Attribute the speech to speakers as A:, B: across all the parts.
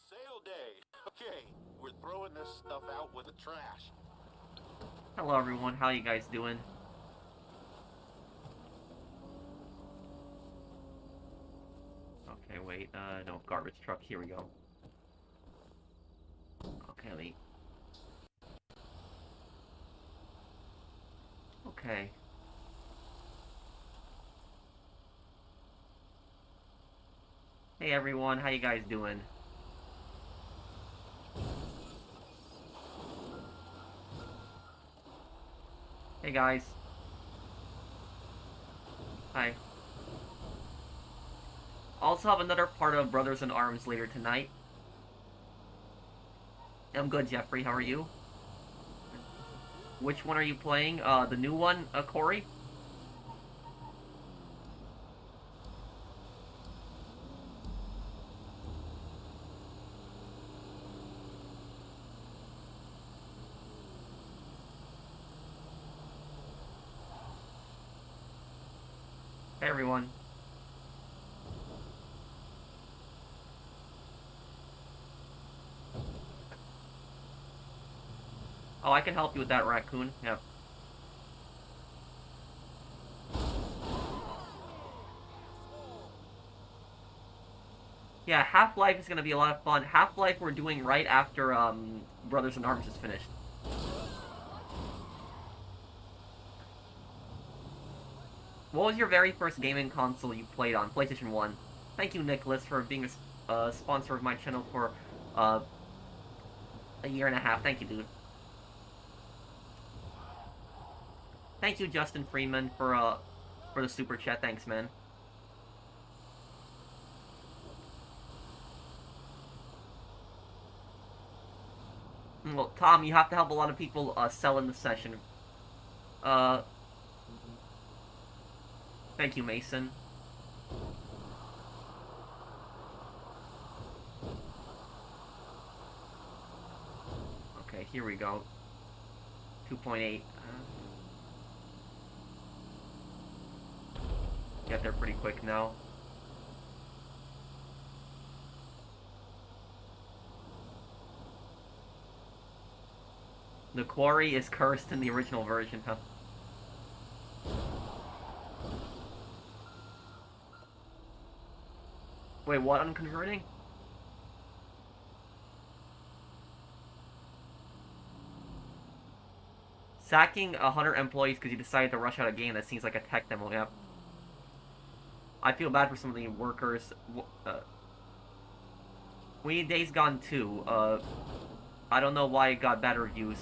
A: Sale day. Okay, we're throwing this stuff out with the trash.
B: Hello everyone, how you guys doing? Okay, wait, no, garbage truck, here we go. Okay, wait. Okay. Hey everyone, how you guys doing? Hey guys. Hi. Also have another part of Brothers in Arms later tonight. I'm good, Jeffrey, how are you? Which one are you playing? The new one, Corey? Hey everyone. Oh, I can help you with that, Raccoon. Yep. Yeah, Half-Life is gonna be a lot of fun. Half-Life we're doing right after, Brothers in Arms is finished. What was your very first gaming console you played on? PlayStation 1. Thank you, Nicholas, for being a sponsor of my channel for a year and a half. Thank you, dude. Thank you, Justin Freeman, for the super chat. Thanks, man. Well, Tom, you have to help a lot of people sell in the session. Thank you, Mason. Okay, here we go. 2.8. Get there pretty quick now. The quarry is cursed in the original version, huh? Wait, what? I'm converting? Sacking 100 employees because you decided to rush out a game that seems like a tech demo, yep. I feel bad for some of the workers. We need Days Gone 2. I don't know why it got bad reviews.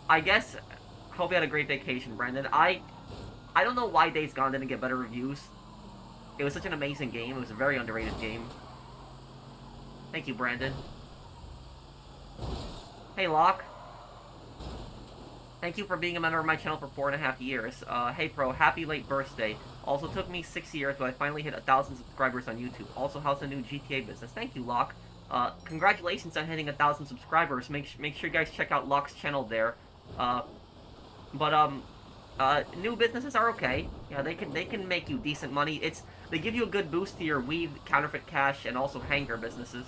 B: I guess, hope you had a great vacation, Brandon. I don't know why Days Gone didn't get better reviews. It was such an amazing game. It was a very underrated game. Thank you, Brandon. Hey, Locke. Thank you for being a member of my channel for 4.5 years. Hey, Pro, happy late birthday. Also took me 6 years, but I finally hit 1,000 subscribers on YouTube. Also, how's the new GTA business? Thank you, Locke. Congratulations on hitting 1,000 subscribers. Make sure you guys check out Locke's channel there. New businesses are okay. Yeah, they can make you decent money. They give you a good boost to your weed, counterfeit cash, and also hanger businesses.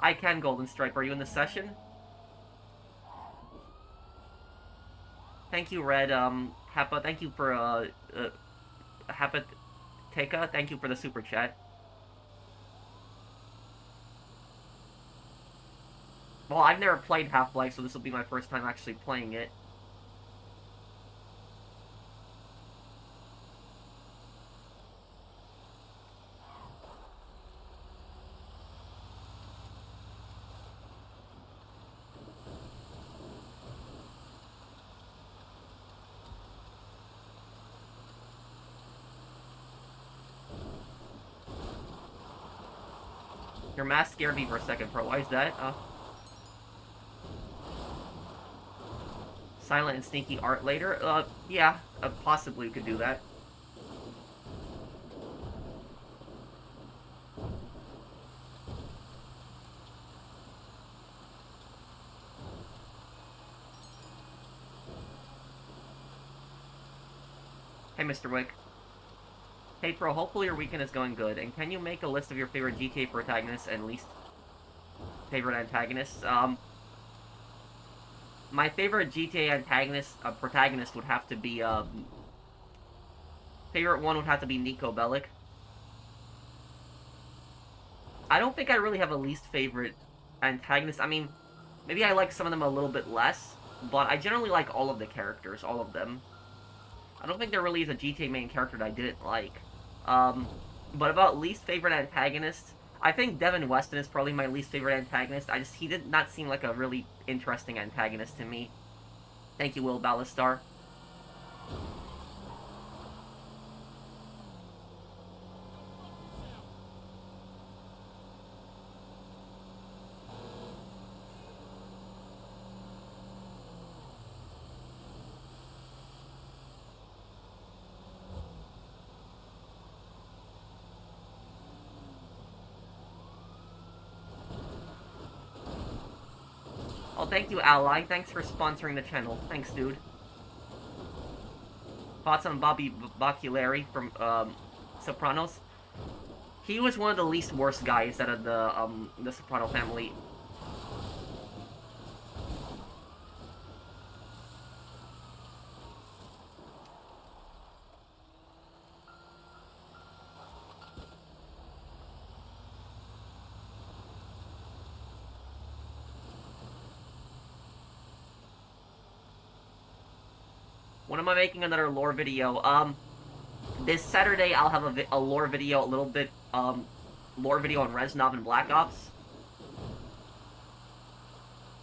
B: I can, Golden Stripe. Are you in the session? Thank you, Red. Happa, thank you for, Happa Teka, thank you for the super chat. Well, I've never played Half-Life, so this will be my first time actually playing it. Your mask scared me for a second, bro. Why is that? silent and sneaky art later? Yeah, possibly we could do that. Hey, Mr. Wick. Hey, Pro, hopefully your weekend is going good, and can you make a list of your favorite GTA protagonists and least favorite antagonists? My favorite GTA protagonist would have to be, favorite one would have to be Nico Bellic. I don't think I really have a least favorite antagonist. I mean, maybe I like some of them a little bit less, but I generally like all of the characters, all of them. I don't think there really is a GTA main character that I didn't like. But about least favorite antagonist, I think Devin Weston is probably my least favorite antagonist. He did not seem like a really interesting antagonist to me. Thank you, Will Ballastar. Oh, thank you, Ally. Thanks for sponsoring the channel. Thanks, dude. Thoughts on Bobby Bacculari from, Sopranos? He was one of the least worst guys out of the Soprano family. When am I making another lore video? This Saturday I'll have a lore video, lore video on Reznov and Black Ops.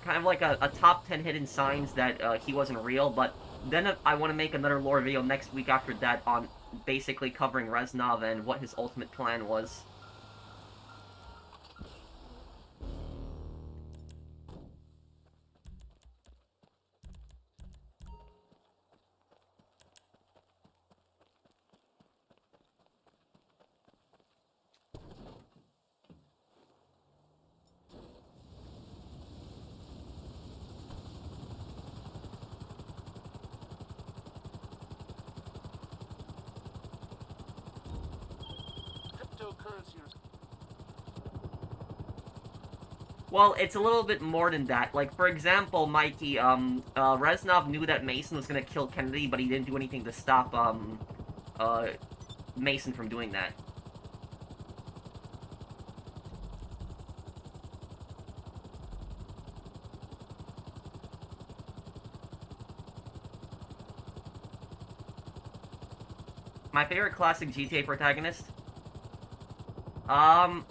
B: Kind of like a top 10 hidden signs that he wasn't real, but then I want to make another lore video next week after that on basically covering Reznov and what his ultimate plan was. Well, it's a little bit more than that. Like, for example, Mikey, Reznov knew that Mason was gonna kill Kennedy, but he didn't do anything to stop, Mason from doing that. My favorite classic GTA protagonist? Probably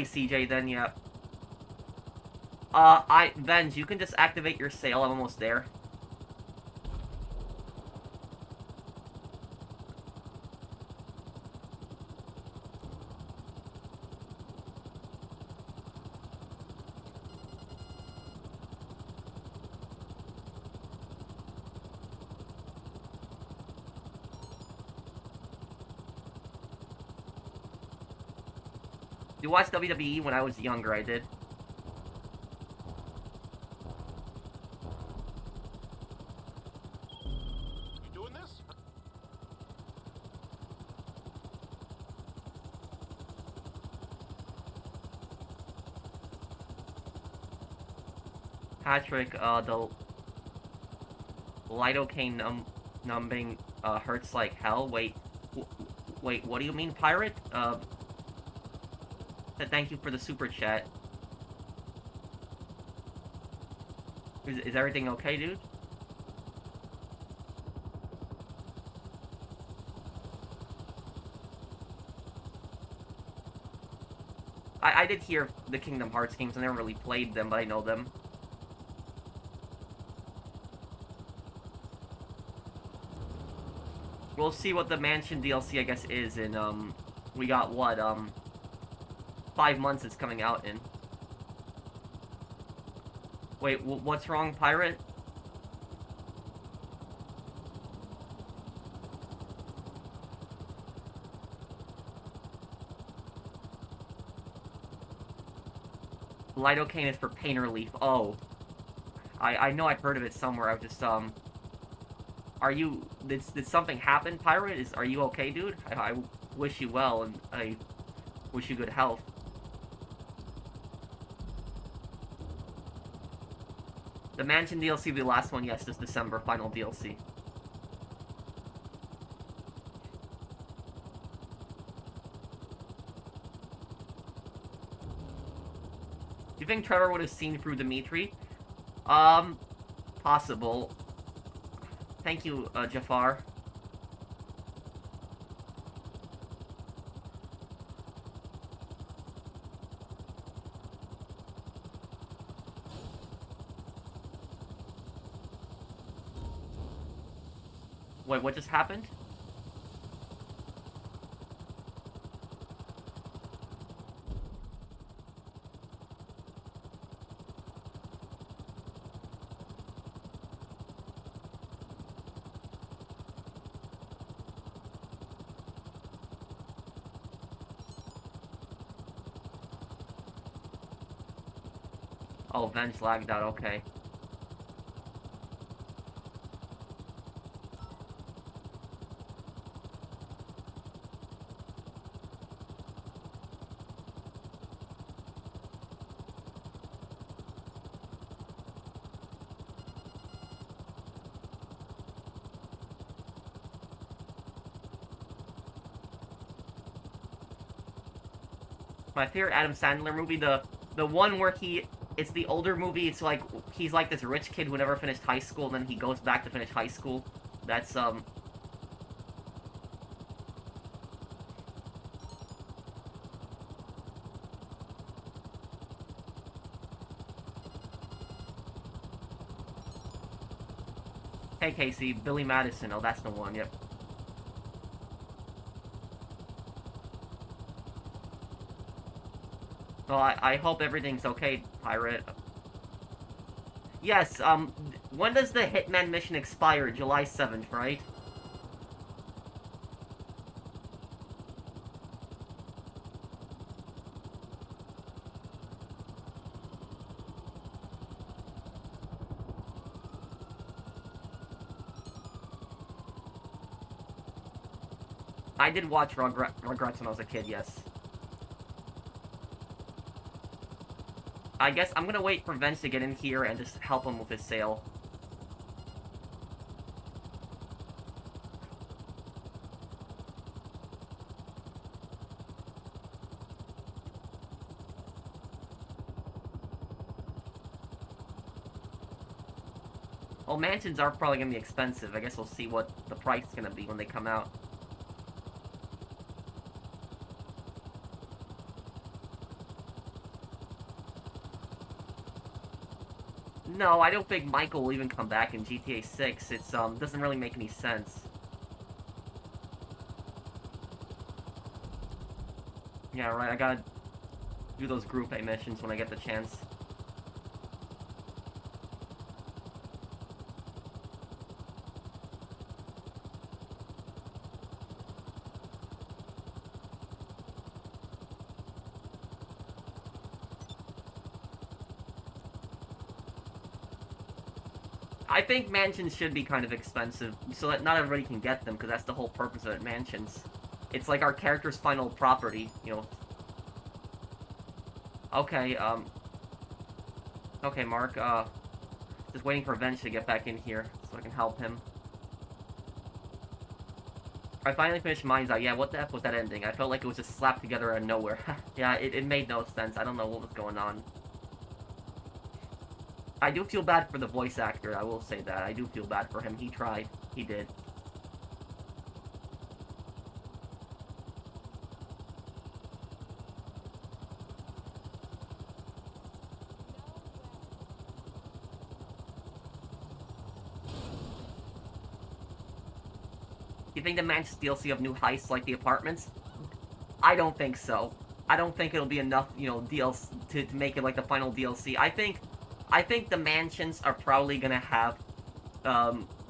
B: CJ then, yeah. Venge, you can just activate your sail, I'm almost there. You watched WWE when I was younger, I did. Patrick, the lidocaine numbing hurts like hell. Wait, what do you mean, pirate? Thank you for the super chat. Is everything okay, dude? I did hear the Kingdom Hearts games. I never really played them, but I know them. We'll see what the Mansion DLC, I guess, is in, we got, what, 5 months it's coming out in. Wait, what's wrong, Pirate? Lidocaine is for pain relief. Oh. I know I've heard of it somewhere. I was just, Are you... Did something happen, Pirate? Are you okay, dude? I wish you well, and I wish you good health. The Mansion DLC will be the last one, yes, this December, final DLC. Do you think Trevor would have seen through Dimitri? Possible. Thank you, Jafar. Wait, what just happened? Oh, Venge lagged out, okay. My favorite Adam Sandler movie, the one where it's the older movie, it's like, he's like this rich kid who never finished high school, and then he goes back to finish high school. That's, Hey, Casey, Billy Madison, oh, that's the one, yep. Well, I hope everything's okay, Pirate. Yes, when does the Hitman mission expire? July 7th, right? I did watch Rugrats when I was a kid, yes. I guess I'm gonna wait for Vince to get in here and just help him with his sale. Well, mansions are probably gonna be expensive. I guess we'll see what the price is gonna be when they come out. No, I don't think Michael will even come back in GTA 6. It's, doesn't really make any sense. Yeah, right, I gotta do those group A missions when I get the chance. I think mansions should be kind of expensive, so that not everybody can get them, because that's the whole purpose of it, mansions. It's like our character's final property, you know. Okay, okay, Mark, just waiting for Venge to get back in here, so I can help him. I finally finished Mind's Eye. Yeah, what the F was that ending? I felt like it was just slapped together out of nowhere. Yeah, it made no sense. I don't know what was going on. I do feel bad for the voice actor, I will say that. I do feel bad for him. He tried. He did. You think the Mansion DLC of new heists like the apartments? I don't think so. I don't think it'll be enough, you know, DLC to make it like the final DLC. I think the mansions are probably gonna have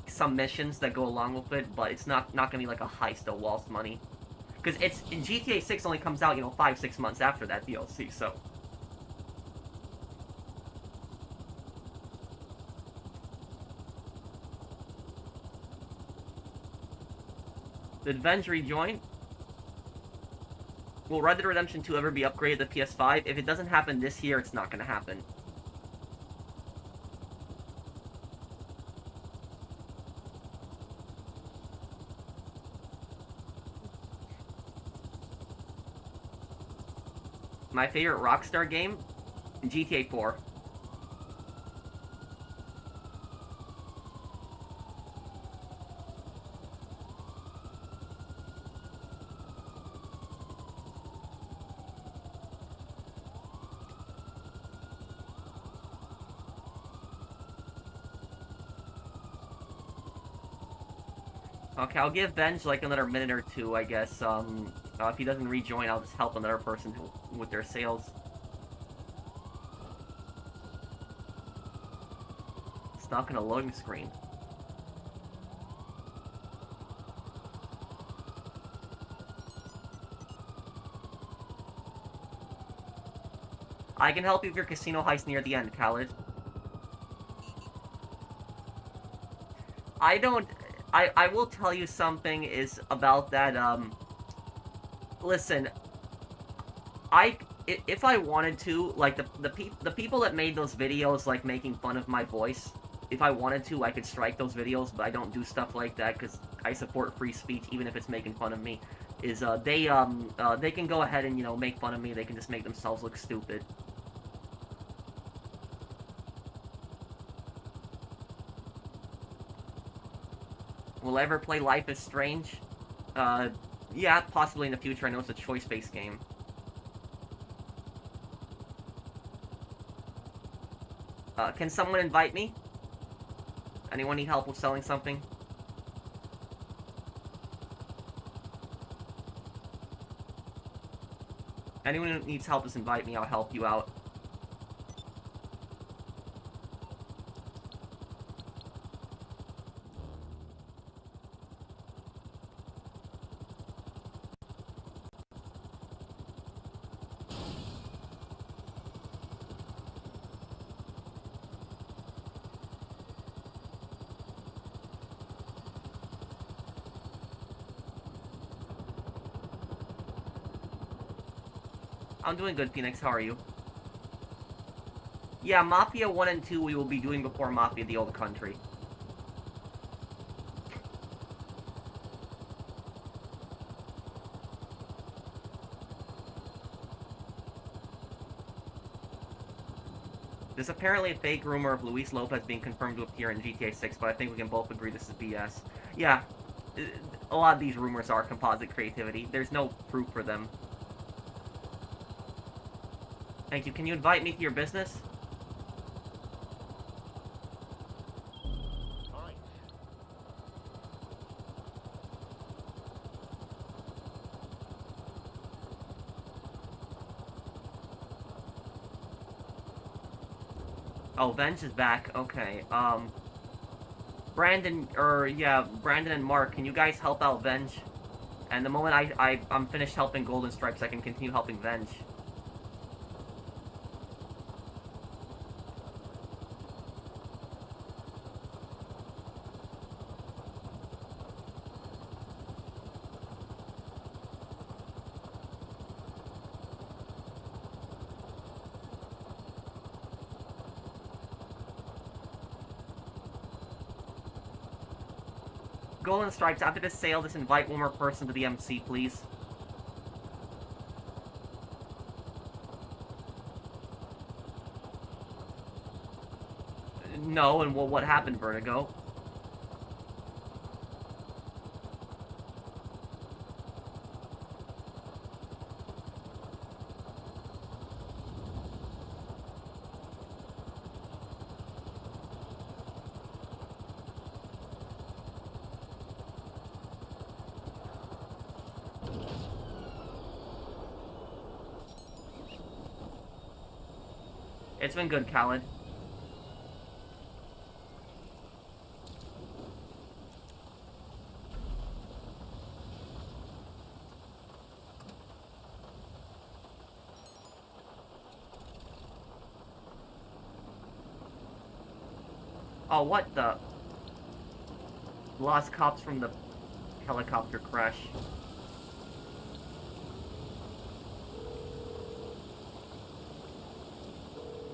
B: some missions that go along with it, but it's not gonna be like a heist of Walt's money. Because GTA 6 only comes out, you know, 5-6 months after that DLC, so. Did Venge rejoin? Will Red Dead Redemption 2 ever be upgraded to PS5? If it doesn't happen this year, it's not gonna happen. My favorite Rockstar game? GTA 4. Okay, I'll give Venge like another minute or two, I guess. If he doesn't rejoin, I'll just help another person with their sales. Stuck in a loading screen. I can help you with your casino heist near the end, Khaled. I will tell you something is about that, listen, if I wanted to, like, the people that made those videos, like, making fun of my voice, if I wanted to, I could strike those videos, but I don't do stuff like that, because I support free speech, even if it's making fun of me, they can go ahead and, you know, make fun of me, they can just make themselves look stupid. Will I ever play Life is Strange? Yeah, possibly in the future. I know it's a choice-based game. Can someone invite me? Anyone need help with selling something? Anyone who needs help, just invite me. I'll help you out. I'm doing good, Phoenix. How are you? Yeah, Mafia 1 and 2 we will be doing before Mafia the Old Country. There's apparently a fake rumor of Luis Lopez being confirmed to appear in GTA 6, but I think we can both agree this is BS. Yeah, a lot of these rumors are composite creativity. There's no proof for them. Thank you. Can you invite me to your business?
A: Alright.
B: Oh, Venge is back. Okay, Brandon and Mark, can you guys help out Venge? And the moment I'm finished helping Golden Stripes, I can continue helping Venge. Golden Stripes, after this sale, just invite one more person to the MC, please. No, and well, what happened, Vertigo? It's been good, Khaled. Oh, what the? Lost cops from the helicopter crash.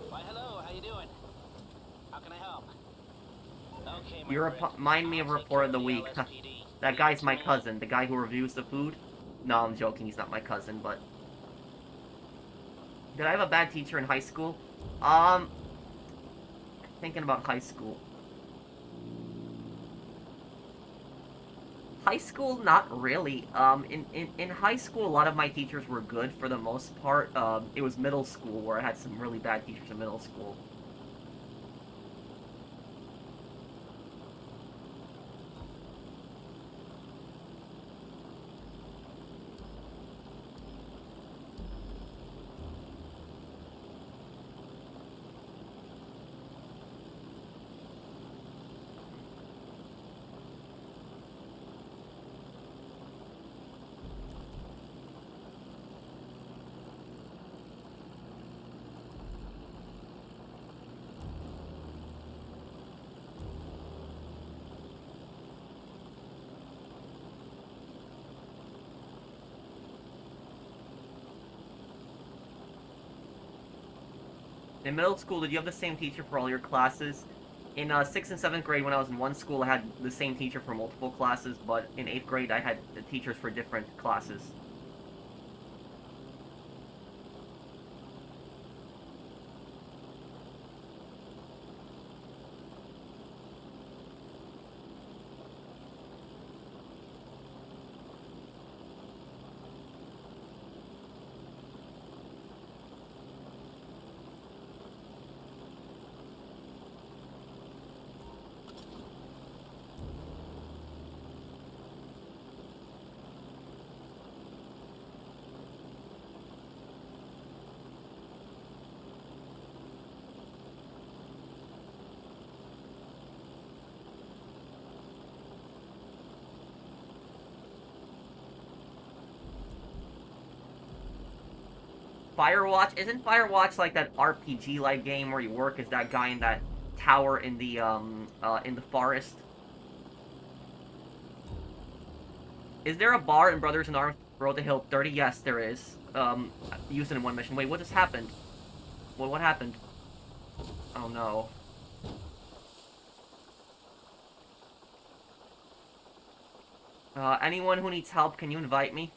C: Why, hello, how you doing? How can I help? Okay, my
B: You
C: friend,
B: remind me of
C: I'll take
B: Report
C: care
B: of the
C: the
B: Week.
C: LSPD.
B: That
C: Leave it
B: guy's
C: to
B: my
C: me.
B: cousin, the guy who reviews the food. No, I'm joking, he's not my cousin, but... Did I have a bad teacher in high school? Thinking about high school. High school, not really. In high school, a lot of my teachers were good for the most part. It was middle school where I had some really bad teachers in middle school. In middle school, did you have the same teacher for all your classes? In 6th and 7th grade, when I was in one school, I had the same teacher for multiple classes, but in 8th grade, I had the teachers for different classes. Firewatch? Isn't Firewatch like that RPG-like game where you work as that guy in that tower in the forest? Is there a bar in Brothers in Arms Road to Hill 30? Yes, there is. Used in one mission. Wait, what just happened? What happened? Oh no. Anyone who needs help, can you invite me?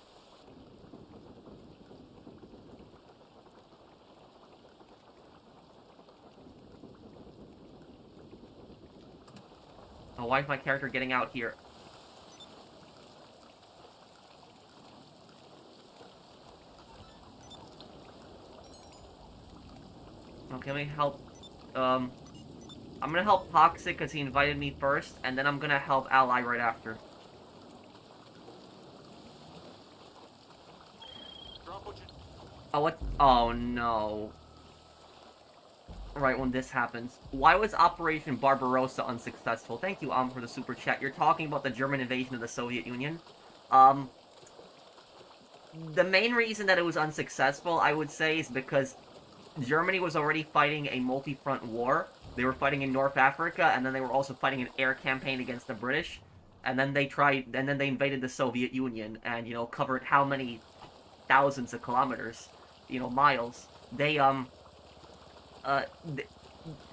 B: Oh, why is my character getting out here? Okay, let me help. I'm gonna help Toxic because he invited me first, and then I'm gonna help Ally right after.
A: Drop what you...
B: Oh, what? Oh, no. Right when this happens. Why was Operation Barbarossa unsuccessful? Thank you, for the super chat. You're talking about the German invasion of the Soviet Union. The main reason that it was unsuccessful, I would say, is because Germany was already fighting a multi-front war. They were fighting in North Africa, and then they were also fighting an air campaign against the British. And then they invaded the Soviet Union, and, you know, covered how many thousands of kilometers, you know, miles. They,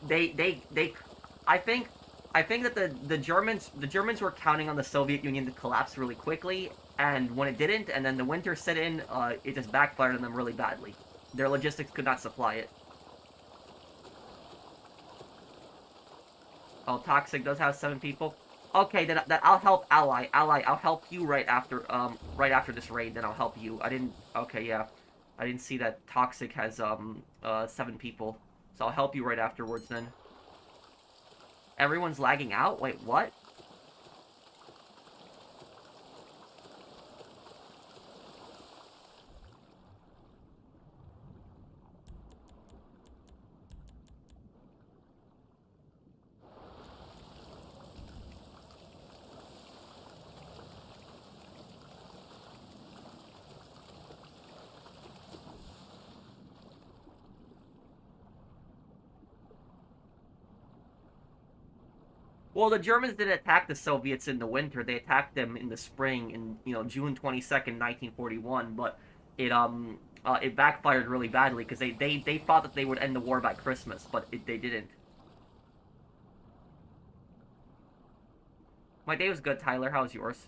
B: they I think that the Germans were counting on the Soviet Union to collapse really quickly, and when it didn't, and then the winter set in, it just backfired on them really badly. Their logistics could not supply it. Oh, Toxic does have 7 people. Okay, then I'll help Ally. Ally, I'll help you right after this raid. Then I'll help you. I didn't. Okay, yeah, I didn't see that Toxic has 7 people. So I'll help you right afterwards then. Everyone's lagging out? Wait, what? Well, the Germans didn't attack the Soviets in the winter. They attacked them in the spring, in June 22nd, 1941. But it backfired really badly because they thought that they would end the war by Christmas, but they didn't. My day was good, Tyler. How's yours?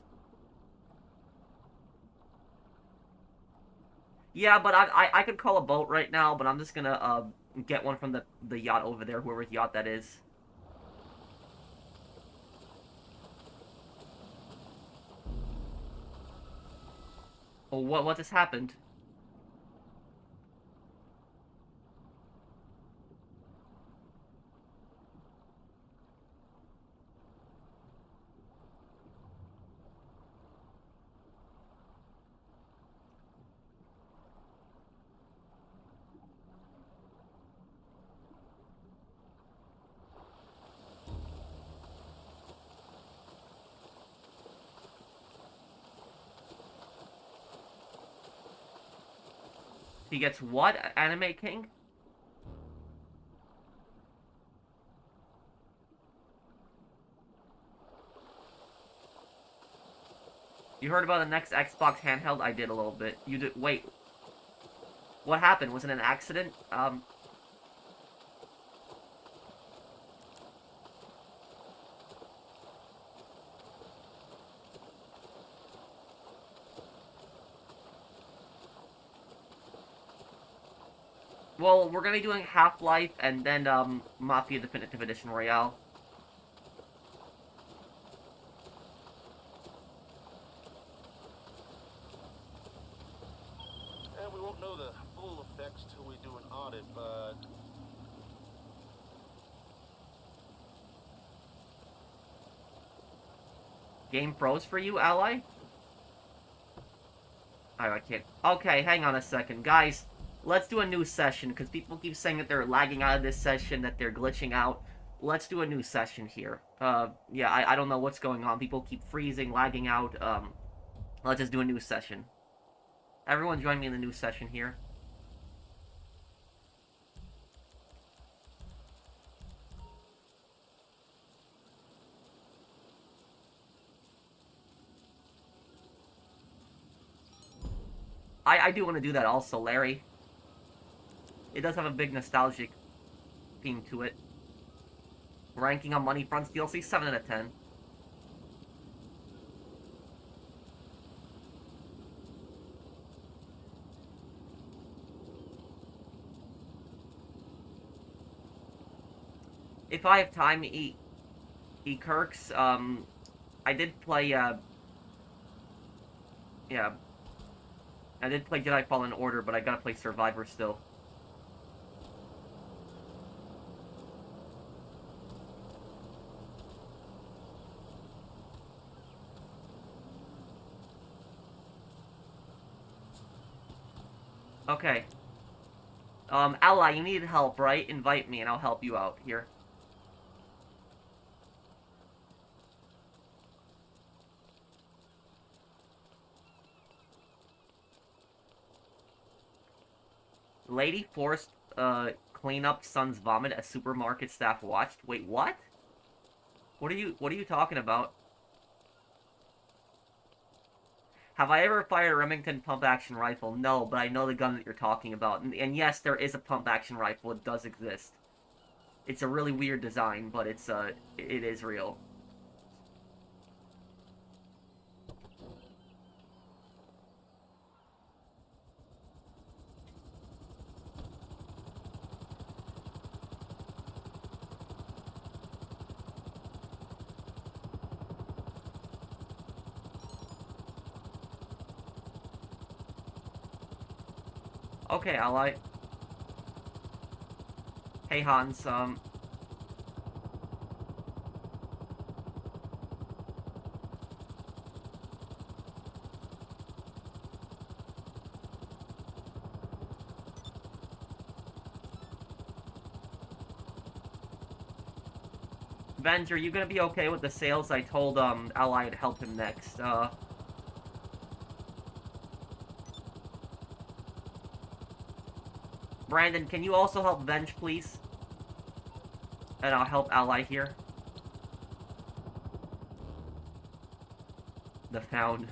B: Yeah, but I could call a boat right now, but I'm just gonna get one from the yacht over there, whoever's yacht that is. Oh, what just happened? He gets what? Anime King? You heard about the next Xbox handheld? I did a little bit. You did. Wait. What happened? Was it an accident? Well, we're gonna be doing Half-Life and then, Mafia Definitive Edition Royale.
A: And we won't know the full effects till we do an audit, but...
B: Game froze for you, ally? I can't. Okay, hang on a second. Guys, let's do a new session, because people keep saying that they're lagging out of this session, that they're glitching out. Let's do a new session here. Yeah, I don't know what's going on. People keep freezing, lagging out. Let's just do a new session. Everyone join me in the new session here. I do want to do that also, Larry. It does have a big nostalgic theme to it. Ranking on Money Fronts DLC, 7 out of 10. If I have time, Kirks, I did play, yeah. I did play Jedi Fallen Order, but I gotta play Survivor still. Okay. Ally, you need help, right? Invite me and I'll help you out here. Lady forced, clean up son's vomit as supermarket staff watched. Wait, what? What are you talking about? Have I ever fired a Remington pump-action rifle? No, but I know the gun that you're talking about. And yes, there is a pump-action rifle. It does exist. It's a really weird design, but it is real. Okay, ally. Hey, Hans, Venge, are you gonna be okay with the sales? I told, Ally to help him next, Brandon, can you also help Venge, please? And I'll help Ally here. The Found.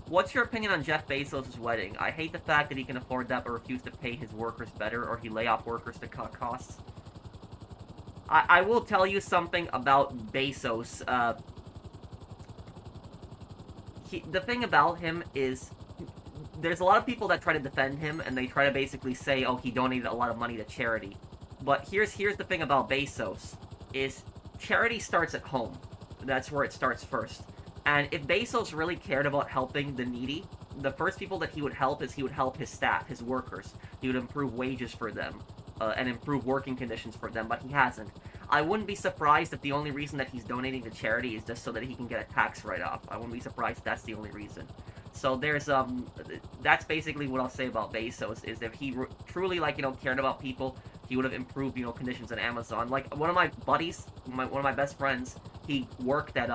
B: What's your opinion on Jeff Bezos' wedding? I hate the fact that he can afford that but refuse to pay his workers better, or he lay off workers to cut costs. I will tell you something about Bezos. The thing about him is, there's a lot of people that try to defend him, and they try to basically say, oh, he donated a lot of money to charity. But here's the thing about Bezos, is charity starts at home. That's where it starts first. And if Bezos really cared about helping the needy, the first people that he would help is he would help his staff, his workers. He would improve wages for them, and improve working conditions for them, but he hasn't. I wouldn't be surprised if the only reason that he's donating to charity is just so that he can get a tax write-off. I wouldn't be surprised if that's the only reason. So there's, that's basically what I'll say about Bezos, is if he truly, like, you know, cared about people, he would have improved, you know, conditions at Amazon. Like, one of my buddies, one of my best friends, he worked at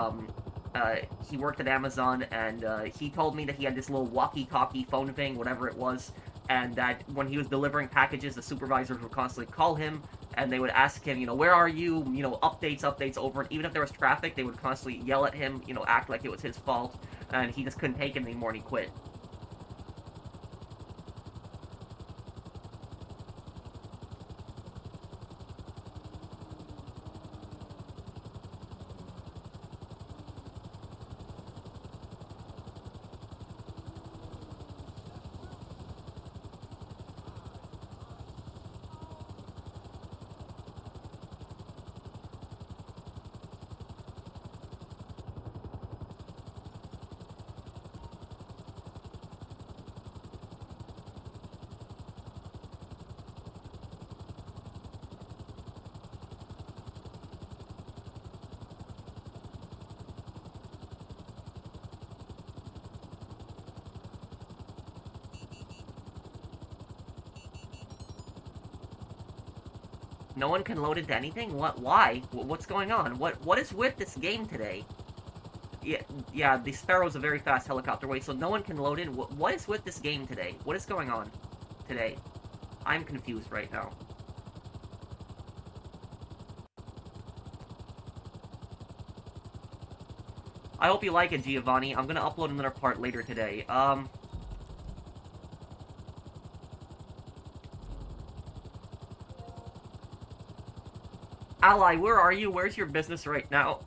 B: Amazon, and, he told me that he had this little walkie-talkie phone thing, whatever it was, and that when he was delivering packages, the supervisors would constantly call him, and they would ask him, you know, where are you, you know, updates over, and even if there was traffic, they would constantly yell at him, you know, act like it was his fault, and he just couldn't take it anymore, and he quit. No one can load into anything? What? Why? What's going on? What is with this game today? Yeah, the Sparrow's a very fast helicopter. Wait, so no one can load in? What is with this game today? What is going on today? I'm confused right now. I hope you like it, Giovanni. I'm gonna upload another part later today. Ally, where are you? Where's your business right now?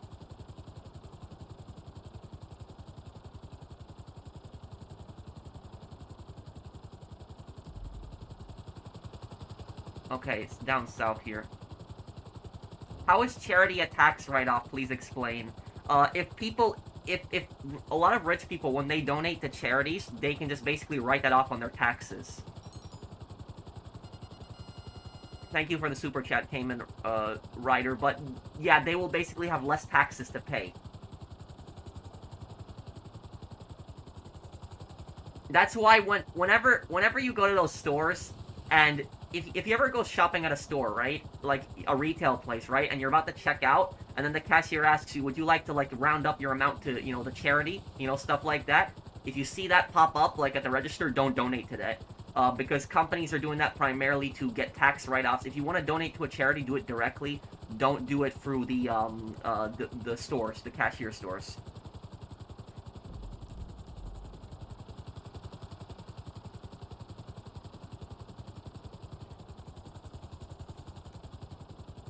B: Okay, it's down south here. How is charity a tax write-off? Please explain. If a lot of rich people, when they donate to charities, they can just basically write that off on their taxes. Thank you for the super chat, Cayman Ryder, but yeah, they will basically have less taxes to pay. That's why whenever you go to those stores, and if you ever go shopping at a store, right, like a retail place, right, and you're about to check out, and then the cashier asks you, would you like to, like, round up your amount to, you know, the charity, you know, stuff like that, if you see that pop up, like, at the register, don't donate to that. Because companies are doing that primarily to get tax write-offs. If you want to donate to a charity, do it directly. Don't do it through the stores, the cashier stores.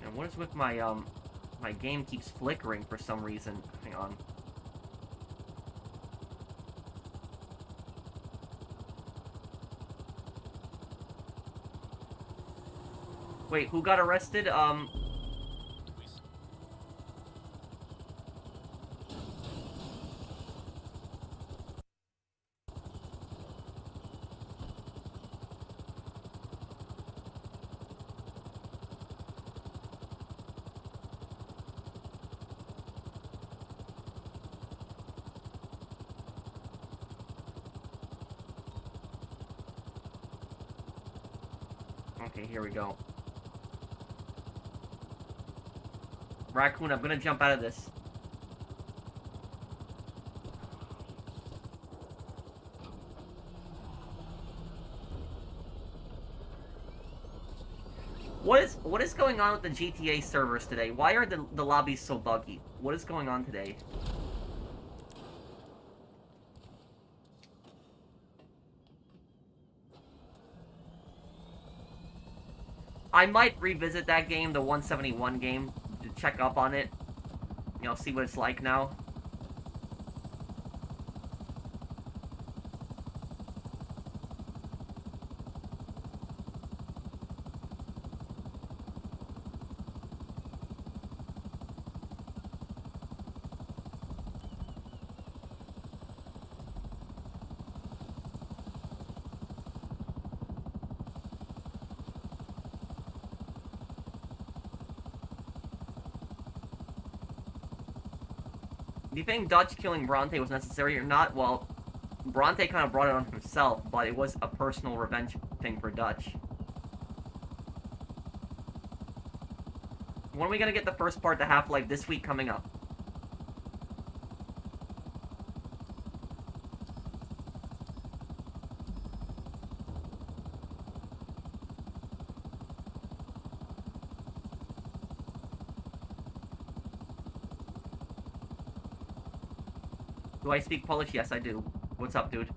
B: And what is with my, my game keeps flickering for some reason. Hang on. Wait, who got arrested? Okay, here we go. Raccoon, I'm gonna jump out of this. What is going on with the GTA servers today? Why are the lobbies so buggy? What is going on today? I might revisit that game, the 171 game, to check up on it. You know, see what it's like now. Do you think Dutch killing Bronte was necessary or not? Well, Bronte kind of brought it on himself, but it was a personal revenge thing for Dutch. When are we gonna get the first part to Half-Life this week coming up? Do I speak Polish? Yes, I do. What's up, dude?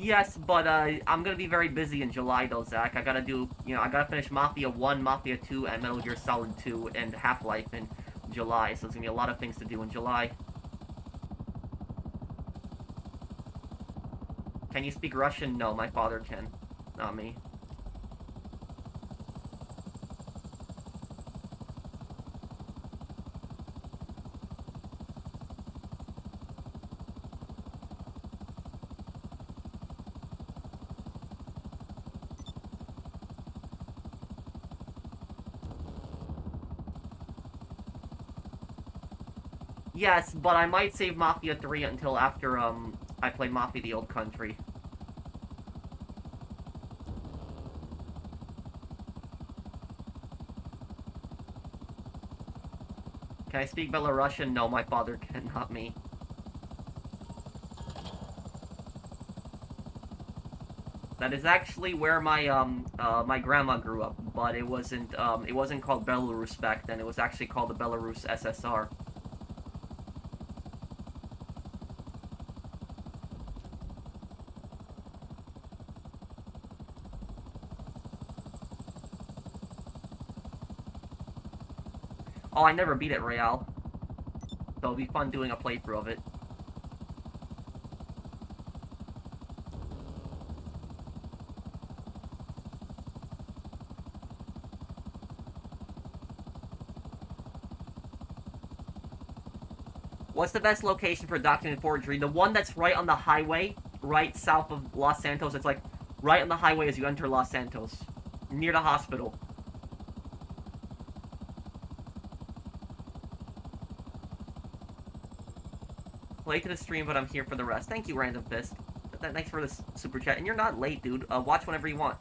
B: Yes, but I'm gonna be very busy in July though, Zach. I gotta do, you know, I gotta finish Mafia 1, Mafia 2, and Metal Gear Solid 2, and Half-Life in July, so there's gonna be a lot of things to do in July. Can you speak Russian? No, my father can. Not me. Yes, but I might save Mafia 3 until after, I play Mafia the Old Country. Can I speak Belarusian? No, my father can, not me. That is actually where my, my grandma grew up, but it wasn't called Belarus back then, it was actually called the Belarus SSR. Oh, I never beat it, Royale. So it'll be fun doing a playthrough of it. What's the best location for documented forgery? The one that's right on the highway, right south of Los Santos. It's like right on the highway as you enter Los Santos, near the hospital. Late to the stream, but I'm here for the rest. Thank you, Random Fist. Thanks for this super chat. And you're not late, dude. Watch whenever you want.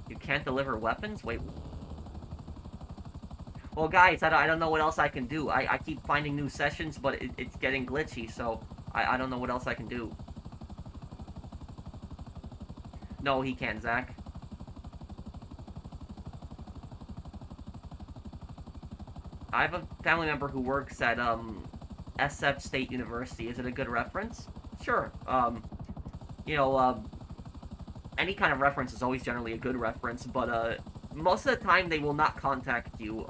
B: You can't deliver weapons? Wait. Well, guys, I don't know what else I can do. I keep finding new sessions, but it's getting glitchy, so I don't know what else I can do. No, he can, Zach. I have a family member who works at, SF State University. Is it a good reference? Sure. You know, any kind of reference is always generally a good reference, but, most of the time they will not contact you.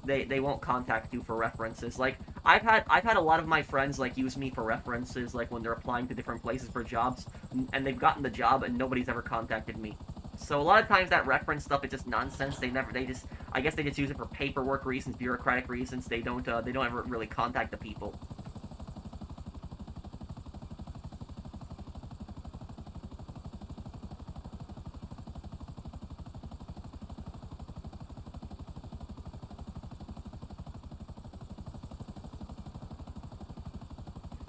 B: They won't contact you for references. Like I've had a lot of my friends like use me for references, like when they're applying to different places for jobs, and they've gotten the job and nobody's ever contacted me. So a lot of times that reference stuff is just nonsense. I guess they just use it for paperwork reasons, bureaucratic reasons. They don't ever really contact the people.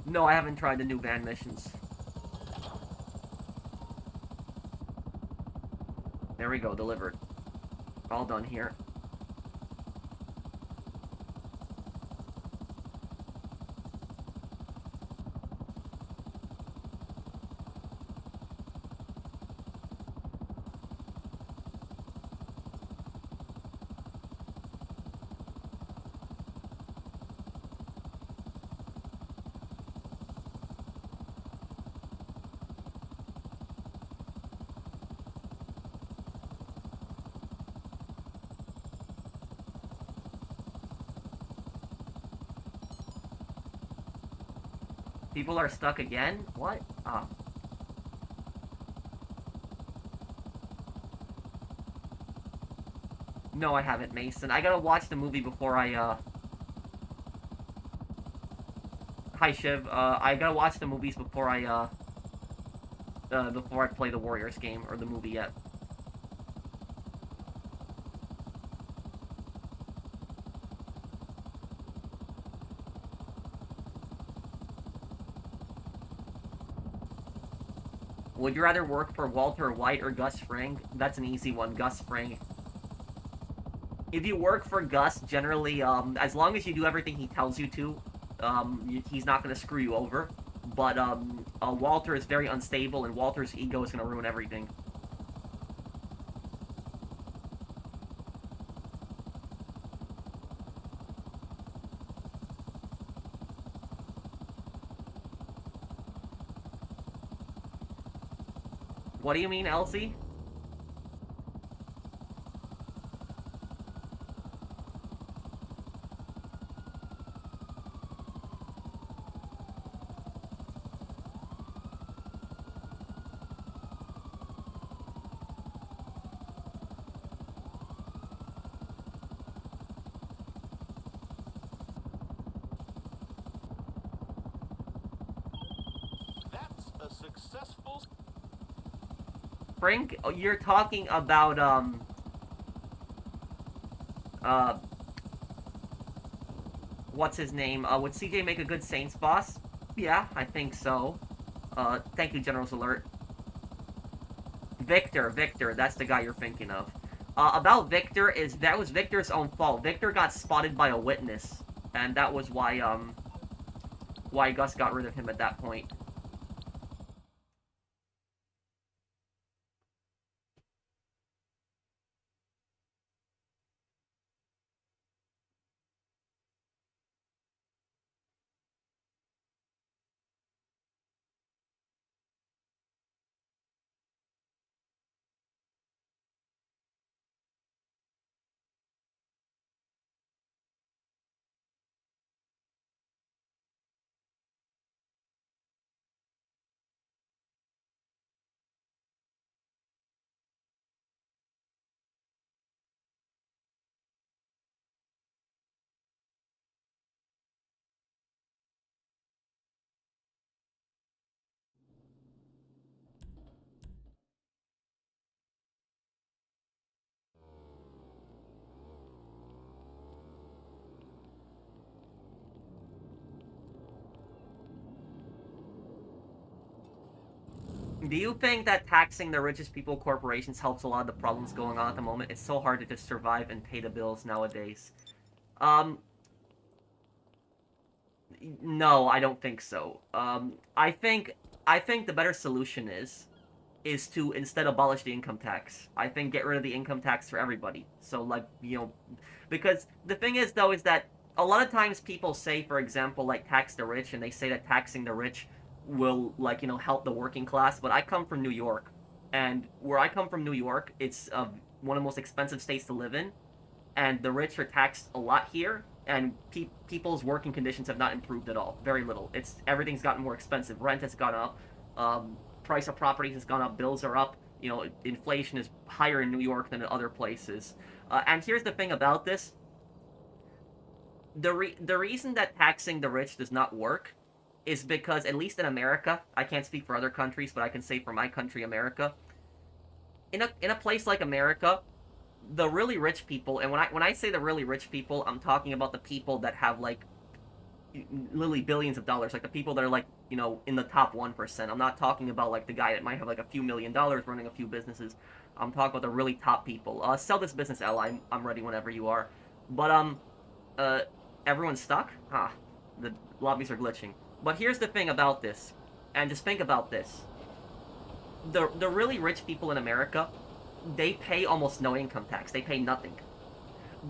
B: No, I haven't tried the new van missions. There we go, delivered. All done here. People are stuck again? What? Oh. No, I haven't, Mason. I gotta watch the movie before I, Hi, Shiv. I gotta watch the movies before I play the Warriors game, or the movie yet. Would you rather work for Walter White or Gus Fring? That's an easy one, Gus Fring. If you work for Gus, generally, as long as you do everything he tells you to, he's not going to screw you over. But, Walter is very unstable, and Walter's ego is going to ruin everything. What do you mean, Elsie?
A: That's a successful...
B: Frank, you're talking about, what's his name? Would CJ make a good Saints boss? Yeah, I think so. Thank you, General's Alert. Victor, that's the guy you're thinking of. About Victor, that was Victor's own fault. Victor got spotted by a witness, and that was why Gus got rid of him at that point. Do you think that taxing the richest people corporations helps a lot of the problems going on at the moment? It's so hard to just survive and pay the bills nowadays. No, I don't think so. I think the better solution is to instead abolish the income tax. I think get rid of the income tax for everybody. So, like, you know, because the thing is, though, is that a lot of times people say, for example, like, tax the rich, and they say that taxing the rich will, like, you know, help the working class. But I come from New York, and where I come from, New York, it's one of the most expensive states to live in, and the rich are taxed a lot here, and people's working conditions have not improved at all. Very little. Everything's gotten more expensive. Rent has gone up. Price of properties has gone up. Bills are up. You know, inflation is higher in New York than in other places. And here's the thing about this. The reason that taxing the rich does not work is because, at least in America, I can't speak for other countries, but I can say for my country, America, in a place like America, the really rich people, and when I say the really rich people, I'm talking about the people that have, like, literally billions of dollars, like the people that are, like, you know, in the top 1%. I'm not talking about, like, the guy that might have, like, a few $1,000,000 running a few businesses. I'm talking about the really top people. Sell this business, L. I'm ready whenever you are. But, everyone's stuck? Ah, the lobbies are glitching. But here's the thing about this, and just think about this. The really rich people in America, they pay almost no income tax. They pay nothing.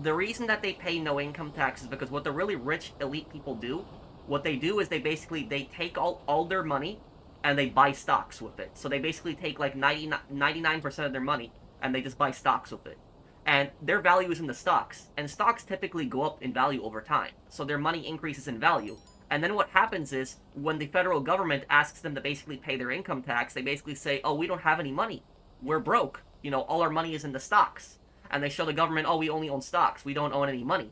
B: The reason that they pay no income tax is because what the really rich elite people do, what they do is they take all their money and they buy stocks with it. So they basically take like 99% of their money and they just buy stocks with it. And their value is in the stocks. And stocks typically go up in value over time. So their money increases in value. And then what happens is, when the federal government asks them to basically pay their income tax, they basically say, oh, we don't have any money. We're broke. You know, all our money is in the stocks. And they show the government, oh, we only own stocks. We don't own any money.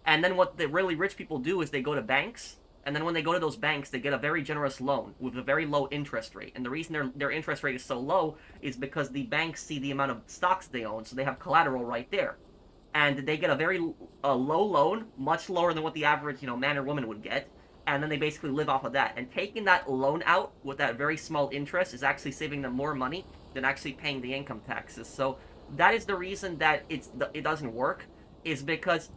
B: And then what the really rich people do is they go to banks. And then when they go to those banks, they get a very generous loan with a very low interest rate. And the reason their interest rate is so low is because the banks see the amount of stocks they own. So they have collateral right there. And they get a very low loan, much lower than what the average, you know, man or woman would get. And then they basically live off of that. And taking that loan out with that very small interest is actually saving them more money than actually paying the income taxes. So that is the reason that it doesn't work, is because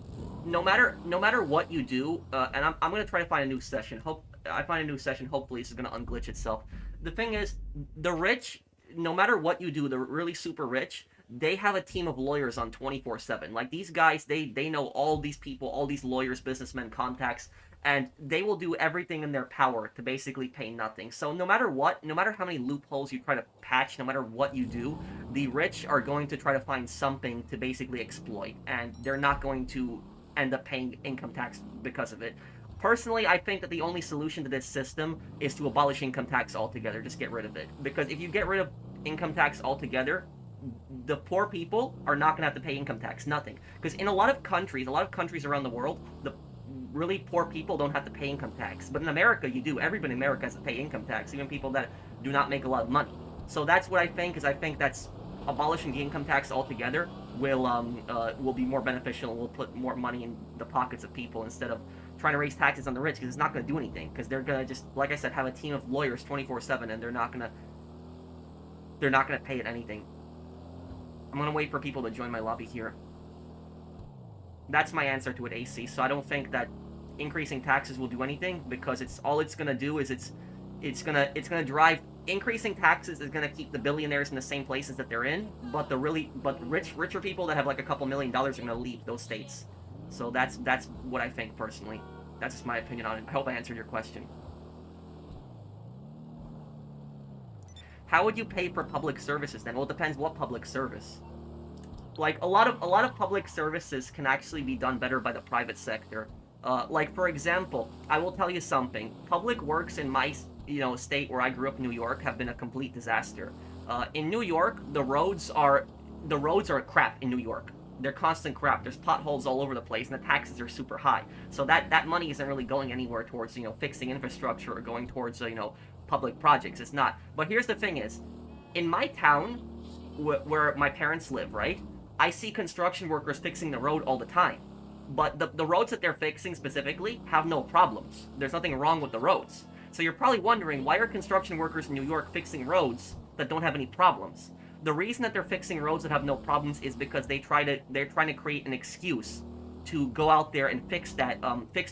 B: no matter what you do, and I'm going to try to find a new session. Hopefully this is going to unglitch itself. The thing is, the rich, no matter what you do, the really super rich, they have a team of lawyers on 24/7. Like, these guys, they know all these people, all these lawyers, businessmen, contacts, and they will do everything in their power to basically pay nothing. So no matter what, no matter how many loopholes you try to patch, no matter what you do, the rich are going to try to find something to basically exploit, and they're not going to end up paying income tax because of it. Personally, I think that the only solution to this system is to abolish income tax altogether. Just get rid of it. Because if you get rid of income tax altogether, the poor people are not going to have to pay income tax. Nothing. Because in a lot of countries around the world, the really poor people don't have to pay income tax. But in America, you do. Everybody in America has to pay income tax, even people that do not make a lot of money. So that's what I think, is I think that's abolishing the income tax altogether will be more beneficial. Will put more money in the pockets of people instead of trying to raise taxes on the rich, because it's not going to do anything. Because they're going to just, like I said, have a team of lawyers 24/7, and they're not going to pay it anything. I'm going to wait for people to join my lobby here. That's my answer to it, AC. So I don't think that increasing taxes will do anything, because it's going to do is it's going to drive. Increasing taxes is going to keep the billionaires in the same places that they're in, but richer people that have like a couple $1 million are going to leave those states. So that's what I think personally. That's just my opinion on it. I hope I answered your question. How would you pay for public services then? Well, it depends what public service. Like, a lot of public services can actually be done better by the private sector. Like, for example, I will tell you something. Public works in my state where I grew up, New York, have been a complete disaster. In New York, the roads are crap in New York. They're constant crap. There's potholes all over the place, and the taxes are super high. So that money isn't really going anywhere towards, fixing infrastructure or going towards, public projects. It's not. But here's the thing is, in my town, where my parents live, right, I see construction workers fixing the road all the time. But the roads that they're fixing specifically have no problems. There's nothing wrong with the roads. So you're probably wondering, why are construction workers in New York fixing roads that don't have any problems? The reason that they're fixing roads that have no problems is because they're trying to create an excuse to go out there and fix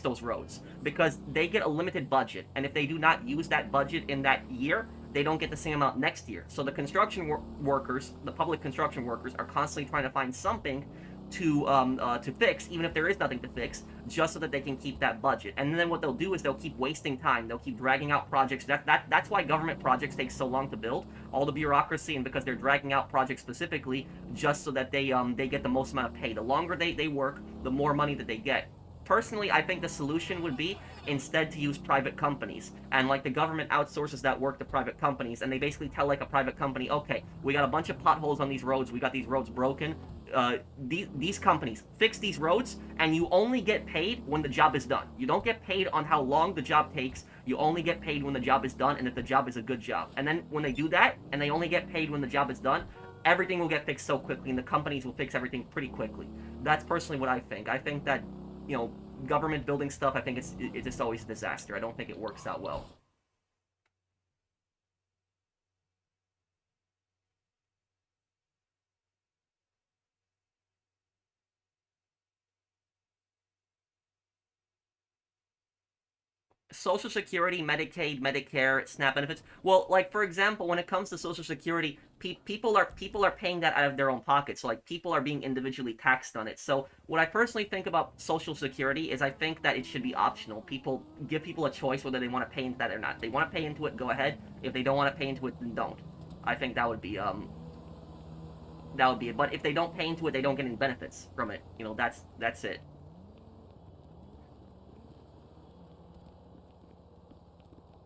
B: those roads, because they get a limited budget, and if they do not use that budget in that year, they don't get the same amount next year. So the construction workers, the public construction workers, are constantly trying to find something to fix, even if there is nothing to fix, just so that they can keep that budget. And then what they'll do is they'll keep wasting time. They'll keep dragging out projects. That's why government projects take so long to build. All the bureaucracy, and because they're dragging out projects specifically just so that they get the most amount of pay. The longer they work, the more money that they get. Personally, I think the solution would be instead to use private companies, and like the government outsources that work to private companies, and they basically tell like a private company, okay, we got a bunch of potholes on these roads, we got these roads broken, these companies fix these roads, and you only get paid when the job is done. You don't get paid on how long the job takes. You only get paid when the job is done, and if the job is a good job. And then when they do that, and they only get paid when the job is done, everything will get fixed so quickly, and the companies will fix everything pretty quickly. That's personally what I think. I think that, you know, government building stuff, I think it's just always a disaster. I don't think it works out well. Social Security, Medicaid, Medicare, SNAP benefits. Well, like for example, when it comes to Social Security, people are paying that out of their own pockets. So like people are being individually taxed on it. So what I personally think about Social Security is I think that it should be optional. Give people a choice whether they want to pay into that or not. If they want to pay into it, go ahead. If they don't want to pay into it, then don't. I think that would be it. But if they don't pay into it, they don't get any benefits from it. You know, that's it.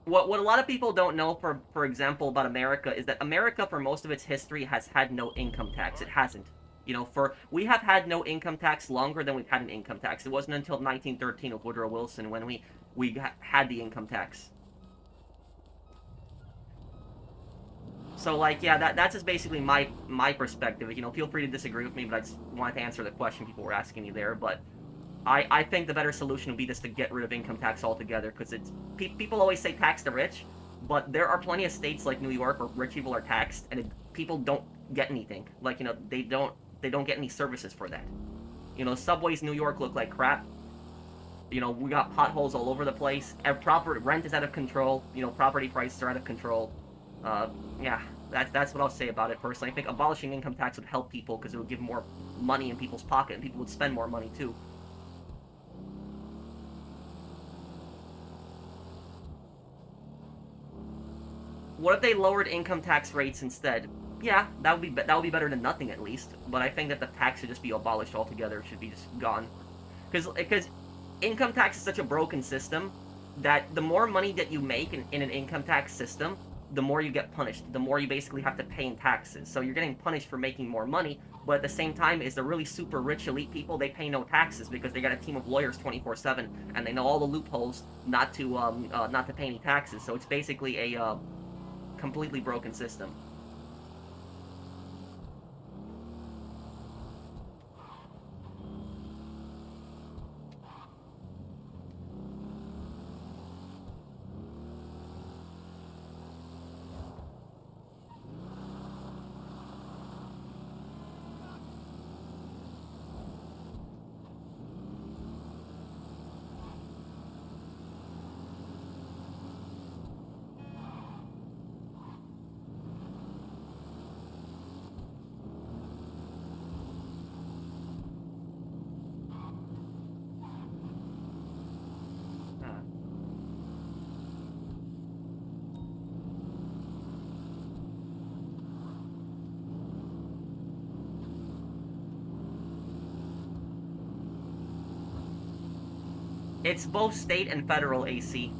B: What a lot of people don't know, for example, about America is that America, for most of its history, has had no income tax. It hasn't. You know, we have had no income tax longer than we've had an income tax. It wasn't until 1913 with Woodrow Wilson when we had the income tax. So like, yeah, that's just basically my perspective. You know, feel free to disagree with me, but I just wanted to answer the question people were asking me there. But I think the better solution would be just to get rid of income tax altogether, because people always say tax the rich, but there are plenty of states like New York where rich people are taxed and people don't get anything. Like, you know, they don't get any services for that. You know, subways in New York look like crap. You know, we got potholes all over the place. Proper rent is out of control. You know, property prices are out of control. Yeah, that's what I'll say about it personally. I think abolishing income tax would help people because it would give more money in people's pocket, and people would spend more money too. What if they lowered income tax rates instead? Yeah, that would be better than nothing at least. But I think that the tax should just be abolished altogether. It should be just gone. Because income tax is such a broken system that the more money that you make in an income tax system, the more you get punished. The more you basically have to pay in taxes. So you're getting punished for making more money, but at the same time, is the really super rich elite people, they pay no taxes because they got a team of lawyers 24/7 and they know all the loopholes not to pay any taxes. So it's basically a completely broken system. It's both state and federal AC.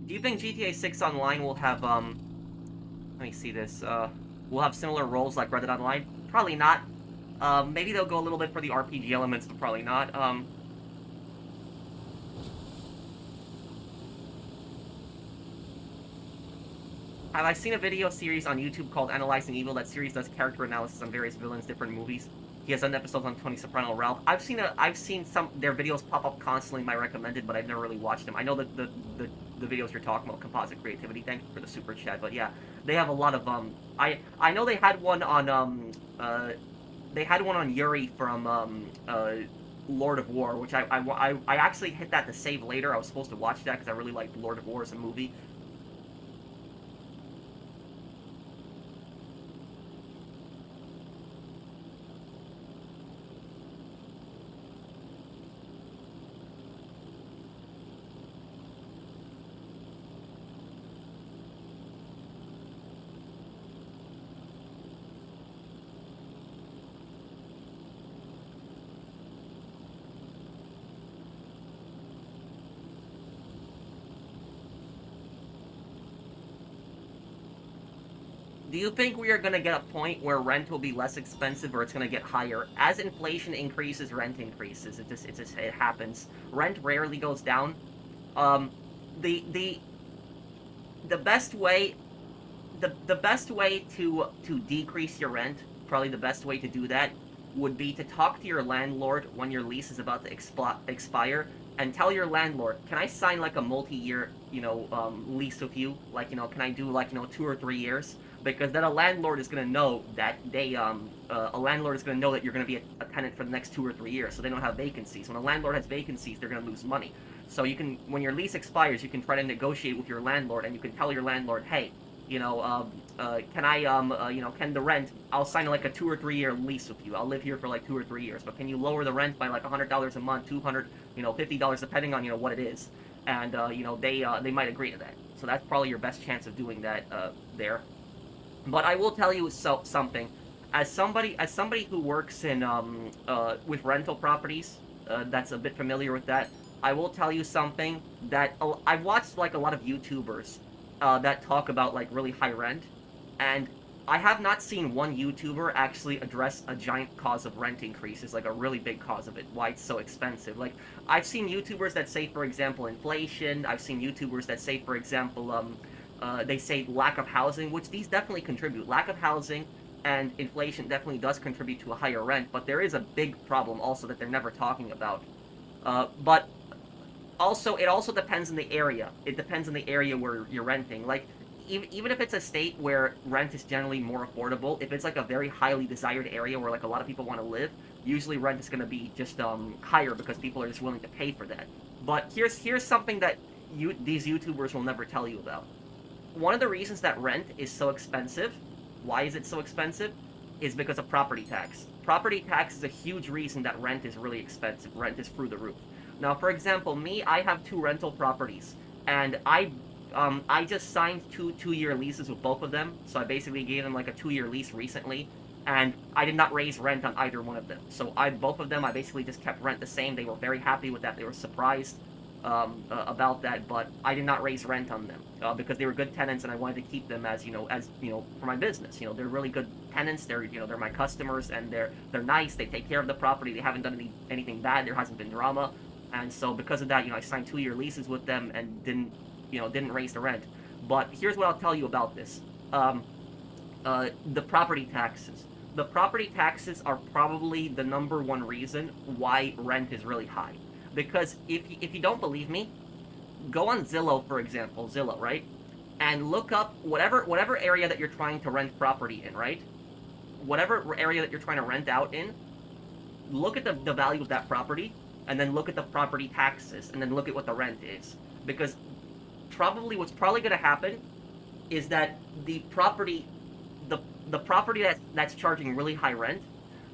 B: Do you think GTA 6 Online will have, let me see this, will have similar roles like Red Dead Online? Probably not. Maybe they'll go a little bit for the RPG elements, but probably not. Have I seen a video series on YouTube called Analyzing Evil? That series does character analysis on various villains, different movies. He has done episodes on Tony Soprano, Ralph. I've seen some their videos pop up constantly in my recommended, but I've never really watched them. I know that the videos you're talking about, Composite Creativity. Thank you for the super chat, but yeah, they have a lot of I know they had one on Yuri from Lord of War, which I actually hit that to save later. I was supposed to watch that because I really liked Lord of War as a movie. Do you think we are going to get a point where rent will be less expensive or it's going to get higher? As inflation increases, rent increases. It happens. Rent rarely goes down. Um, the the the best way the best way to decrease your rent, probably the best way to do that, would be to talk to your landlord when your lease is about to expire, and tell your landlord, can I sign like a multi-year, lease with you? Like, can I do like, 2 or 3 years? Because then a landlord is gonna know that a landlord is gonna know that you're gonna be a tenant for the next 2 or 3 years, so they don't have vacancies. When a landlord has vacancies, they're gonna lose money. So you can, when your lease expires, you can try to negotiate with your landlord, and you can tell your landlord, hey, can I, can the rent, I'll sign like a 2 or 3 year lease with you. I'll live here for like 2 or 3 years, but can you lower the rent by like $100 a month, $200, $50, depending on, what it is. And, they might agree to that. So that's probably your best chance of doing that, there. But I will tell you something. As somebody who works in, with rental properties, that's a bit familiar with that, I will tell you something that I've watched like a lot of YouTubers that talk about like really high rent, and I have not seen one YouTuber actually address a giant cause of rent increases, like a really big cause of it, why it's so expensive. Like, I've seen YouTubers that say, for example, inflation. I've seen YouTubers that say, for example, they say lack of housing, which these definitely contribute. Lack of housing and inflation definitely does contribute to a higher rent, but there is a big problem also that they're never talking about. But also, it also depends on the area. It depends on the area where you're renting. Like, even if it's a state where rent is generally more affordable, if it's like a very highly desired area where like a lot of people want to live, usually rent is going to be just higher because people are just willing to pay for that. But here's something that these YouTubers will never tell you about. One of the reasons that rent is so expensive, why is it so expensive, is because of property tax. Property tax is a huge reason that rent is really expensive. Rent is through the roof. Now, for example, me, I have 2 rental properties, and I just signed 2-year leases with both of them, so I basically gave them like a 2-year lease recently, and I did not raise rent on either one of them. So both of them, I basically just kept rent the same. They were very happy with that. They were surprised about that, but I did not raise rent on them because they were good tenants, and I wanted to keep them as for my business. They're really good tenants. They're my customers, and they're nice. They take care of the property. They haven't done anything bad. There hasn't been drama. And so because of that, I signed 2-year leases with them and didn't raise the rent. But here's what I'll tell you about this. The property taxes. The property taxes are probably the #1 reason why rent is really high. Because if you don't believe me, go on Zillow, for example, Zillow, right? And look up whatever area that you're trying to rent property in, right? Whatever area that you're trying to rent out in, look at the value of that property, and then look at the property taxes, and then look at what the rent is. Because what's probably going to happen is that the property that's charging really high rent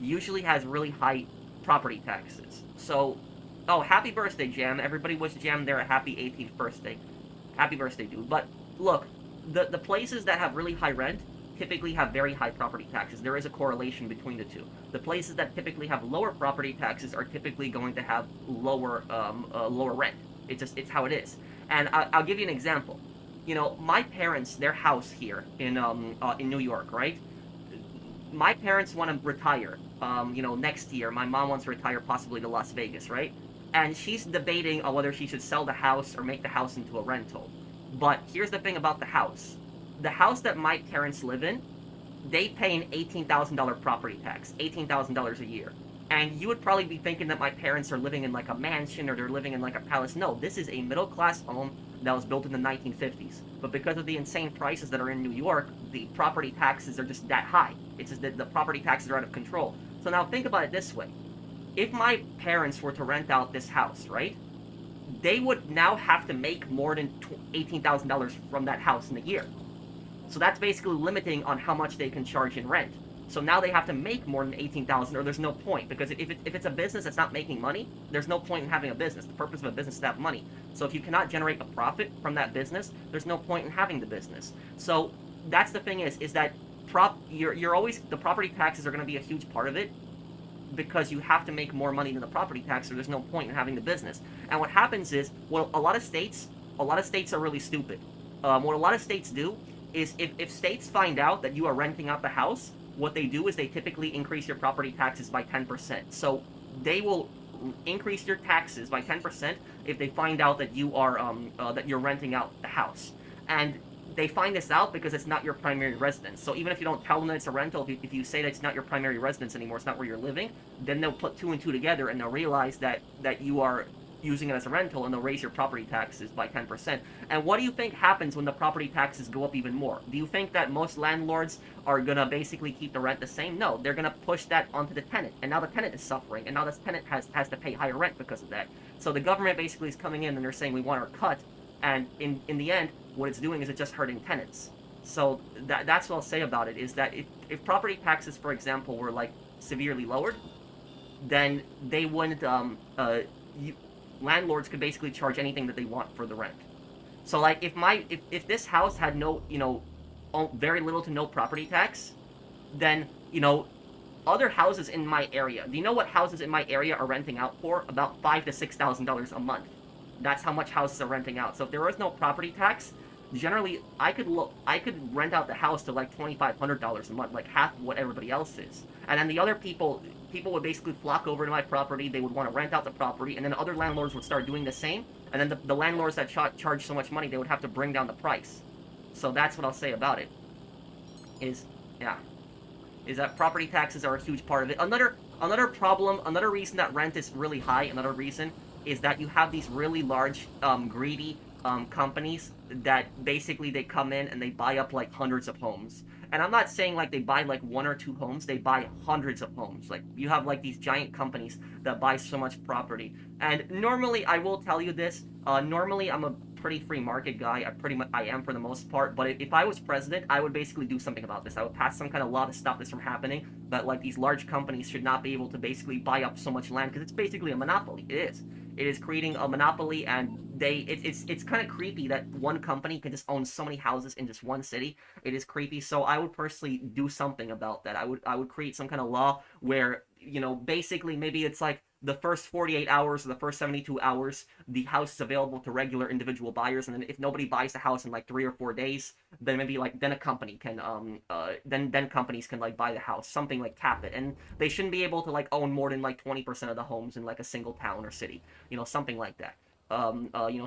B: usually has really high property taxes. So, oh, happy birthday, Jam. Everybody wish Jam there a happy 18th birthday. Happy birthday, dude. But look, the places that have really high rent typically have very high property taxes. There is a correlation between the two. The places that typically have lower property taxes are typically going to have lower rent. It's how it is. And I'll give you an example. My parents, their house here in New York, right? My parents want to retire, next year. My mom wants to retire possibly to Las Vegas, right? And she's debating on whether she should sell the house or make the house into a rental. But here's the thing about the house. The house that my parents live in, they pay an $18,000 property tax, $18,000 a year. And you would probably be thinking that my parents are living in like a mansion or they're living in like a palace. No, this is a middle-class home that was built in the 1950s. But because of the insane prices that are in New York, the property taxes are just that high. It's just that the property taxes are out of control. So now think about it this way. If my parents were to rent out this house, right? They would now have to make more than $18,000 from that house in a year. So that's basically limiting on how much they can charge in rent. So now they have to make more than $18,000, or there's no point. Because if it's a business that's not making money, there's no point in having a business. The purpose of a business is to have money. So if you cannot generate a profit from that business, there's no point in having the business. So that's the thing is that you're always, the property taxes are going to be a huge part of it, because you have to make more money than the property tax, so there's no point in having the business. And what happens is, well, a lot of states are really stupid. What a lot of states do is if states find out that you are renting out the house, what they do is they typically increase your property taxes by 10%. So they will increase your taxes by 10% if they find out that you are that you're renting out the house. And they find this out because it's not your primary residence. So even if you don't tell them that it's a rental, if you say that it's not your primary residence anymore, it's not where you're living, then they'll put 2 and 2 together and they'll realize that you are using it as a rental, and they'll raise your property taxes by 10%. And what do you think happens when the property taxes go up even more? Do you think that most landlords are gonna basically keep the rent the same? No, they're gonna push that onto the tenant, and now the tenant is suffering, and now this tenant has to pay higher rent because of that. So the government basically is coming in and they're saying we want our cut, and in the end, what it's doing is it's just hurting tenants. So that's what I'll say about it, is that if property taxes, for example, were like severely lowered, then they wouldn't landlords could basically charge anything that they want for the rent. So like if this house had no, very little to no property tax, then, other houses in my area, do you know what houses in my area are renting out for? About $5,000 to $6,000 a month. That's how much houses are renting out. So if there was no property tax, generally I could rent out the house to like $2,500 a month, like half what everybody else is. And then the other people would basically flock over to my property. They would want to rent out the property, and then other landlords would start doing the same. And then the landlords that charge so much money, they would have to bring down the price. So that's what I'll say about it. Is that property taxes are a huge part of it. Another problem, another reason that rent is really high, another reason is that you have these really large, greedy companies that basically they come in and they buy up like hundreds of homes. And I'm not saying like they buy like 1 or 2 homes, they buy hundreds of homes. Like you have like these giant companies that buy so much property. And normally, I will tell you this, normally I'm a pretty free market guy. I am for the most part. But if I was president, I would basically do something about this. I would pass some kind of law to stop this from happening. That like these large companies should not be able to basically buy up so much land, because it's basically a monopoly. It is creating a monopoly, and it's kind of creepy that one company can just own so many houses in just one city. It is creepy. So I would personally do something about that. I would create some kind of law where, basically maybe it's like the first 48 hours or the first 72 hours, the house is available to regular individual buyers, and then if nobody buys the house in like 3 or 4 days, then maybe like then a company can then companies can like buy the house, something like cap it, and they shouldn't be able to like own more than like 20% of the homes in like a single town or city, something like that.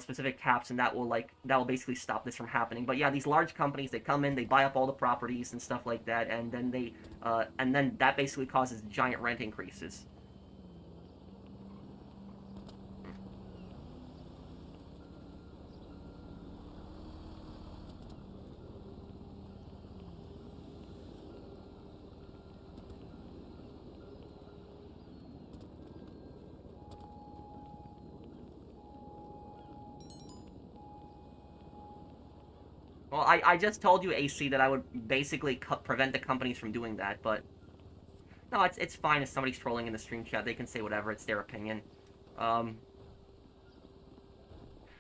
B: Specific caps, and that will basically stop this from happening. But yeah, these large companies, they come in, they buy up all the properties and stuff like that, and then that basically causes giant rent increases. Well, I just told you, AC, that I would basically prevent the companies from doing that, but no, it's fine if somebody's trolling in the stream chat. They can say whatever. It's their opinion.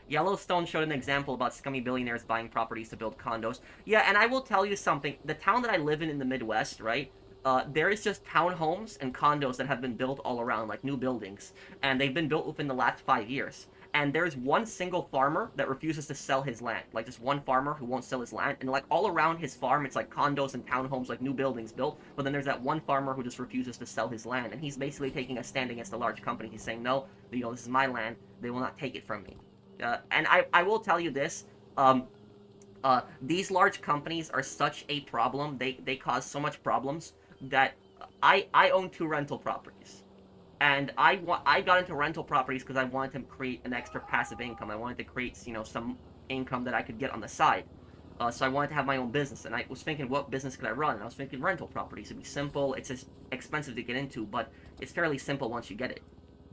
B: Yellowstone showed an example about scummy billionaires buying properties to build condos. Yeah, and I will tell you something. The town that I live in the Midwest, right? There is just townhomes and condos that have been built all around, like new buildings. And they've been built within the last 5 years. And there's one single farmer that refuses to sell his land. Like, just one farmer who won't sell his land. And, like, all around his farm, it's, like, condos and townhomes, like, new buildings built. But then there's that one farmer who just refuses to sell his land. And he's basically taking a stand against a large company. He's saying, no, this is my land. They will not take it from me. And I will tell you this. These large companies are such a problem. They cause so much problems that I own 2 rental properties. And I got into rental properties because I wanted to create an extra passive income. I wanted to create, some income that I could get on the side. So I wanted to have my own business. And I was thinking, what business could I run? And I was thinking rental properties. It'd be simple. It's just expensive to get into, but it's fairly simple once you get it.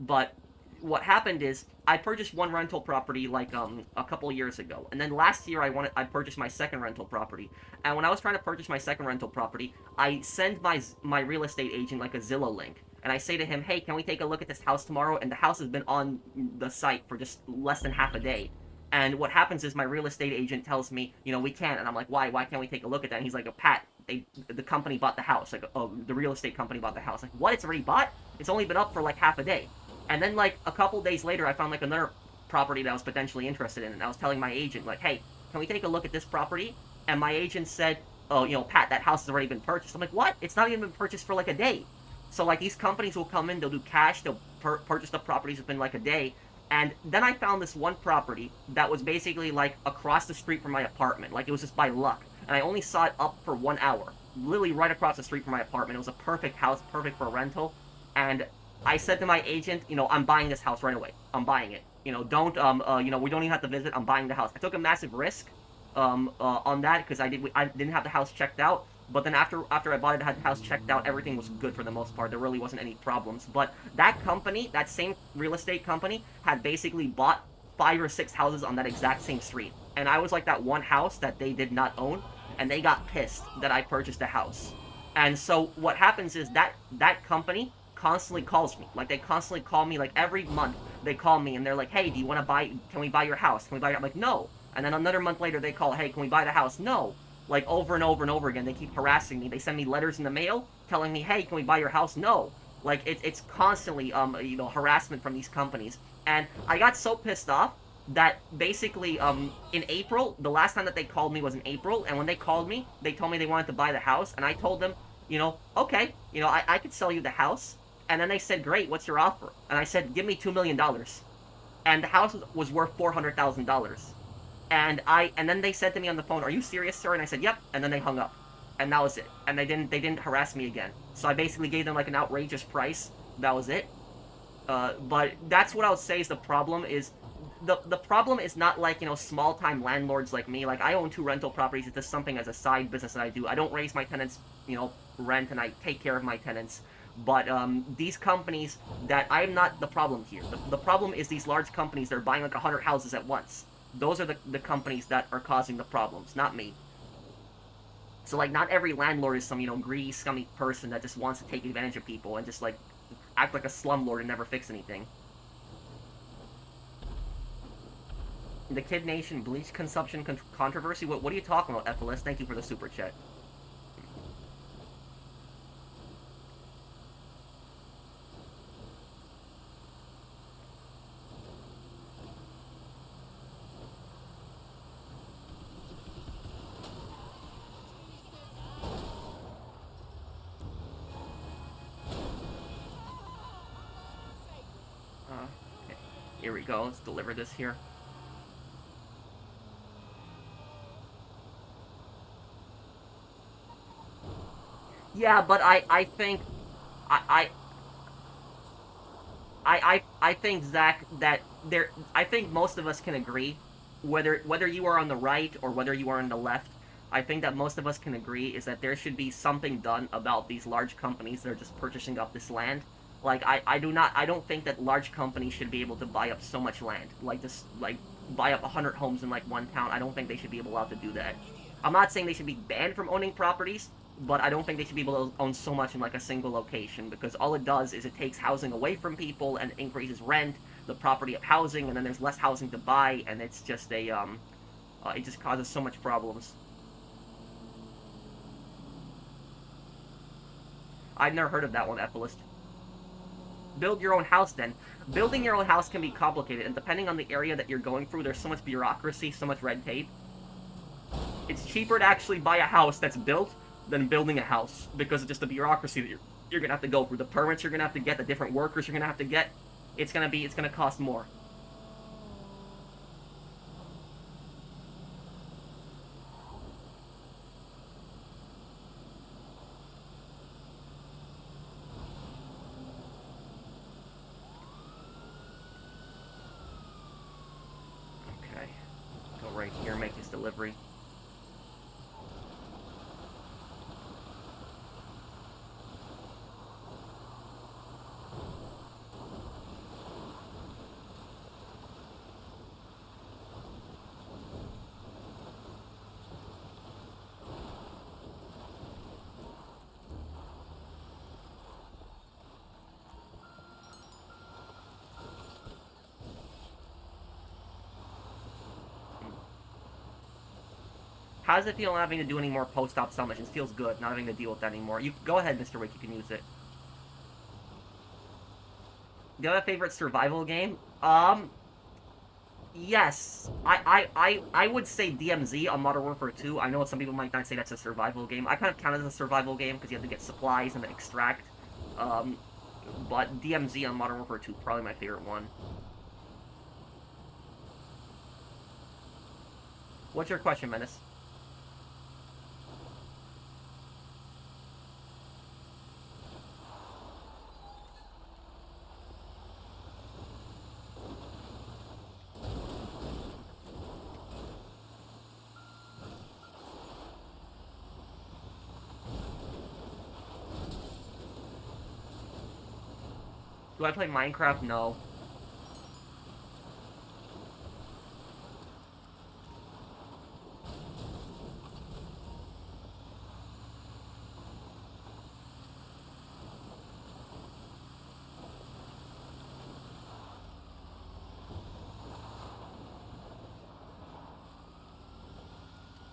B: But what happened is I purchased one rental property like a couple of years ago. And then last year I purchased my second rental property. And when I was trying to purchase my second rental property, I send my real estate agent like a Zillow link. And I say to him, hey, can we take a look at this house tomorrow? And the house has been on the site for just less than half a day. And what happens is my real estate agent tells me, we can't. And I'm like, why? Why can't we take a look at that? And he's like, Pat, the company bought the house. Like, the real estate company bought the house. Like, what? It's already bought? It's only been up for like half a day. And then like a couple days later, I found like another property that I was potentially interested in. And I was telling my agent, like, hey, can we take a look at this property? and my agent said, "Oh, Pat, that house has already been purchased." I'm like, "What? It's not even been purchased for like a day." So like these companies will come in, they'll do cash, they'll purchase the properties within like a day. And then I found this one property that was basically like across the street from my apartment. Like it was just by luck. And I only saw it up for 1 hour. Literally right across the street from my apartment. It was a perfect house, perfect for a rental. And I said to my agent, I'm buying this house right away. I'm buying it. Don't, we don't even have to visit. I'm buying the house. I took a massive risk, on that because I didn't have the house checked out. But then after I bought it, I had the house checked out. Everything was good for the most part. There really wasn't any problems. But that company, that same real estate company, had basically bought 5 or 6 houses on that exact same street. And I was like that one house that they did not own, and they got pissed that I purchased a house. And so what happens is that company constantly calls me. Like they constantly call me, like every month they call me and they're like, "Hey, do you want to buy? Can we buy your house? Can we buy your?" I'm like, "No." And then another month later they call, "Hey, can we buy the house?" "No." Like over and over and over again, they keep harassing me. They send me letters in the mail telling me, "Hey, can we buy your house?" "No." Like it's constantly harassment from these companies. And I got so pissed off that basically in April, the last time that they called me was in April, and when they called me, they told me they wanted to buy the house, and I told them, okay, I could sell you the house. And then they said, "Great, what's your offer?" And I said, "Give me $2 million. And the house was worth $400,000. And then they said to me on the phone, "Are you serious, sir?" And I said, "Yep." And then they hung up. And that was it. And they didn't harass me again. So I basically gave them like an outrageous price. That was it. But that's what I would say is the problem is, the problem is not like, small-time landlords like me. Like, I own 2 rental properties. It's just something as a side business that I do. I don't raise my tenants, rent, and I take care of my tenants. But these companies, that I'm not the problem here. The problem is these large companies that are buying like 100 houses at once. Those are the companies that are causing the problems, not me. So, like, not every landlord is some, greedy, scummy person that just wants to take advantage of people and just, like, act like a slumlord and never fix anything. The Kid Nation bleach consumption controversy? What are you talking about, Ephilis? Thank you for the super chat. Okay. Here we go. Let's deliver this here. Yeah, but I think I think, Zach, that I think most of us can agree, whether you are on the right or whether you are on the left, I think that most of us can agree is that there should be something done about these large companies that are just purchasing up this land. Like, I don't think that large companies should be able to buy up so much land. Like, this, like, buy up 100 homes in, like, one town. I don't think they should be allowed to do that. I'm not saying they should be banned from owning properties, but I don't think they should be able to own so much in, like, a single location, because all it does is it takes housing away from people and increases rent, the property of housing, and then there's less housing to buy, and it's just a, it just causes so much problems. I've never heard of that one, Ephelist. Build your own house, then. Building your own house can be complicated, and depending on the area that you're going through, there's so much bureaucracy, so much red tape. It's cheaper to actually buy a house that's built than building a house, because of just the bureaucracy that you're gonna have to go through, the permits you're gonna have to get, the different workers you're gonna have to get. It's gonna cost more. Okay, go right here, make this delivery. How does it feel not having to do any more post-op submissions? Feels good, not having to deal with that anymore. You go ahead, Mr. Wick, you can use it. Do you have a favorite survival game? Yes, I would say DMZ on Modern Warfare 2. I know some people might not say that's a survival game. I kind of count it as a survival game because you have to get supplies and then extract. Um, but DMZ on Modern Warfare 2 probably my favorite one. What's your question, Menace? Do I play Minecraft? No.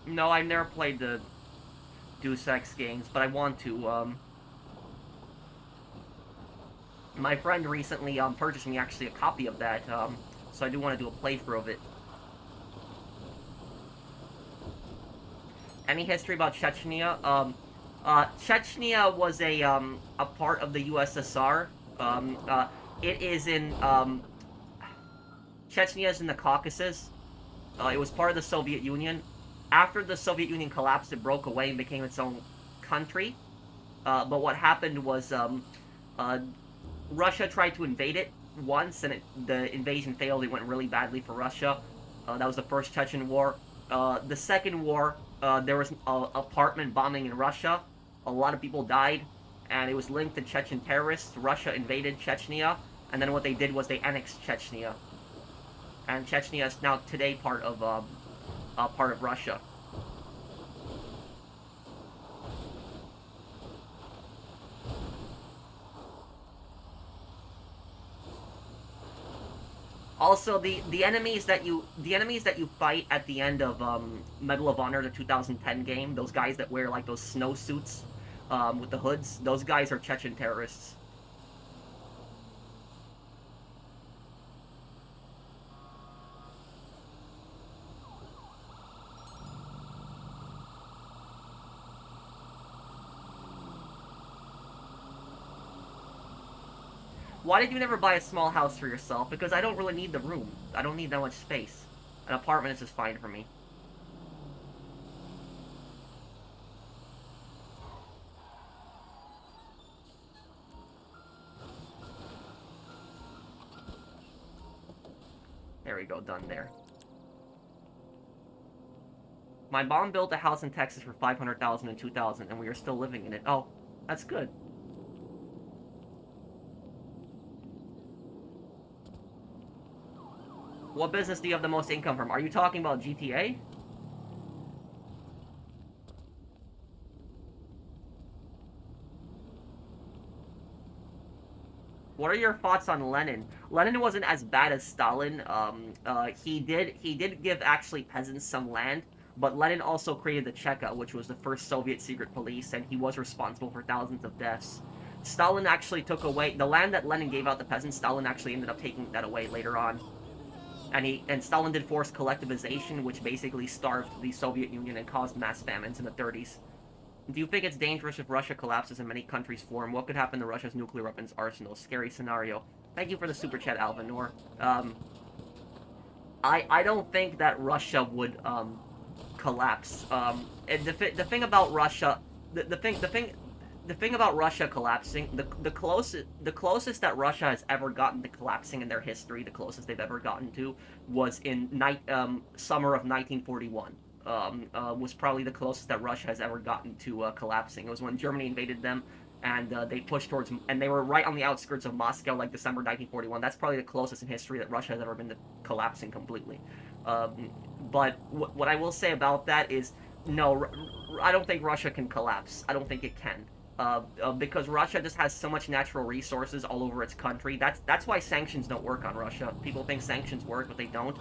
B: No, I've never played the Deus Ex games, but I want to. My friend recently purchased me actually a copy of that, so I do want to do a playthrough of it. Any history about Chechnya? Chechnya was a part of the USSR. It is in, Chechnya is in the Caucasus. It was part of the Soviet Union. After the Soviet Union collapsed, it broke away and became its own country. But what happened was, Russia tried to invade it once, and the invasion failed. It went really badly for Russia. That was the first Chechen War. The second war, there was an apartment bombing in Russia. A lot of people died, and it was linked to Chechen terrorists. Russia invaded Chechnya, and then what they did was they annexed Chechnya. And Chechnya is now today part of Russia. Also, the enemies that you fight at the end of Medal of Honor, the 2010 game, those guys that wear like those snowsuits with the hoods, those guys are Chechen terrorists. Why did you never buy a small house for yourself? Because I don't really need the room. I don't need that much space. An apartment is just fine for me. There we go, done there. My mom built a house in Texas for $500,000 in 2000, and we are still living in it. Oh, that's good. What business do you have the most income from? Are you talking about GTA? What are your thoughts on Lenin? Lenin wasn't as bad as Stalin. He did give actually peasants some land, but Lenin also created the Cheka, which was the first Soviet secret police, and he was responsible for thousands of deaths. Stalin actually took away the land that Lenin gave out to peasants. Stalin actually ended up taking that away later on. And Stalin did force collectivization, which basically starved the Soviet Union and caused mass famines in the 30s. Do you think it's dangerous if Russia collapses and many countries form? What could happen to Russia's nuclear weapons arsenal? Scary scenario. Thank you for the super chat, Alvanor. I don't think that Russia would collapse. The thing about Russia, the thing about Russia collapsing, the closest that Russia has ever gotten to collapsing in their history, the closest they've ever gotten to, was in summer of 1941. Was probably the closest that Russia has ever gotten to collapsing. It was when Germany invaded them, and they pushed towards, and they were right on the outskirts of Moscow, like December 1941. That's probably the closest in history that Russia has ever been to collapsing completely. But what I will say about that is, no, I don't think Russia can collapse. I don't think it can. Because Russia just has so much natural resources all over its country. That's why sanctions don't work on Russia. People think sanctions work, but they don't.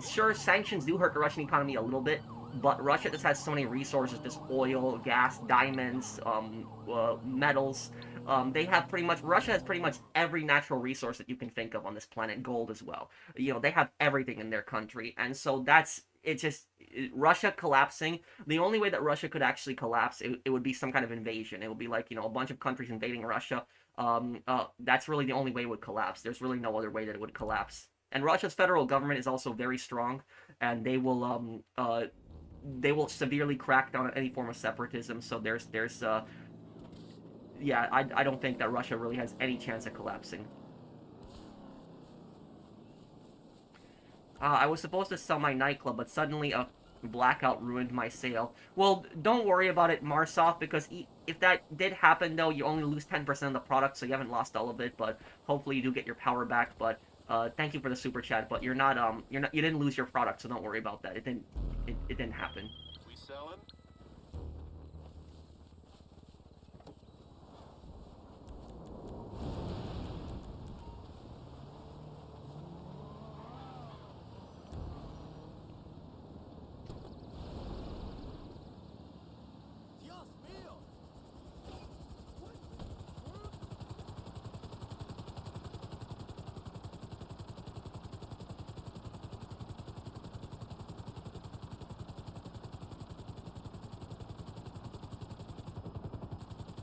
B: Sure, sanctions do hurt the Russian economy a little bit, but Russia just has so many resources, just oil, gas, diamonds, metals. They have pretty much, Russia has pretty much every natural resource that you can think of on this planet, gold as well. You know, they have everything in their country, and so Russia collapsing, the only way that Russia could actually collapse, it would be some kind of invasion. It would be like, you know, a bunch of countries invading Russia. That's really the only way it would collapse. There's really no other way that it would collapse. And Russia's federal government is also very strong, and they will severely crack down on any form of separatism. So yeah, I don't think that Russia really has any chance of collapsing. I was supposed to sell my nightclub, but suddenly a blackout ruined my sale. Well, don't worry about it, Marsoft, because if that did happen, though, you only lose 10% of the product, so you haven't lost all of it, but hopefully you do get your power back. But thank you for the super chat, but you didn't lose your product, so don't worry about that. It didn't happen.
A: We selling?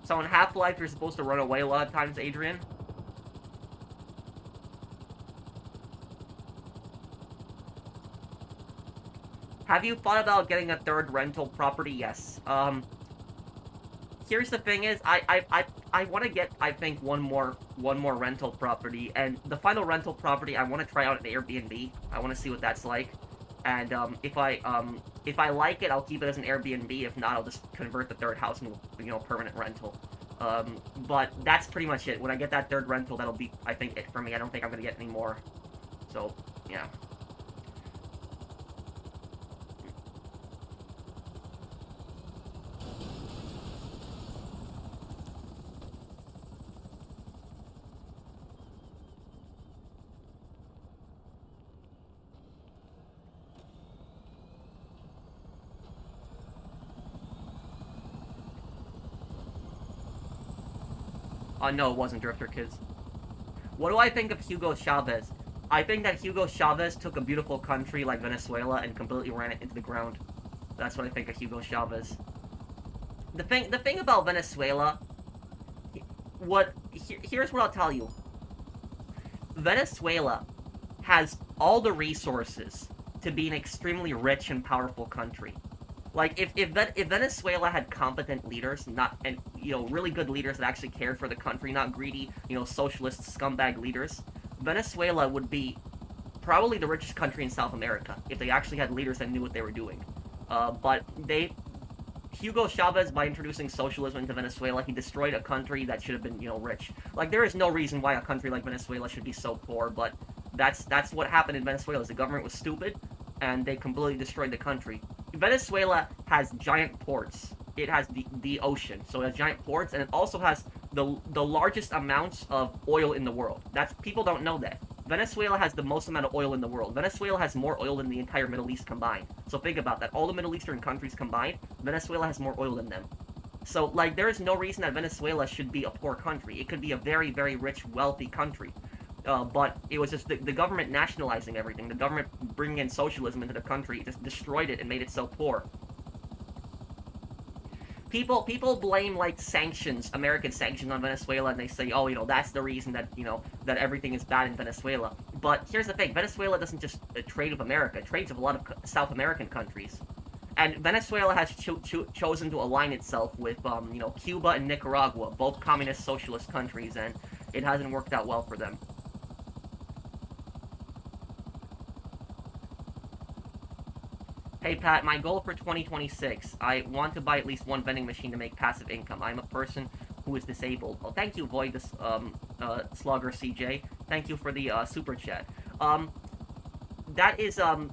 B: So in Half-Life, you're supposed to run away a lot of times, Adrian. Have you thought about getting a third rental property? Yes. Here's the thing is, I want to get, I think, one more rental property, and the final rental property, I want to try out an Airbnb. I want to see what that's like. And if I like it, I'll keep it as an Airbnb. If not, I'll just convert the third house into, you know, permanent rental. But that's pretty much it. When I get that third rental, that'll be, I think, it for me. I don't think I'm gonna get any more. So, yeah. No, it wasn't Drifter Kids. What do I think of Hugo Chavez? I think that Hugo Chavez took a beautiful country like Venezuela and completely ran it into the ground. That's what I think of Hugo Chavez. The thing about Venezuela, here's what I'll tell you. Venezuela has all the resources to be an extremely rich and powerful country. Like, if Venezuela had competent leaders, really good leaders that actually cared for the country, not greedy, socialist scumbag leaders, Venezuela would be probably the richest country in South America if they actually had leaders that knew what they were doing. But Hugo Chavez, by introducing socialism into Venezuela, he destroyed a country that should have been, rich. Like, there is no reason why a country like Venezuela should be so poor, but that's what happened in Venezuela. The government was stupid, and they completely destroyed the country. Venezuela has giant ports. It has the ocean, so it has giant ports, and it also has the largest amounts of oil in the world. People don't know that. Venezuela has the most amount of oil in the world. Venezuela has more oil than the entire Middle East combined. So think about that. All the Middle Eastern countries combined, Venezuela has more oil than them. So, like, there is no reason that Venezuela should be a poor country. It could be a very, very rich, wealthy country. But it was just the government nationalizing everything. The government bringing in socialism into the country just destroyed it and made it so poor. People blame, like, sanctions, American sanctions on Venezuela, and they say, oh, that's the reason that, that everything is bad in Venezuela. But here's the thing, Venezuela doesn't just trade with America, it trades with a lot of South American countries. And Venezuela has chosen to align itself with, Cuba and Nicaragua, both communist socialist countries, and it hasn't worked out well for them. Hey Pat, my goal for 2026, I want to buy at least one vending machine to make passive income. I'm a person who is disabled. Well, thank you, Void, Slugger CJ. Thank you for the super chat. That is a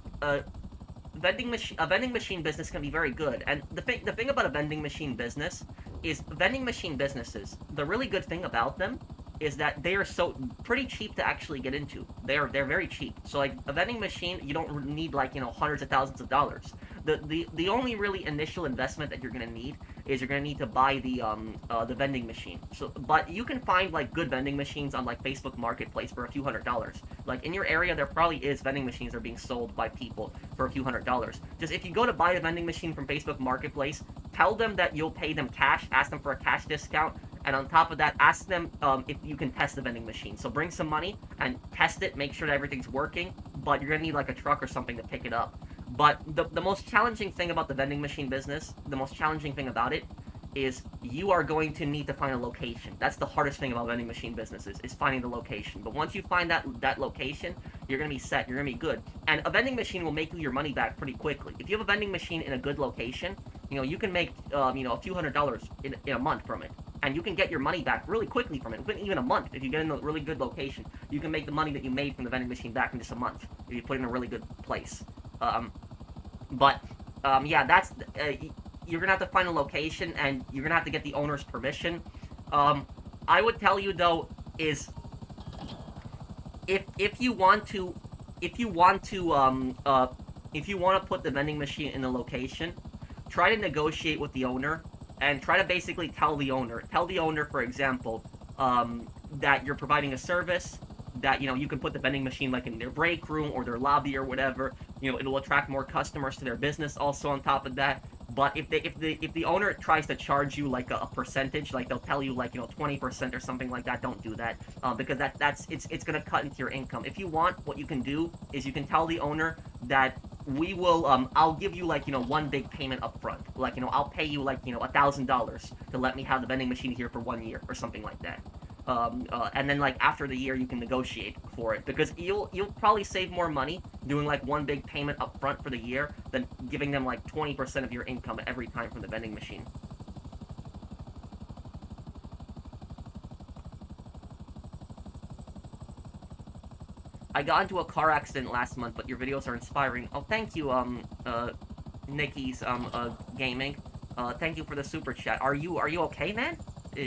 B: vending machine business can be very good. And the thing about a vending machine business is vending machine businesses, the really good thing about them is that they are so pretty cheap to actually get into. They're very cheap. So like a vending machine, you don't need like, you know, hundreds of thousands of dollars. The only really initial investment that you're gonna need is you're gonna need to buy the vending machine. So, but you can find like good vending machines on like Facebook Marketplace for a few $100s. Like in your area, there probably is vending machines that are being sold by people for a few $100s. Just if you go to buy a vending machine from Facebook Marketplace, tell them that you'll pay them cash, ask them for a cash discount, and on top of that, ask them if you can test the vending machine. So bring some money and test it, make sure that everything's working, but you're gonna need like a truck or something to pick it up. But the most challenging thing about the vending machine business, the most challenging thing about it, is you are going to need to find a location. That's the hardest thing about vending machine businesses, is finding the location. But once you find that location, you're going to be set, you're going to be good. And a vending machine will make you your money back pretty quickly. If you have a vending machine in a good location, you know, you can make, you know, a few $100s in a month from it. And you can get your money back really quickly from it, within even a month. If you get in a really good location, you can make the money that you made from the vending machine back in just a month, if you put it in a really good place. Yeah, that's, you're gonna have to find a location, and you're gonna have to get the owner's permission. I would tell you, though, is, if you want to put the vending machine in the location, try to negotiate with the owner, and try to basically tell the owner, for example, that you're providing a service, that, you know, you can put the vending machine like in their break room or their lobby or whatever. You know, it'll attract more customers to their business also on top of that. But if the owner tries to charge you like a percentage, like they'll tell you like, you know, 20% or something like that, don't do that, because it's gonna cut into your income. If you want, what you can do is you can tell the owner that we will, I'll give you like, you know, one big payment up front. Like, you know, I'll pay you like, you know, $1,000 to let me have the vending machine here for 1 year or something like that. And then like after the year you can negotiate for it, because you'll probably save more money doing like one big payment up front for the year than giving them like 20% of your income every time from the vending machine. I got into a car accident last month, but your videos are inspiring. Oh, thank you, Nikki's gaming. Thank you for the super chat. Are you okay, man?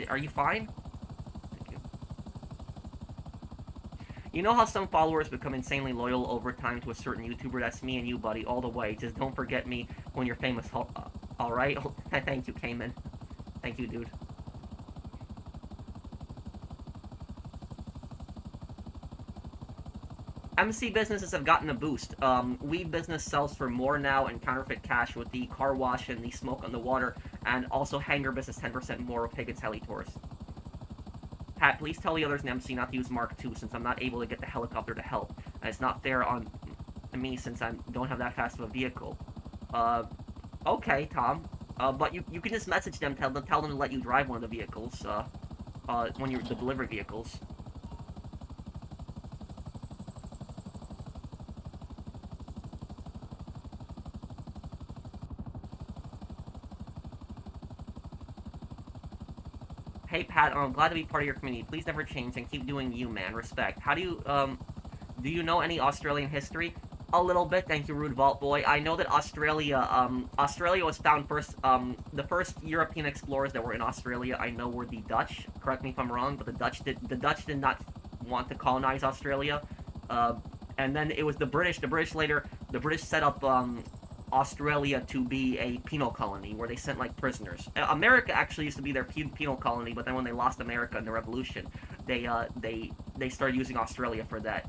B: Are you fine? You know how some followers become insanely loyal over time to a certain YouTuber? That's me and you, buddy, all the way. Just don't forget me when you're famous, alright? Thank you, Cayman. Thank you, dude. MC businesses have gotten a boost. Weed business sells for more now in counterfeit cash with the car wash and the smoke on the water, and also hangar business 10% more with Piggett's Heli Tours. Pat, please tell the others in MC not to use Mark II, since I'm not able to get the helicopter to help. And it's not fair on me, since I don't have that fast of a vehicle. Okay, Tom. But you can just message them, tell them to let you drive one of the vehicles, when you're the delivery vehicles. Hey Pat, I'm glad to be part of your community. Please never change and keep doing you, man. Respect. How do you know any Australian history? A little bit, thank you, Rude Vault Boy. I know that Australia was found first, the first European explorers that were in Australia, I know, were the Dutch. Correct me if I'm wrong, but the Dutch did not want to colonize Australia. And then it was the British. The British set up, Australia to be a penal colony where they sent like prisoners. America actually used to be their penal colony, but then when they lost America in the Revolution, they started using Australia for that.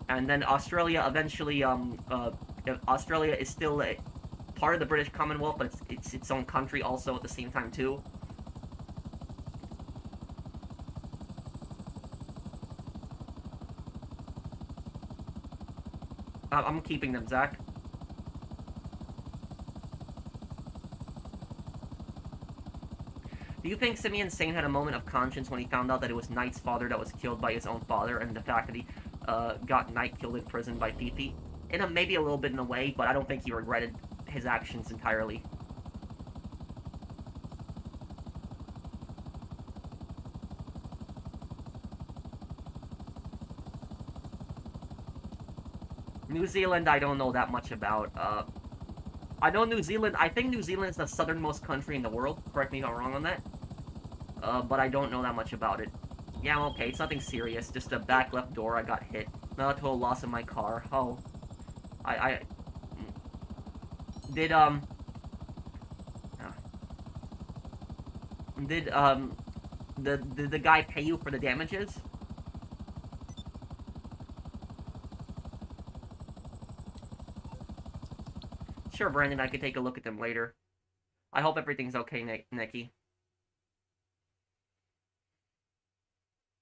B: And then Australia eventually, Australia is still a part of the British Commonwealth, but it's its own country also at the same time too. I'm keeping them, Zach. Do you think Simeon Sane had a moment of conscience when he found out that it was Knight's father that was killed by his own father, and the fact that he got Knight killed in prison by Fifi? Maybe a little bit in a way, but I don't think he regretted his actions entirely. New Zealand, I don't know that much about. I know New Zealand, I think New Zealand is the southernmost country in the world. Correct me if I'm wrong on that. But I don't know that much about it. Yeah, I'm okay. It's nothing serious. Just a back left door. I got hit. Not a total loss of my car. Oh. I... Did, Did, the guy pay you for the damages? Sure, Brandon, I could take a look at them later. I hope everything's okay, Nikki.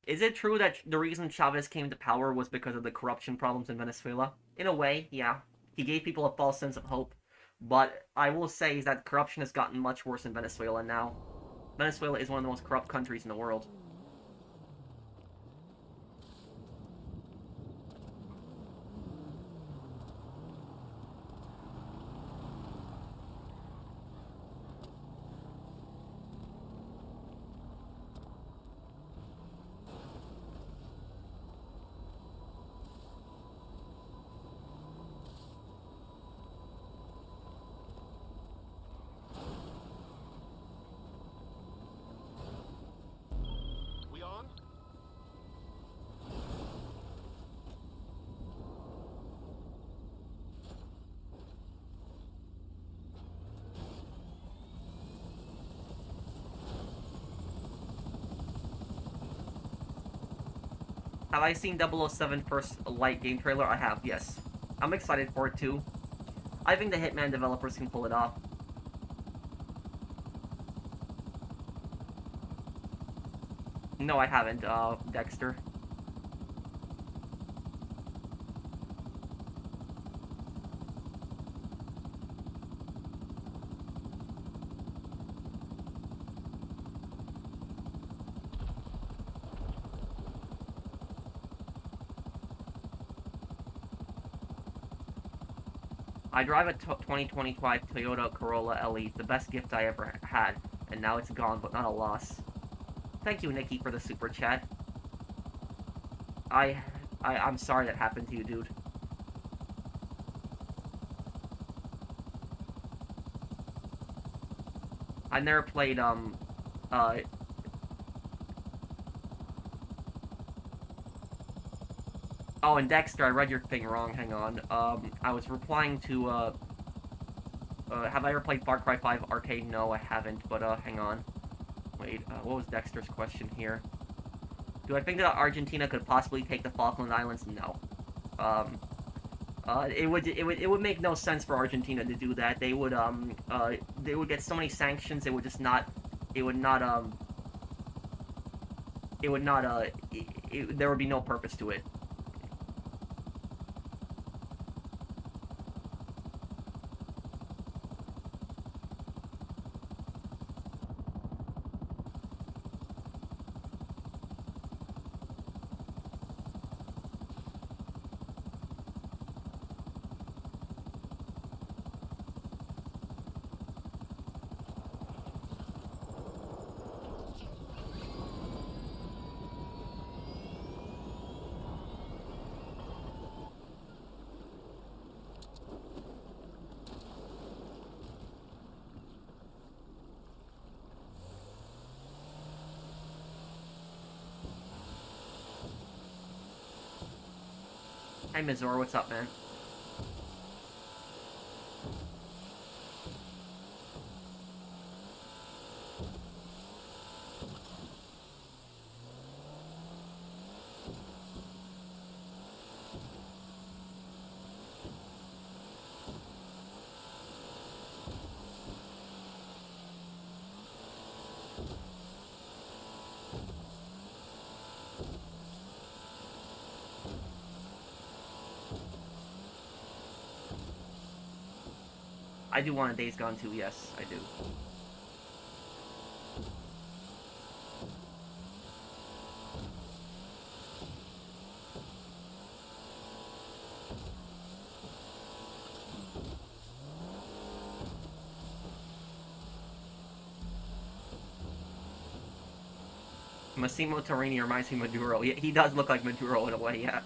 B: Is it true that the reason Chavez came to power was because of the corruption problems in Venezuela? In a way, yeah. He gave people a false sense of hope. But I will say is that corruption has gotten much worse in Venezuela now. Venezuela is one of the most corrupt countries in the world.
A: We on?
B: Have I seen 007 first light game trailer? I have, yes. I'm excited for it too. I think the Hitman developers can pull it off. No, I haven't, Dexter. I drive a 2025 Toyota Corolla LE, the best gift I ever had, and now it's gone, but not a loss. Thank you, Nikki, for the super chat. I'm sorry that happened to you, dude. I never played, Oh, and Dexter, I read your thing wrong, hang on. I was replying to, have I ever played Far Cry 5 Arcade? No, I haven't, but, hang on. Wait, what was Dexter's question here? Do I think that Argentina could possibly take the Falkland Islands? No. It would make no sense for Argentina to do that. They would get so many sanctions, there would be no purpose to it. Hey, Mizor, what's up, man? I do want a Days Gone 2, yes, I do. Massimo Torrini reminds me of Maduro. He does look like Maduro in a way, yeah.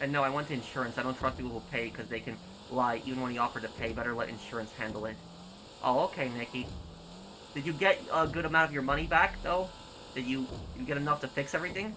B: And no, I went to insurance. I don't trust people who pay because they can lie even when you offer to pay. Better let insurance handle it. Oh, okay, Nikki. Did you get a good amount of your money back, though? Did you get enough to fix everything?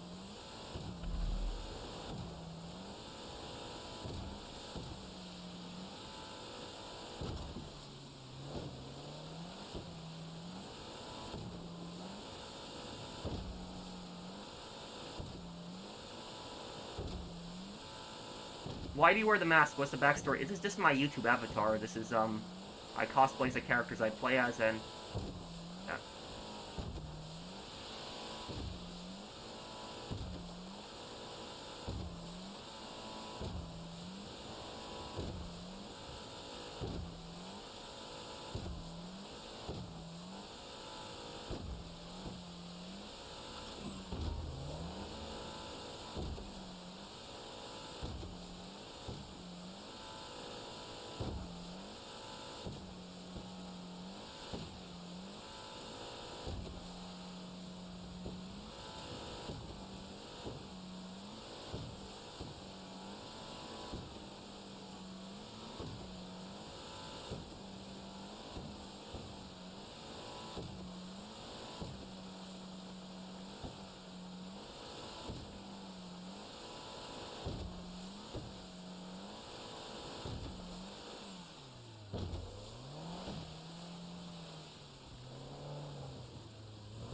B: Why do you wear the mask? What's the backstory? This is just my YouTube avatar. This is, I cosplay the characters I play as, and... yeah.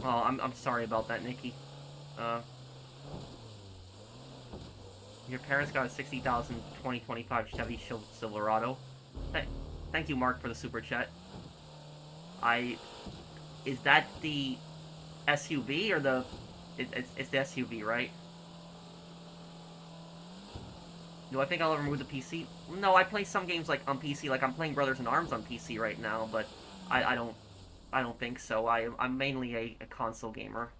B: Oh, I'm sorry about that, Nikki. Your parents got a 60,000 2025 Chevy Silverado. Thank you, Mark, for the super chat. Is that the SUV or the... It's the SUV, right? Do I think I'll ever move to PC? No, I play some games like on PC, like I'm playing Brothers in Arms on PC right now, but I don't think so. I'm mainly a console gamer.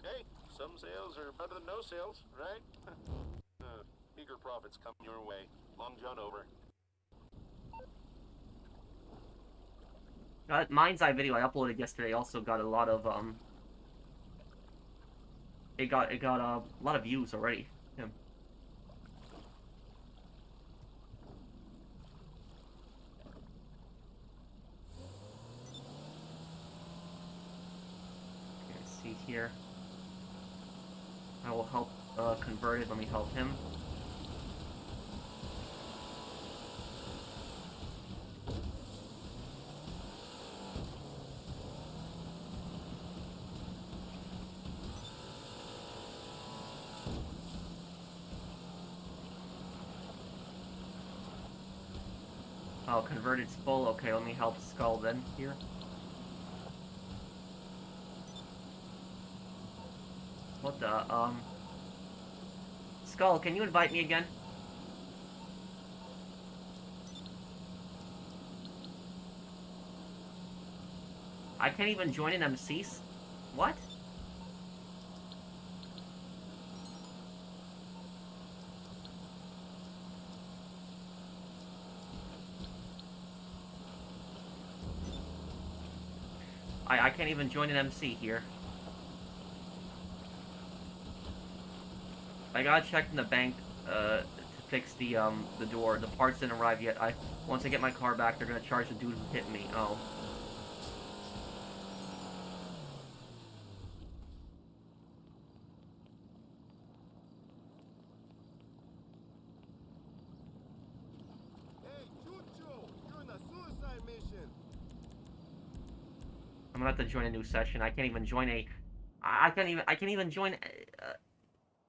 A: Hey, some sales are better than no sales, right? Bigger profits come your way. Long John over.
B: Mind's Eye video I uploaded yesterday also got a lot of it got a lot of views already. Yeah. Okay, let's see here. I will help Converted. Let me help him. Oh, Converted's full. Okay, let me help Skull then here. What the, Skull, can you invite me again? I can't even join an MCs? What? I can't even join an MC here. I gotta check in the bank, to fix the door. The parts didn't arrive yet. Once I get my car back, they're gonna charge the dude who hit me. Oh.
D: Hey, Chucho, you're in a suicide mission.
B: I'm gonna have to join a new session. I can't even join I can't even join,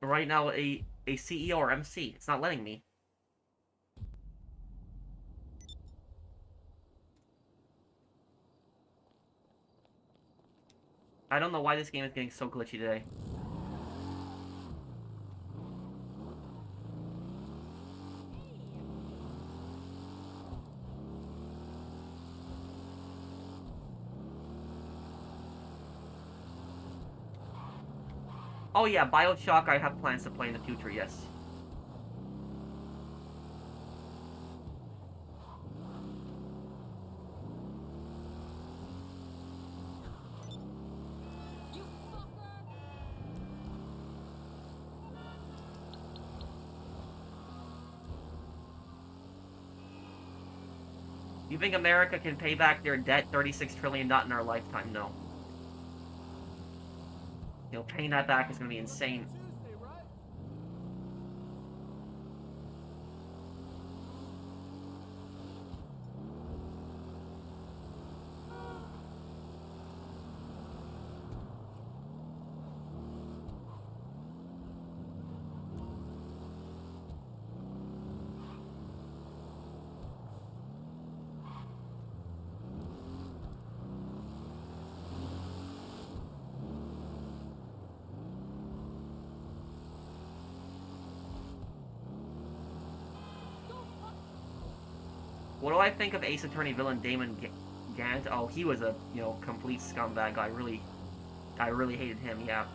B: right now a CEO or MC. It's not letting me. I don't know why this game is getting so glitchy today. Oh yeah, BioShock I have plans to play in the future, yes. You think America can pay back their debt, 36 trillion, not in our lifetime? No. You know, paying that back is going to be insane.
D: Tuesday, right?
B: What do I think of Ace Attorney villain Damon Gant? Oh, he was a, you know, complete scumbag. I really hated him, yeah.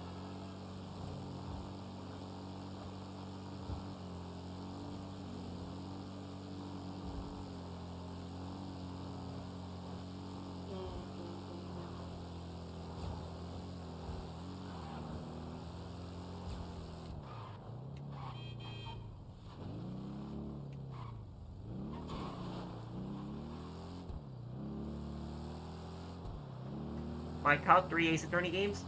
B: My top 3 Ace Attorney games?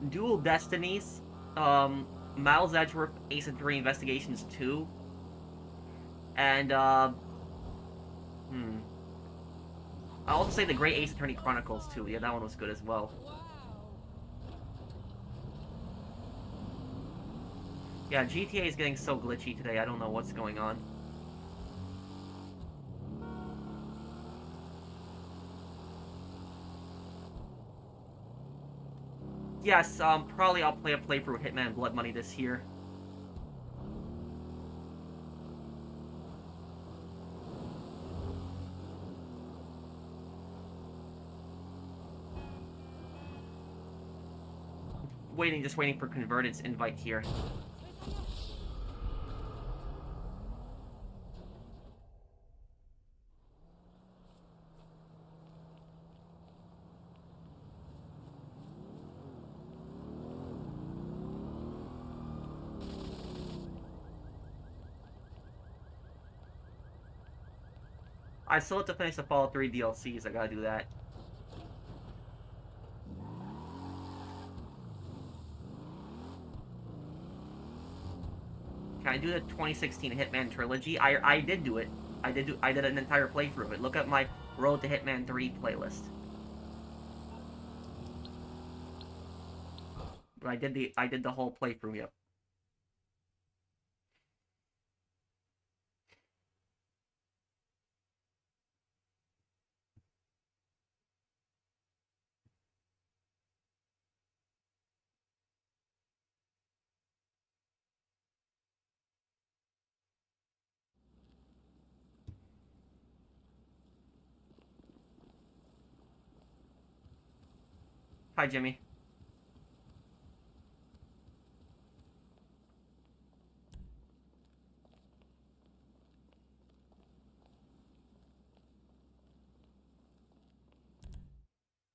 B: Dual Destinies, Miles Edgeworth Ace Attorney Investigations 2, and, I'll also say the Great Ace Attorney Chronicles 2. Yeah, that one was good as well. Yeah, GTA is getting so glitchy today, I don't know what's going on. Yes, probably I'll play a playthrough of Hitman Blood Money this year. Just waiting for Converted's invite here. I still have to finish the Fallout 3 DLCs, I gotta do that. Can I do the 2016 Hitman trilogy? I did do it. I did an entire playthrough of it. Look at my Road to Hitman 3 playlist. But I did the whole playthrough, yep. Hi, Jimmy.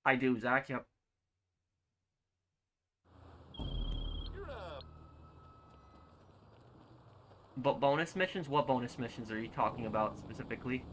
B: I do, Zach, yep. But bonus missions? What bonus missions are you talking about specifically?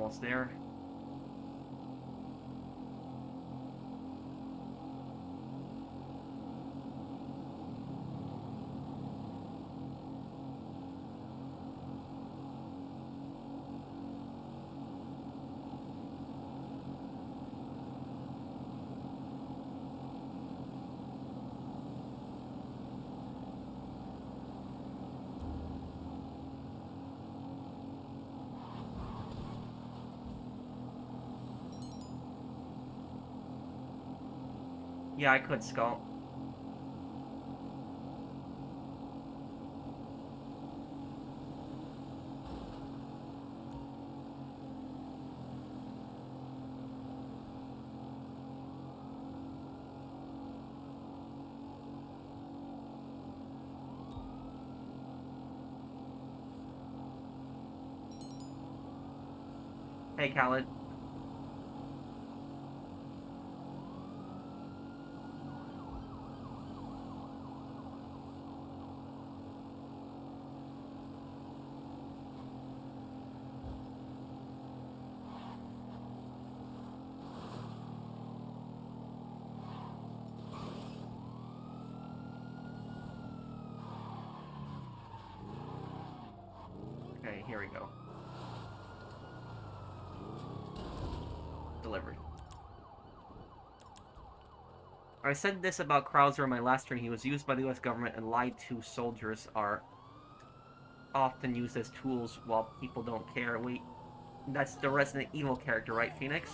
B: almost there. Yeah, I could scout. Hey, Khaled. Okay, here we go. Delivered. I said this about Krauser in my last turn. He was used by the US government, and lied to soldiers are often used as tools while people don't care. Wait, that's the Resident Evil character, right, Phoenix?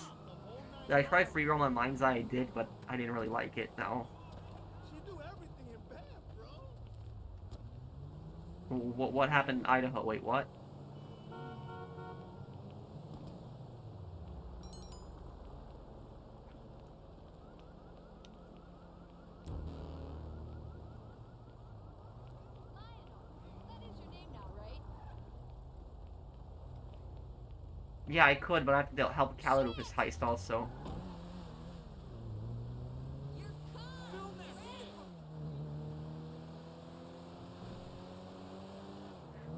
B: Did I try free roam on Mind's Eye? I did, but I didn't really like it, no.
D: She do everything in bed, bro.
B: What happened in Idaho? Wait, what? Yeah, I could, but I have to help Khaled with his heist also.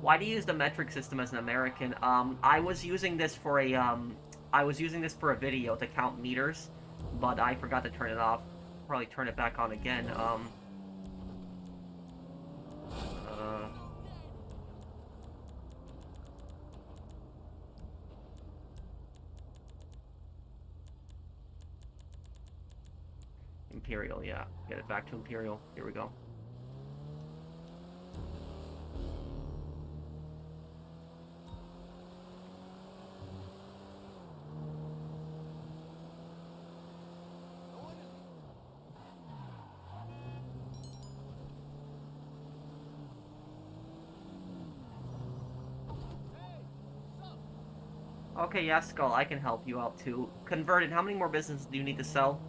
B: Why do you use the metric system as an American? I was using this for a video to count meters, but I forgot to turn it off. Probably turn it back on again. Imperial, yeah. Get it back to Imperial. Here we go. Okay, yeah, Skull, I can help you out too. Converted, how many more businesses do you need to sell?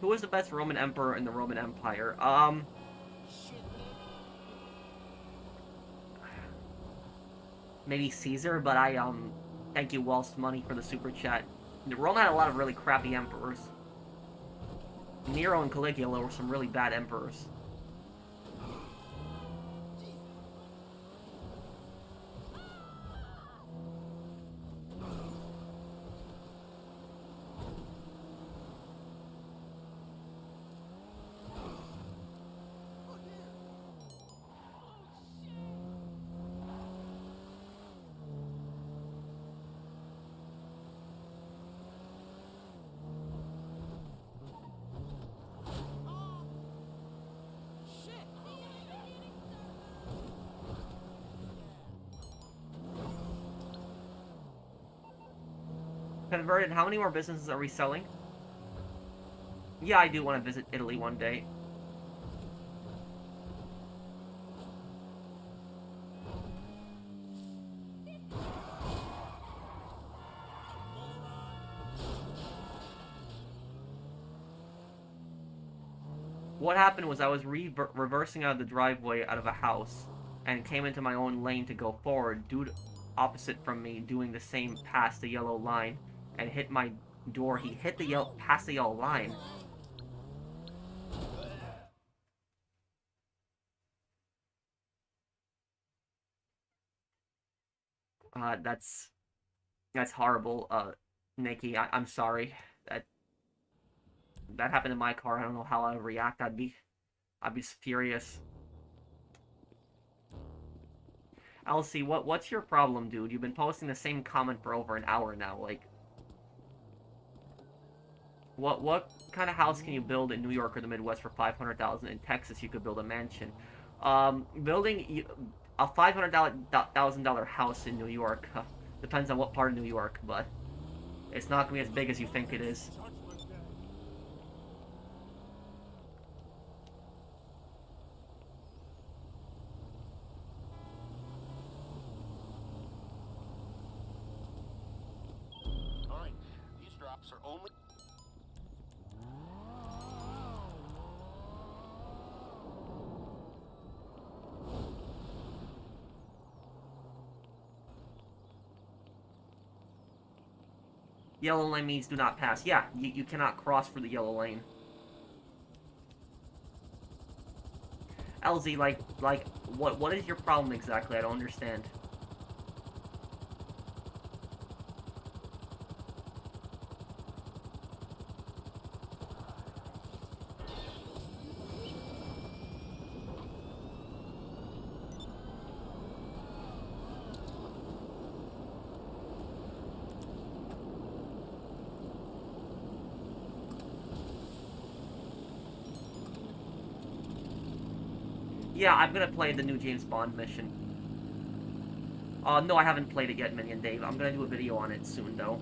B: Who was the best Roman emperor in the Roman Empire? Maybe Caesar, but thank you, Waltz Money, for the super chat. Rome had a lot of really crappy emperors. Nero and Caligula were some really bad emperors. Converted, how many more businesses are we selling? Yeah, I do want to visit Italy one day. What happened was I was reversing out of the driveway out of a house and came into my own lane to go forward. Dude opposite from me doing the same past the yellow line and hit my door. He hit the past the yellow line. That's horrible, Nikki. I'm sorry. That happened in my car. I don't know how I would react. I'd be furious. Elsie, what's your problem, dude? You've been posting the same comment for over an hour now. Like, what kind of house can you build in New York or the Midwest for $500,000? In Texas, you could build a mansion. Building a $500,000 house in New York depends on what part of New York, but it's not gonna be as big as you think it is.
A: Alright, these drops are only...
B: Yellow lane means do not pass. Yeah, you cannot cross for the yellow lane. LZ, like, what is your problem exactly? I don't understand. Yeah, I'm gonna play the new James Bond mission. No, I haven't played it yet, Minion Dave. I'm gonna do a video on it soon, though.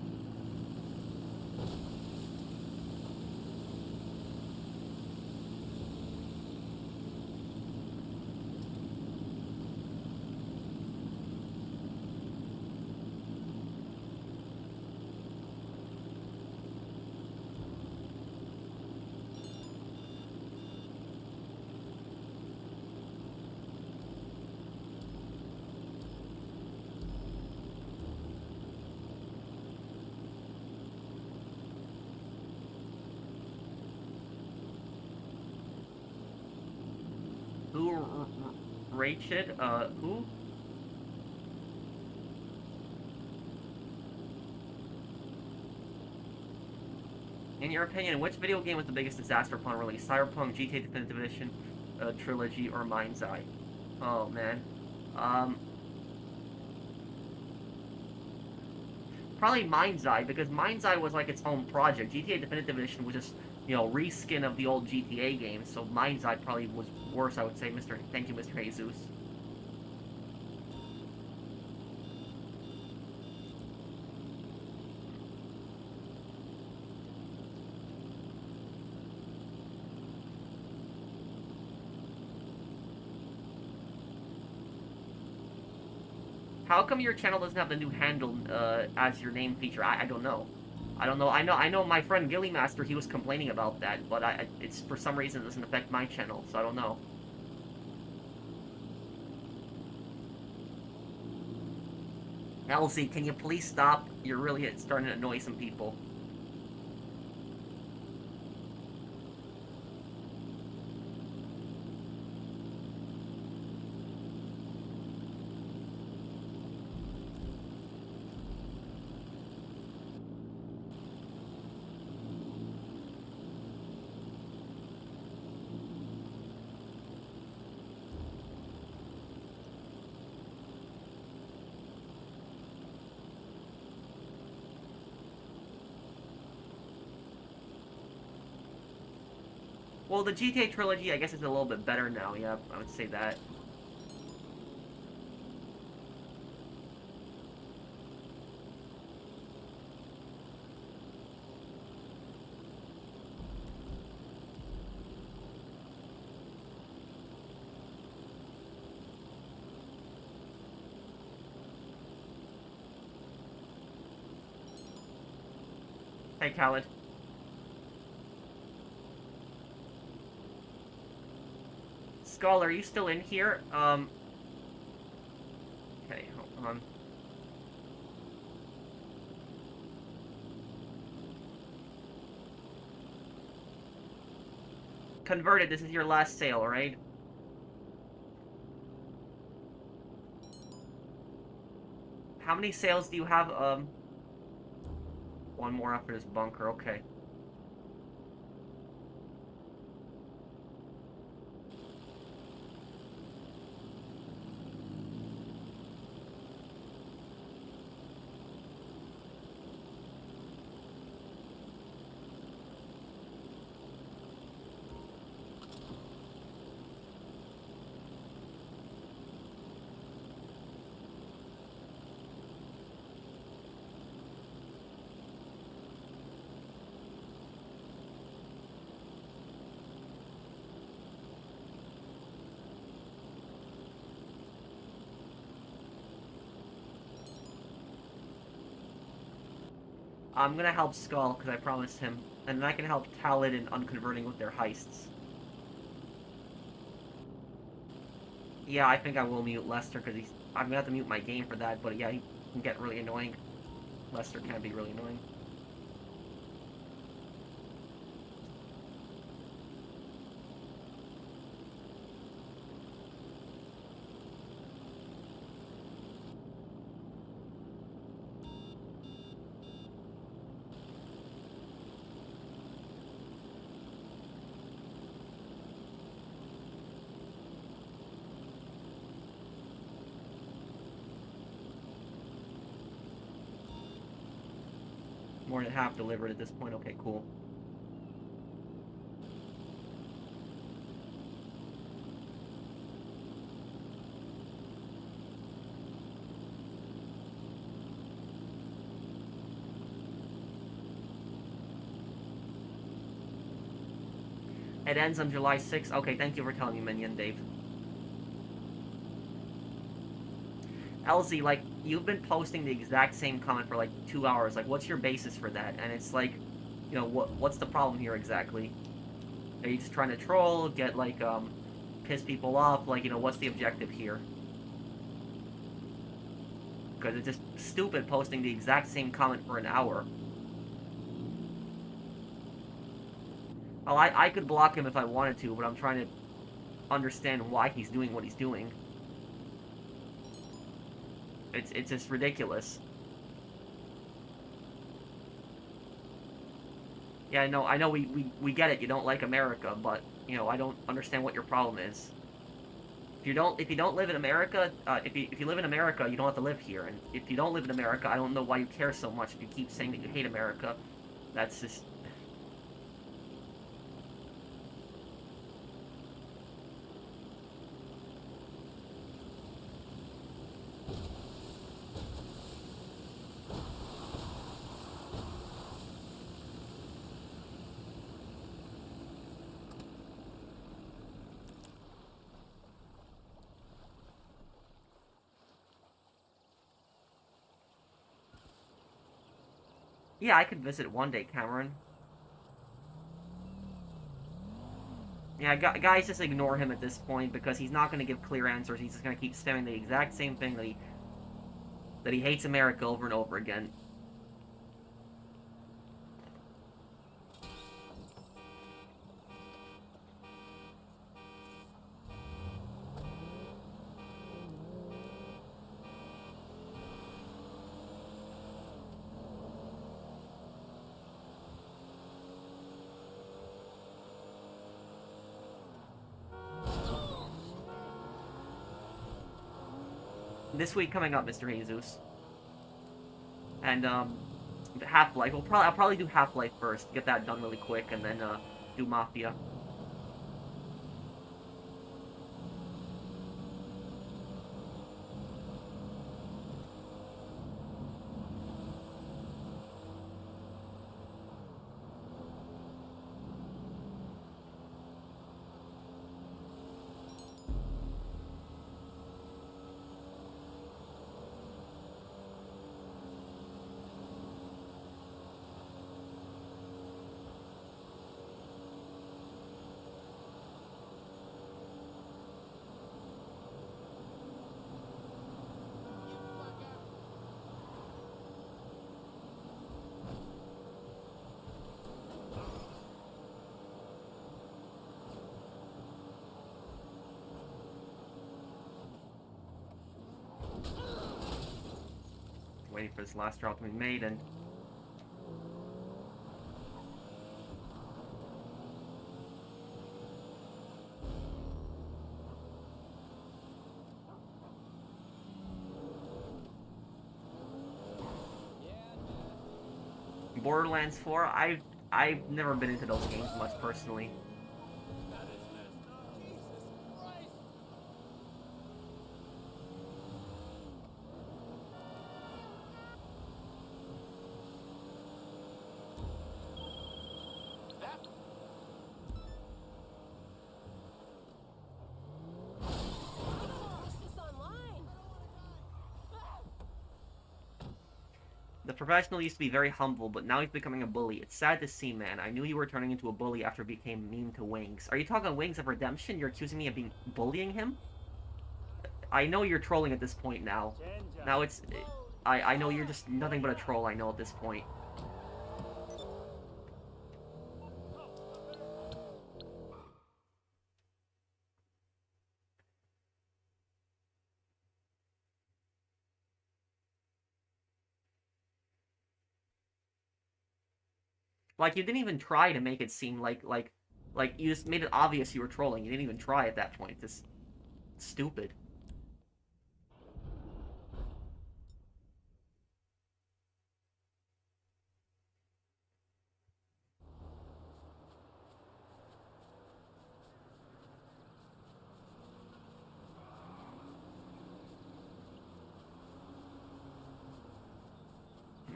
B: Who rated? Who? In your opinion, which video game was the biggest disaster upon release? Cyberpunk, GTA Definitive Edition, Trilogy, or Mind's Eye? Oh, man. Probably Mind's Eye, because Mind's Eye was like its own project. GTA Definitive Edition was just, you know, reskin of the old GTA games, so Mind's Eye probably was worse, I would say, Mr. Thank you, Mr. Jesus. How come your channel doesn't have the new handle as your name feature? I don't know. I don't know. I know my friend Gilly Master, he was complaining about that, but it's for some reason it doesn't affect my channel, so I don't know. Elsie, can you please stop? You're really starting to annoy some people. Well, the GTA trilogy, I guess, is a little bit better now, yeah, I would say that. Hey, Khaled. Skull, are you still in here? Okay, hold on. Converted, this is your last sale, right? How many sales do you have? One more after this bunker. Okay. I'm gonna help Skull, because I promised him. And then I can help Talid and Unconverting with their heists. Yeah, I think I will mute Lester, because I'm gonna have to mute my game for that, but yeah, he can get really annoying. Lester can be really annoying. More than half delivered at this point. Okay, cool. It ends on July 6th. Okay, thank you for telling me, Minion Dave. LZ, like, you've been posting the exact same comment for like 2 hours. Like, what's your basis for that? And it's like, you know, what's the problem here exactly? Are you just trying to troll, get like, piss people off? Like, you know, what's the objective here? Because it's just stupid posting the exact same comment for an hour. Well, I could block him if I wanted to, but I'm trying to understand why he's doing what he's doing. It's just ridiculous. Yeah, I know we get it, you don't like America, but, you know, I don't understand what your problem is. If you don't live in America, if you live in America, you don't have to live here, and if you don't live in America, I don't know why you care so much if you keep saying that you hate America. That's just... Yeah, I could visit one day, Cameron. Yeah, guys, just ignore him at this point, because he's not going to give clear answers. He's just going to keep spamming the exact same thing that he hates America over and over again. This week coming up, Mr. Jesus. And, Half-Life. I'll probably do Half-Life first, get that done really quick, and then, do Mafia. waiting for this last drop to be made, and... Borderlands 4, I've never been into those games much personally.
D: That is messed up. Jesus Christ.
A: That
E: Is this online?
B: The professional used to be very humble, but now he's becoming a bully. It's sad to see, man. I knew you were turning into a bully after he became mean to Wings. Are you talking Wings of Redemption? You're accusing me of bullying him? I know you're trolling at this point now. Now it's... I know you're just nothing but a troll, I know at this point. Like, you didn't even try to make it seem like you just made it obvious you were trolling. You didn't even try at that point. This stupid.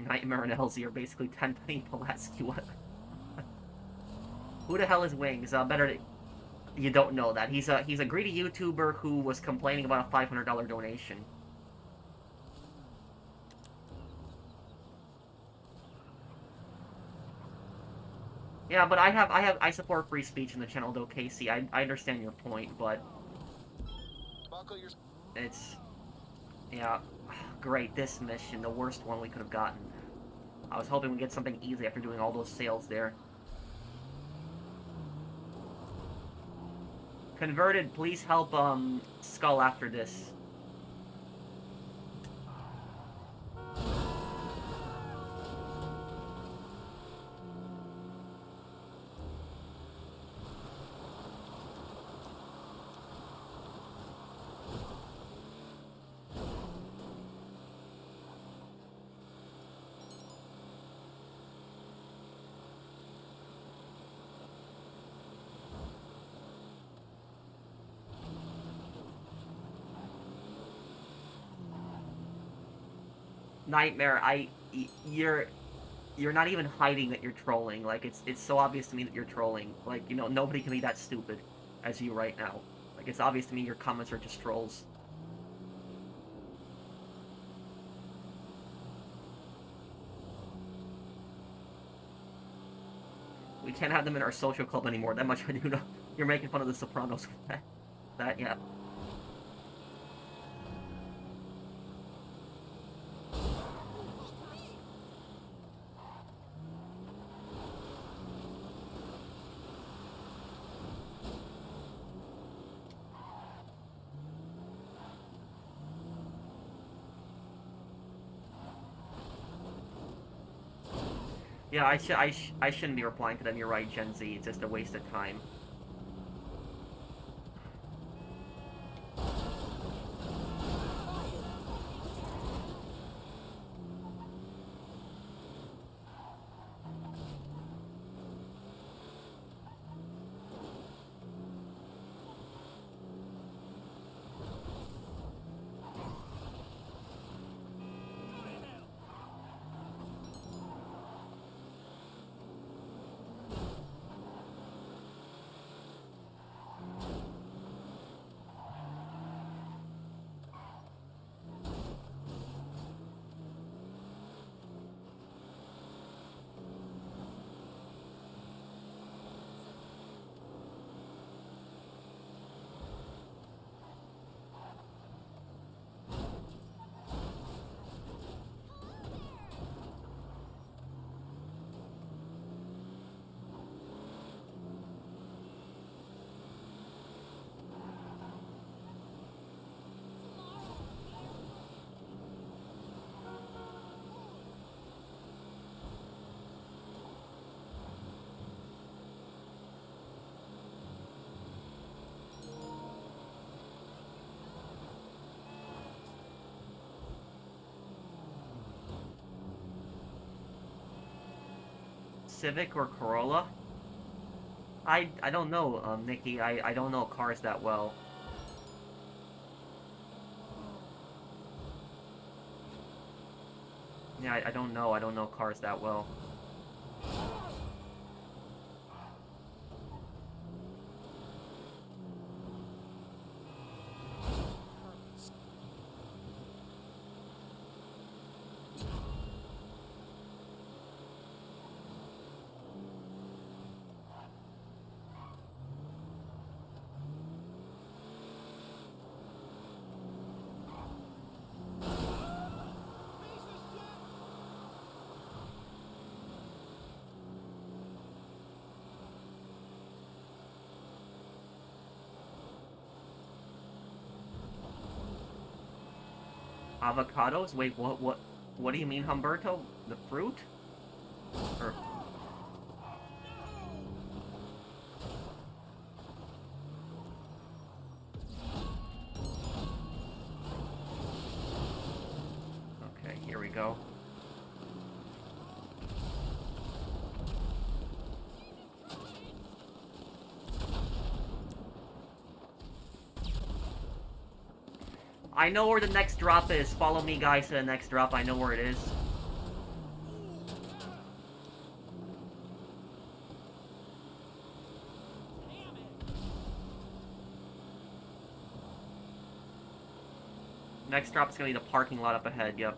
B: Nightmare and Elsie are basically 10 penny Pulaski. Who the hell is Wings? Better you don't know that. He's a greedy YouTuber who was complaining about a $500 donation. Yeah, but I support free speech in the channel though, Casey. I understand your point, but
A: buckle your...
B: it's... Yeah, great, this mission, the worst one we could have gotten. I was hoping we'd get something easy after doing all those sales there. Converted, please help, Skull after this. Nightmare, you're not even hiding that you're trolling. Like, it's so obvious to me that you're trolling. Like, you know, nobody can be that stupid as you right now. Like, it's obvious to me your comments are just trolls. We can't have them in our social club anymore. That much I do know. You're making fun of the Sopranos with that. That, yeah. Yeah, I shouldn't be replying to them, you're right, Gen Z. It's just a waste of time. Civic or Corolla? I don't know, Nikki. I don't know cars that well. Yeah, I don't know. I don't know cars that well. Avocados? Wait, what do you mean, Humberto? The fruit? Or... Okay, here we go. I know where the next drop is. Follow me, guys, to the next drop. I know where it is. Next drop's gonna be the parking lot up ahead, yep.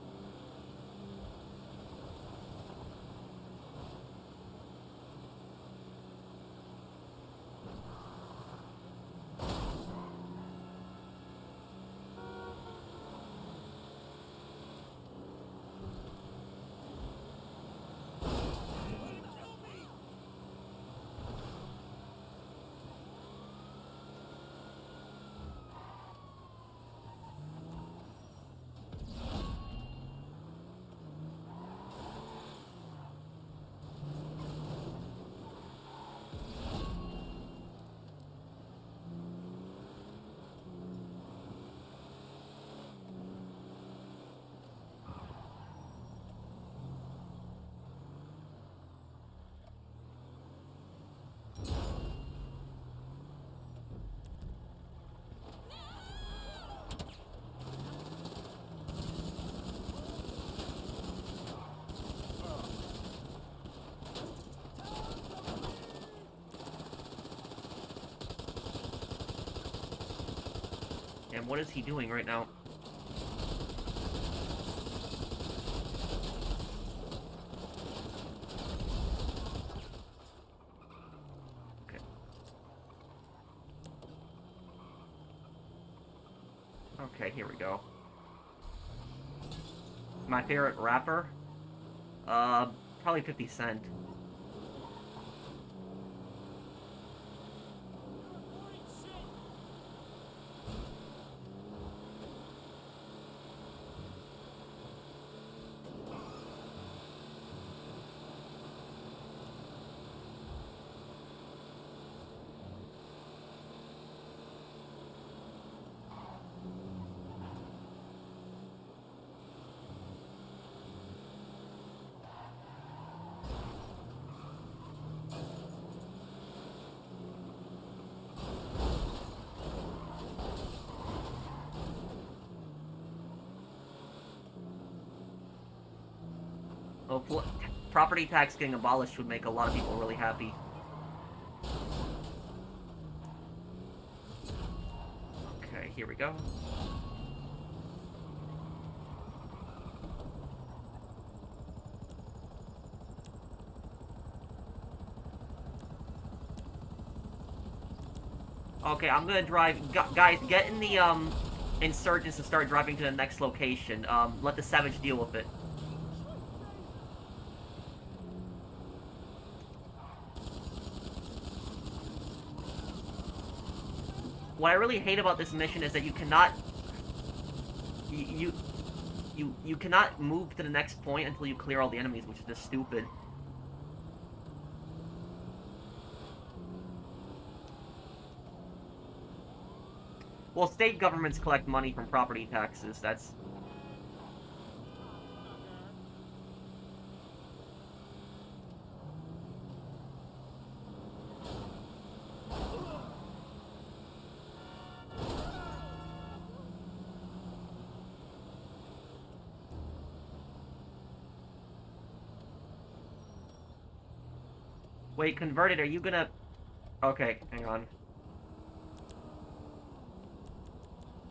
B: And what is he doing right now? Okay. Okay, here we go. My favorite rapper? Probably 50 Cent. Oh, property tax getting abolished would make a lot of people really happy. Okay, here we go. Okay, I'm gonna drive. Guys, get in the insurgents and start driving to the next location. Let the Savage deal with it. What I really hate about this mission is that you cannot... You cannot move to the next point until you clear all the enemies, which is just stupid. Well, state governments collect money from property taxes, that's... Wait, converted, are you gonna... Okay, hang on.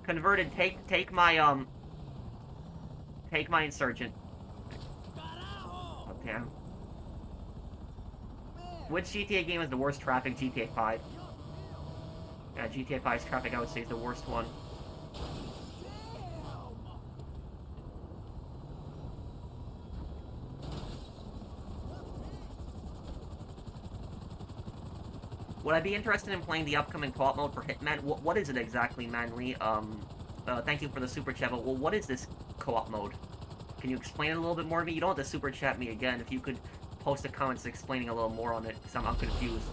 B: Converted, take my, take my insurgent. Oh, damn. Which GTA game is the worst traffic? GTA 5. Yeah, GTA 5's traffic, I would say, is the worst one. Would I be interested in playing the upcoming co-op mode for Hitman? What is it exactly, Manly? Thank you for the super chat, but well, what is this co-op mode? Can you explain it a little bit more to me? You don't have to super chat me again. If you could post a comment explaining a little more on it, because I'm confused.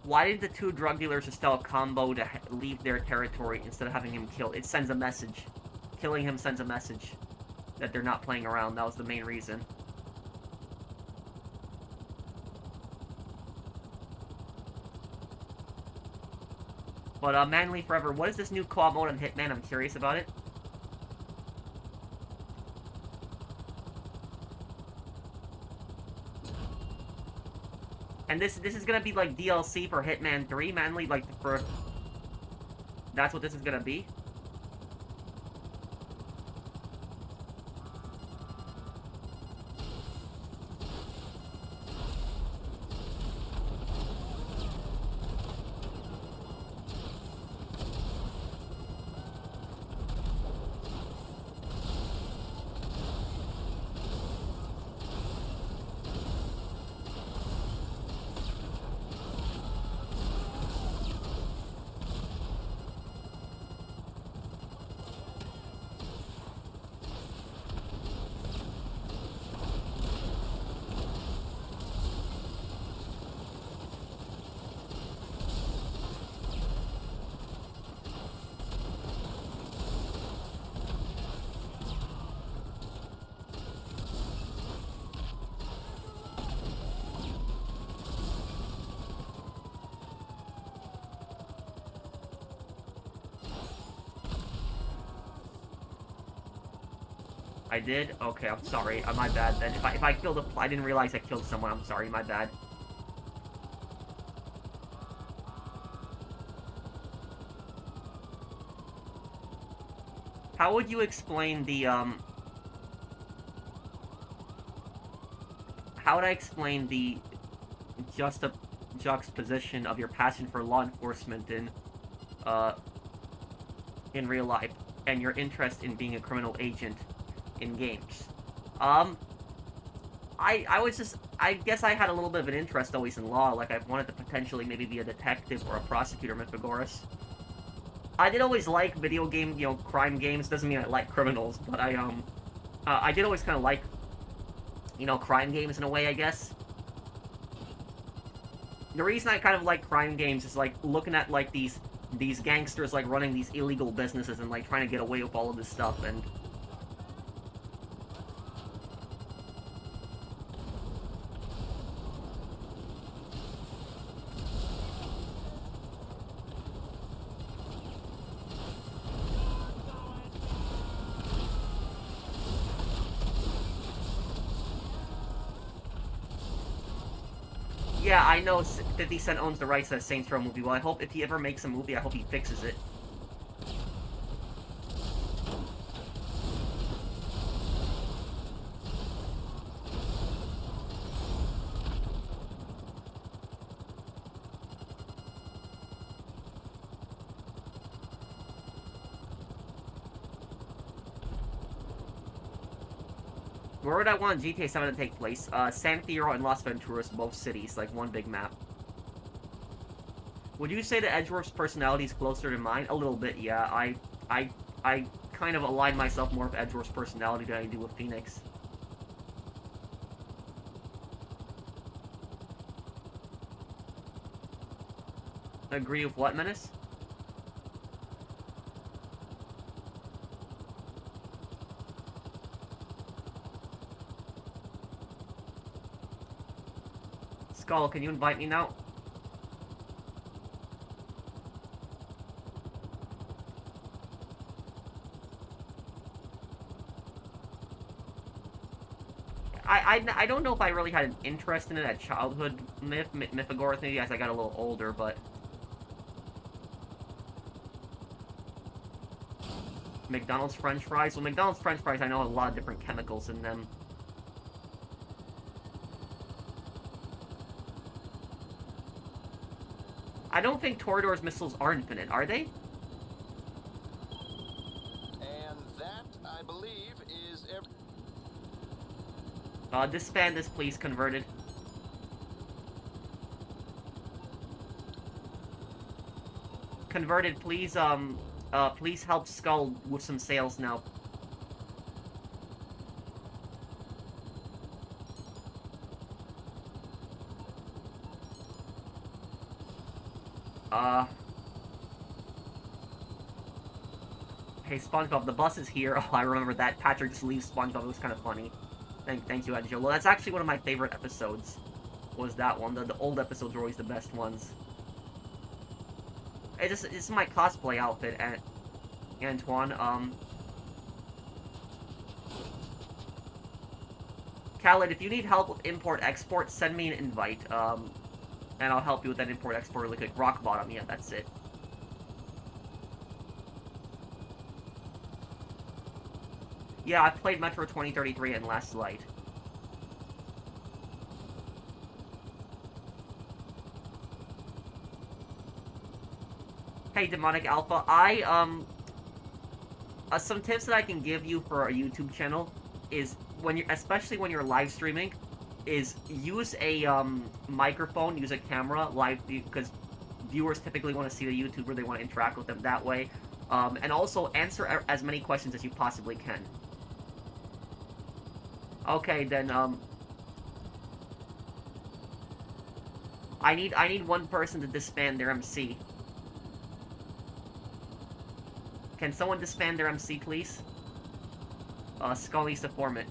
B: Why did the two drug dealers install a combo to leave their territory instead of having him killed? It sends a message. Killing him sends a message that they're not playing around. That was the main reason. But, Manly Forever, what is this new co-op mode on Hitman? I'm curious about it. And this is gonna be like DLC for Hitman 3, Manly, like for... That's what this is gonna be? I did? Okay, I'm sorry. My bad then. If I killed I didn't realize I killed someone. I'm sorry, my bad. How would you explain the, How would I explain the juxtaposition of your passion for law enforcement in real life, and your interest in being a criminal agent in games? I guess I had a little bit of an interest always in law, like I wanted to potentially maybe be a detective or a prosecutor, Mythagoras. I did always like video game, crime games. Doesn't mean I like criminals, but I did always kind of like, crime games in a way, I guess. The reason I kind of like crime games is, like, looking at, like, these gangsters, like, running these illegal businesses and, like, trying to get away with all of this stuff, and... Yeah, I know 50 Cent owns the rights to that Saints Row movie. Well, I hope if he ever makes a movie, I hope he fixes it. Where would I want GTA 7 to take place? San Fierro and Las Venturas, both cities, like one big map. Would you say that Edgeworth's personality is closer to mine? A little bit, yeah. I kind of align myself more with Edgeworth's personality than I do with Phoenix. Agree with what, Menace? Skull, can you invite me now? I don't know if I really had an interest in it at childhood Mythagorith, maybe as I got a little older, but... McDonald's French fries? Well, McDonald's French fries, I know have a lot of different chemicals in them. I don't think Torador's missiles are infinite, are they?
A: And that, I believe, is
B: Disband this, please, converted. Converted, please, please help Skull with some sales now. Hey, SpongeBob, the bus is here. Oh, I remember that. Patrick just leaves SpongeBob. It was kind of funny. Thank you, Angelo. Well, that's actually one of my favorite episodes. Was that one. The old episodes were always the best ones. It's my cosplay outfit, Antoine. Khaled, if you need help with import-export, send me an invite. And I'll help you with that import-export really quick. Rock bottom, yeah, that's it. Yeah, I played Metro 2033 and Last Light. Hey, Demonic Alpha, some tips that I can give you for a YouTube channel is, especially when you're live streaming, is use a, microphone, use a camera, because viewers typically want to see the YouTuber, they want to interact with them that way, and also answer as many questions as you possibly can. Okay, then, I need one person to disband their MC. Can someone disband their MC, please? Skull needs to form it.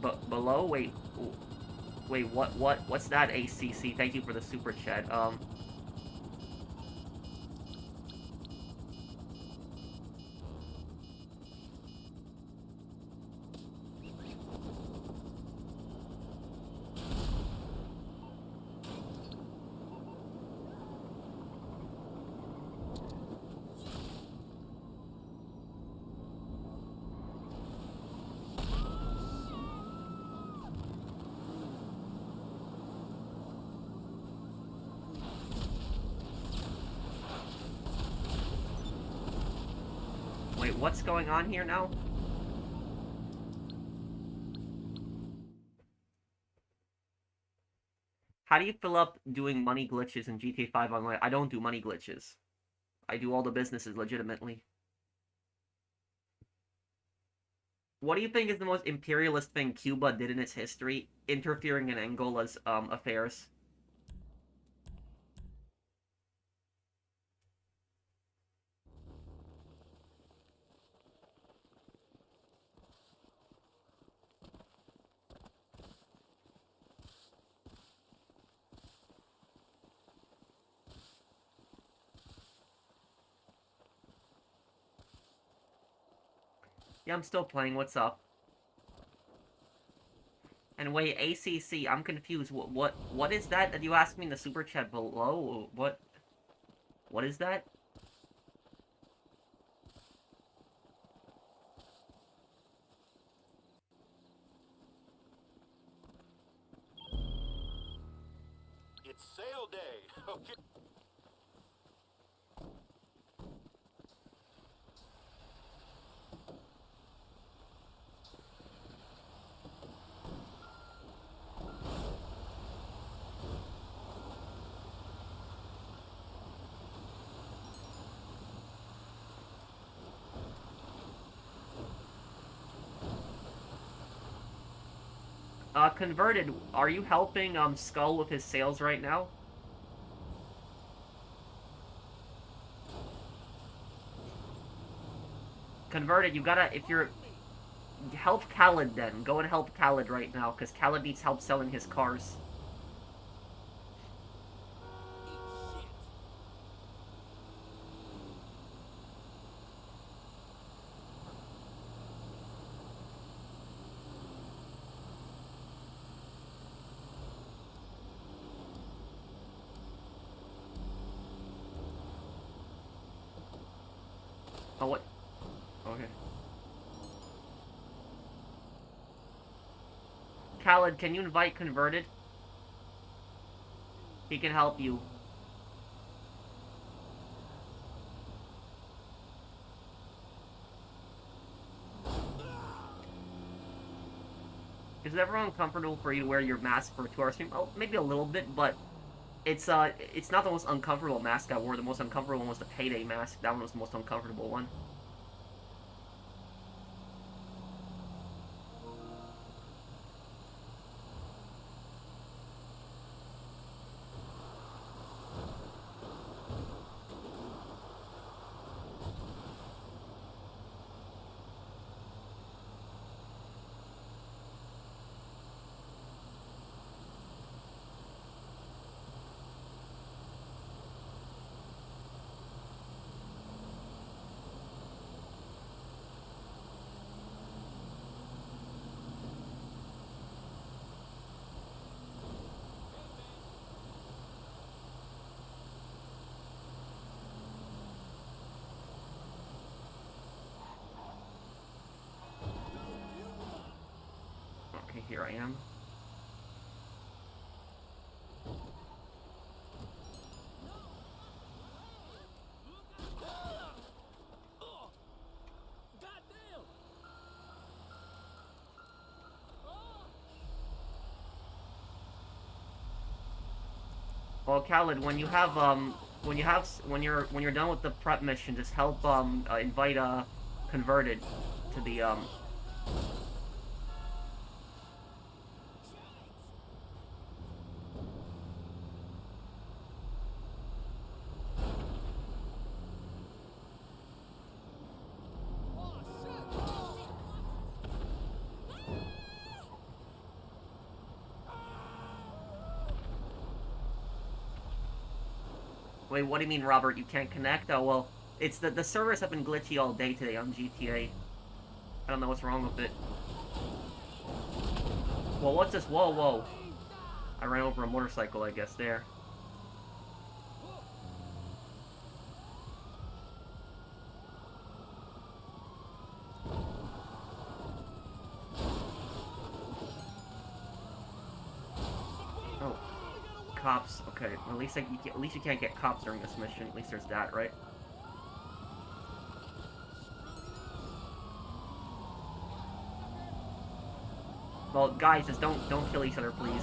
B: But below? Wait, what's that, ACC? Thank you for the super chat. Wait, what's going on here now? How do you fill up doing money glitches in GTA 5 Online? I don't do money glitches. I do all the businesses legitimately. What do you think is the most imperialist thing Cuba did in its history? Interfering in Angola's affairs. Yeah, I'm still playing. What's up? And wait, ACC, I'm confused. What is that you asked me in the super chat below? What is that?
A: It's sale day. Okay.
B: Converted, are you helping, Skull with his sales right now? Converted, you gotta, if you're... Help Khaled, then. Go and help Khaled right now, because Khaled needs help selling his cars. Oh, what? Okay. Khaled, can you invite Converted? He can help you. Is it ever uncomfortable for you to wear your mask for a 2-hour stream? Oh, maybe a little bit, but it's not the most uncomfortable mask I wore. The most uncomfortable one was the Payday mask. That one was the most uncomfortable one. Okay, here I am. Well, Khaled, when you have when you're done with the prep mission, just help invite Converted to the Wait, what do you mean, Robert? You can't connect? Oh, well, it's the servers have been glitchy all day today on GTA. I don't know what's wrong with it. Well, what's this? Whoa, whoa. I ran over a motorcycle, I guess, there. Oh. Cops. Okay, at least at least you can't get cops during this mission. At least there's that, right? Well, guys, just don't kill each other, please.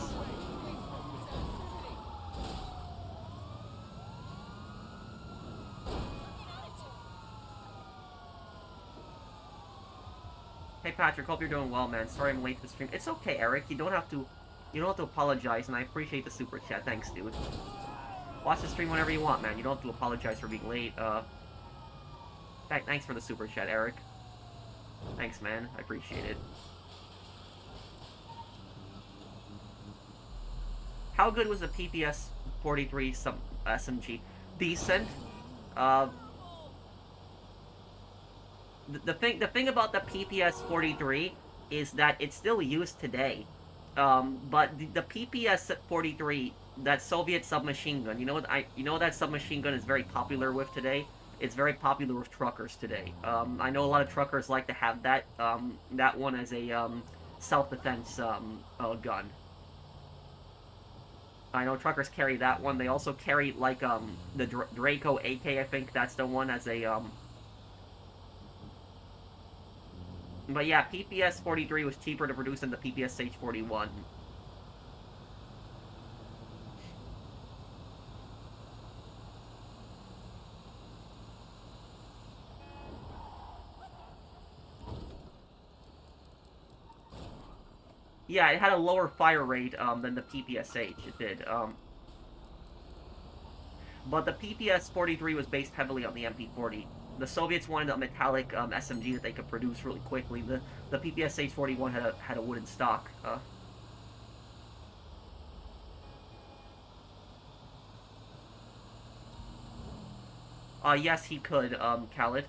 B: Hey Patrick, hope you're doing well, man. Sorry I'm late to the stream. It's okay, Eric. You don't have to apologize, and I appreciate the super chat. Thanks, dude. Watch the stream whenever you want, man. You don't have to apologize for being late. Thanks for the super chat, Eric. Thanks, man. I appreciate it. How good was the PPS 43 SMG? Decent. The thing about the PPS 43 is that it's still used today. But the PPS 43, that Soviet submachine gun, you know what that submachine gun is very popular with today? It's very popular with truckers today. I know a lot of truckers like to have that that one as a self-defense gun. I know truckers carry that one. They also carry like the Draco AK. I think that's the one as a But yeah, PPS 43 was cheaper to produce than the PPS H41. Yeah, it had a lower fire rate than the PPSH. It did. But the PPS-43 was based heavily on the MP-40. The Soviets wanted a metallic SMG that they could produce really quickly. The PPS-H-41 had a wooden stock. Yes, he could, Khaled.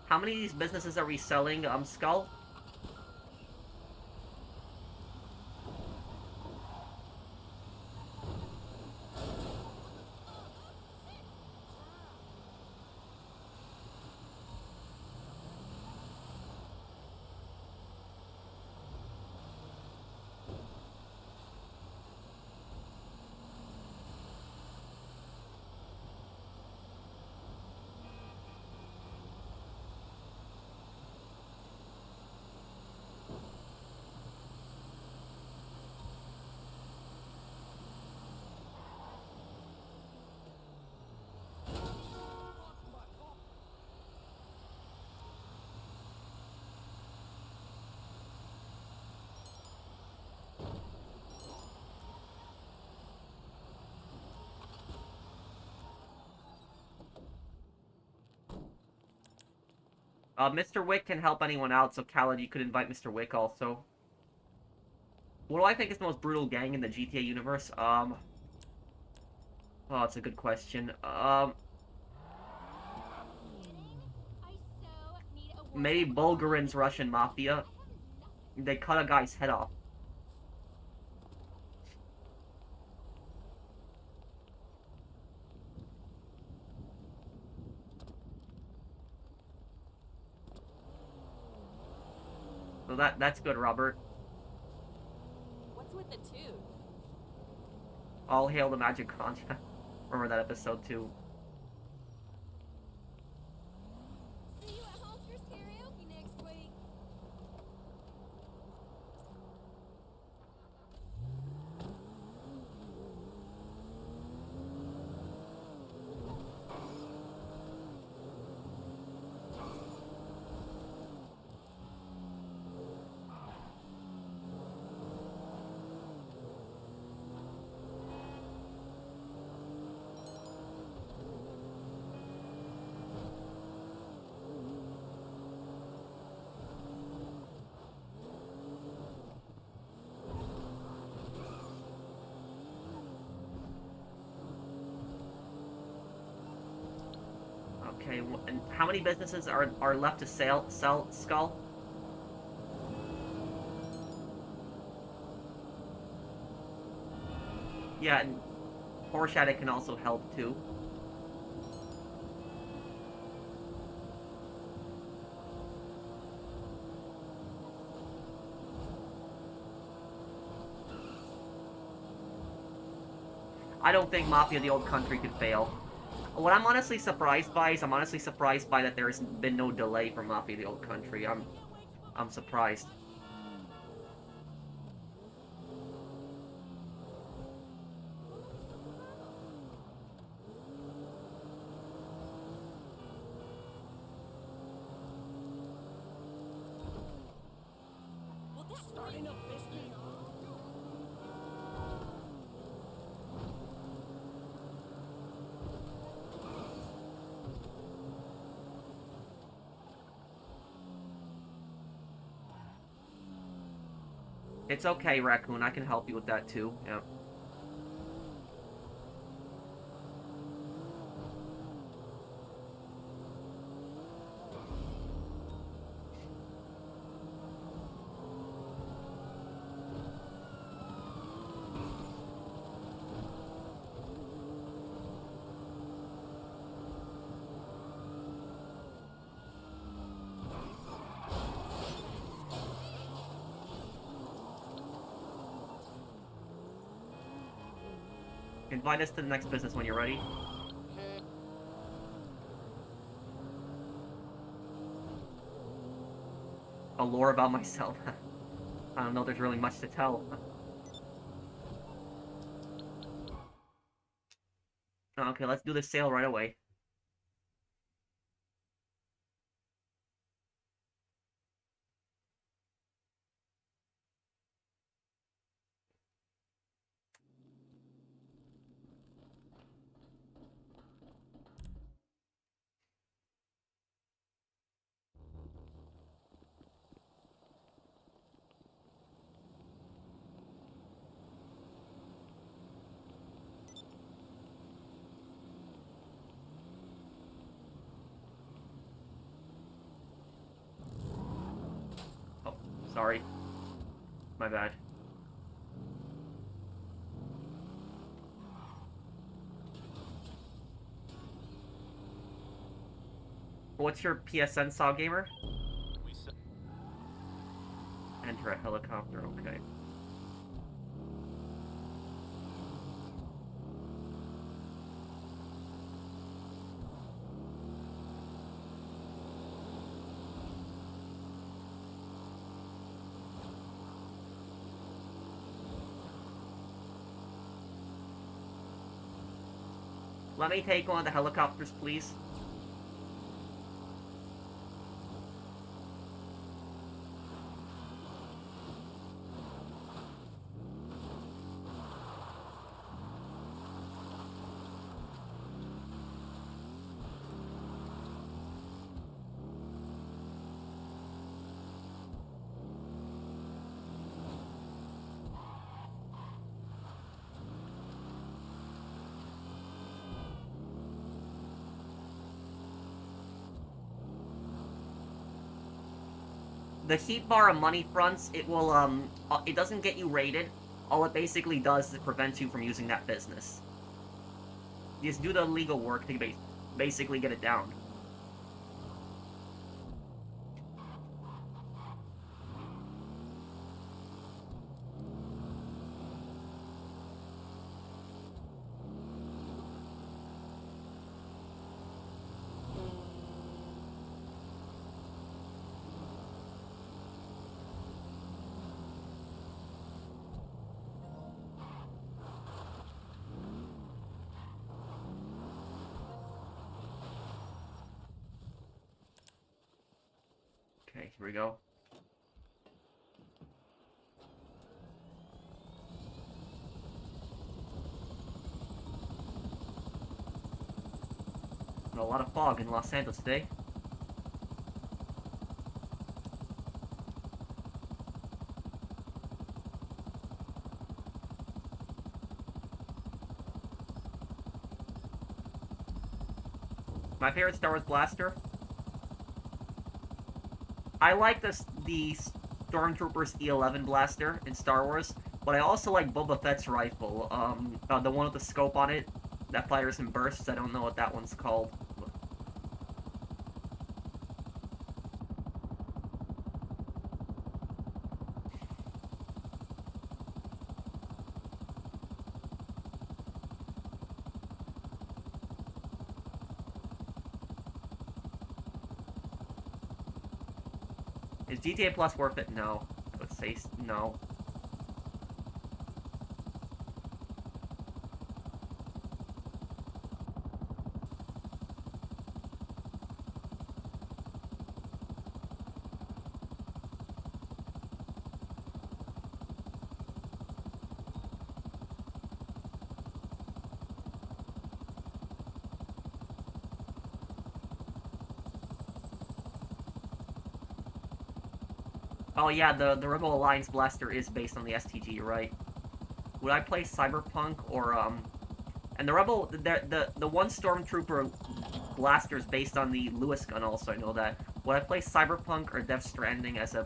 B: How many of these businesses are we selling, Skull? Mr. Wick can help anyone out, so Khaled, you could invite Mr. Wick also. What do I think is the most brutal gang in the GTA universe? Oh, that's a good question. Maybe Bulgarin's Russian Mafia. They cut a guy's head off. So that's good, Robert.
E: What's with the tooth?
B: All hail the magic conch. Remember that episode too.
E: See you at Halter's karaoke next week.
B: Okay, and how many businesses are left to sell Skull? Yeah, and Porsche Addict can also help too. I don't think Mafia the Old Country could fail. What I'm honestly surprised by is that there's been no delay for Mafia the Old Country. I'm surprised.
D: Starting a business.
B: It's okay, Raccoon. I can help you with that too. Yeah. Invite us to the next business when you're ready. A lore about myself. I don't know, there's really much to tell. Okay, let's do the sale right away. Oh, sorry. My bad. What's your PSN saw gamer?
A: We sell.
B: Enter a helicopter, okay. Let me take one of the helicopters, please. The heat bar on money fronts, it will, it doesn't get you rated. All it basically does is prevent you from using that business. You just do the legal work to basically get it down. Okay, here we go. A lot of fog in Los Santos today. My favorite Star Wars blaster? I like the Stormtrooper's E11 blaster in Star Wars, but I also like Boba Fett's rifle. The one with the scope on it that fires in bursts. I don't know what that one's called. Is GTA Plus worth it? No. I would say no. Oh yeah, the Rebel Alliance blaster is based on the STG, you're right. Would I play Cyberpunk or and the Rebel the one Stormtrooper blaster is based on the Lewis gun also, I know that. Would I play Cyberpunk or Death Stranding as a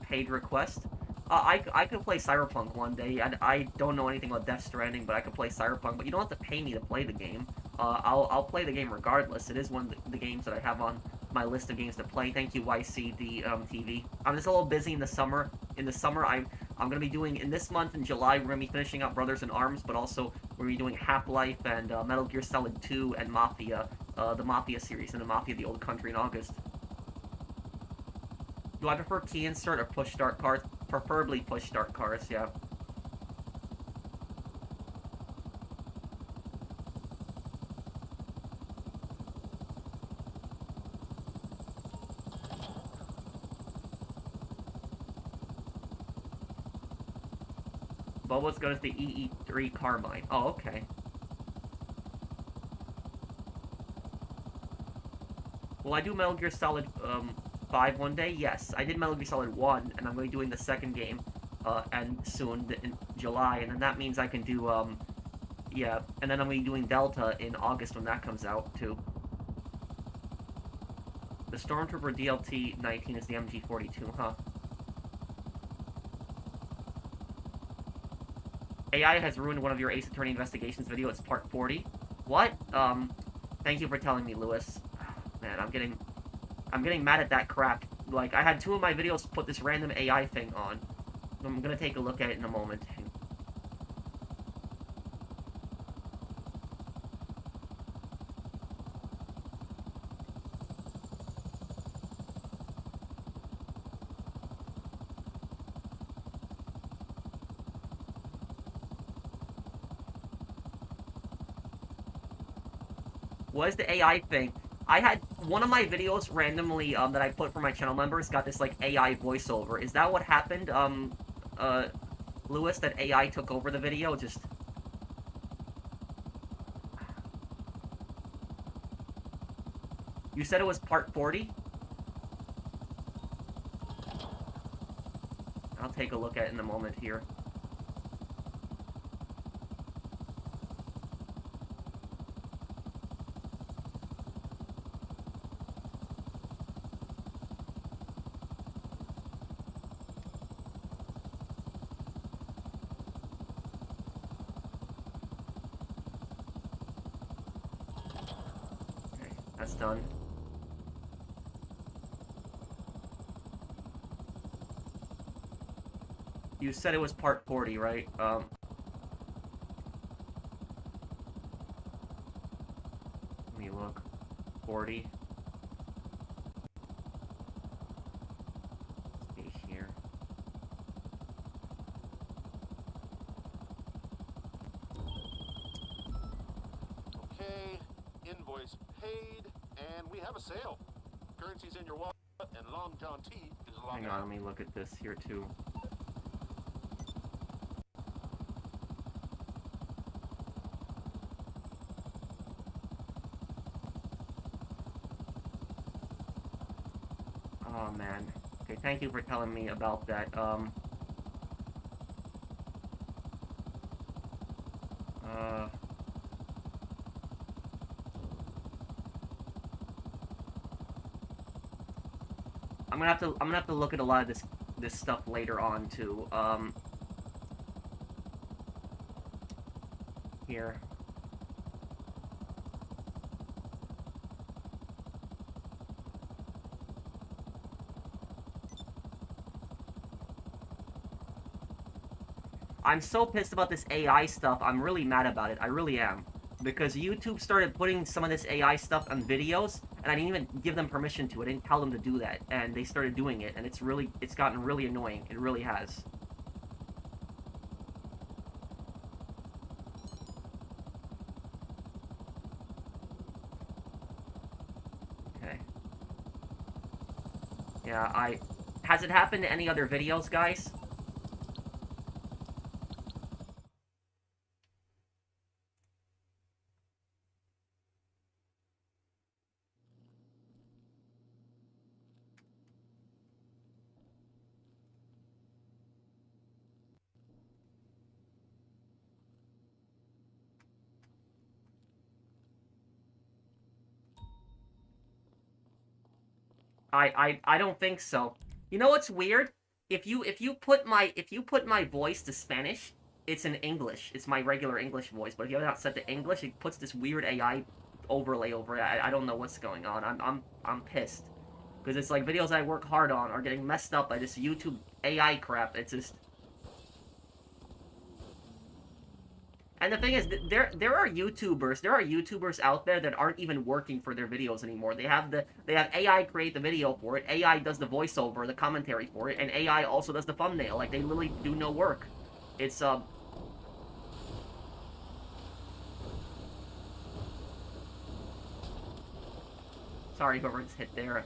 B: paid request? I could play Cyberpunk one day. I don't know anything about Death Stranding, but I could play Cyberpunk, but you don't have to pay me to play the game. I'll play the game regardless. It is one of the games that I have on my list of games to play. Thank you, YC, the TV. I'm just a little busy in the summer. In the summer, I'm going to be doing, in this month, in July, we're going to be finishing up Brothers in Arms, but also we're going to be doing Half-Life and Metal Gear Solid 2 and Mafia, the Mafia series, and the Mafia the Old Country in August. Do I prefer key insert or push start cars? Preferably push start cars, yeah. Bobo's good as the EE3 Carmine. Oh, okay. Will I do Metal Gear Solid 5 one day? Yes, I did Metal Gear Solid 1, and I'm going to be doing the second game, and soon, in July, and then that means I can do, yeah, and then I'm going to be doing Delta in August when that comes out, too. The Stormtrooper DLT 19 is the MG42, huh? AI has ruined one of your Ace Attorney investigations video. It's part 40. What? Thank you for telling me, Lewis. Man, I'm getting mad at that crap. Like, I had 2 of my videos put this random AI thing on. I'm gonna take a look at it in a moment. What is the AI thing? I had one of my videos randomly that I put for my channel members got this like AI voiceover. Is that what happened? Lewis, that AI took over the video? Just you said it was part 40? I'll take a look at it in a moment here. That's done. You said it was part 40, right? Let me look. 40. Stay here.
A: Okay, invoice paid, and we have a sale. Currency's in your wallet, and Long John T is logged
B: Hang on, let me look at this here too. Oh man. Okay, thank you for telling me about that. I'm gonna have to look at a lot of this stuff later on too. Here. I'm so pissed about this AI stuff. I'm really mad about it. I really am. Because YouTube started putting some of this AI stuff on videos, and I didn't even give them permission to. I didn't tell them to do that, and they started doing it, and it's gotten really annoying. It really has. Okay. Yeah, has it happened to any other videos, guys? I don't think so. You know what's weird? If you put my voice to Spanish, it's in English. It's my regular English voice. But if you have it set to English, it puts this weird AI overlay over it. I don't know what's going on. I'm pissed because it's like videos I work hard on are getting messed up by this YouTube AI crap. It's just. And the thing is, there are YouTubers out there that aren't even working for their videos anymore. They have AI create the video for it, AI does the voiceover, the commentary for it, and AI also does the thumbnail. Like, they literally do no work. It's sorry whoever just hit there.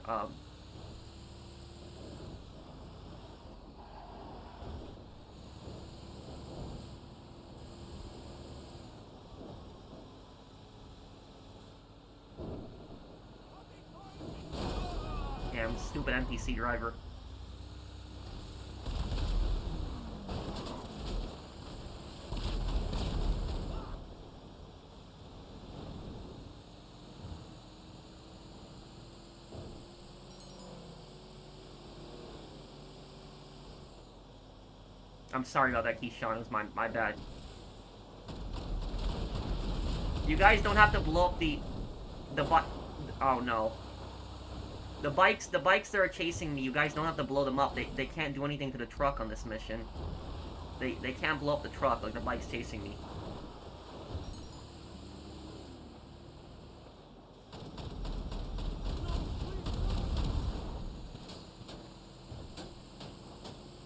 B: Damn stupid NPC driver. I'm sorry about that, Keyshawn. It was my bad. You guys don't have to blow up the oh no. The bikes that are chasing me, you guys don't have to blow them up. They can't do anything to the truck on this mission. They can't blow up the truck like the bike's chasing me.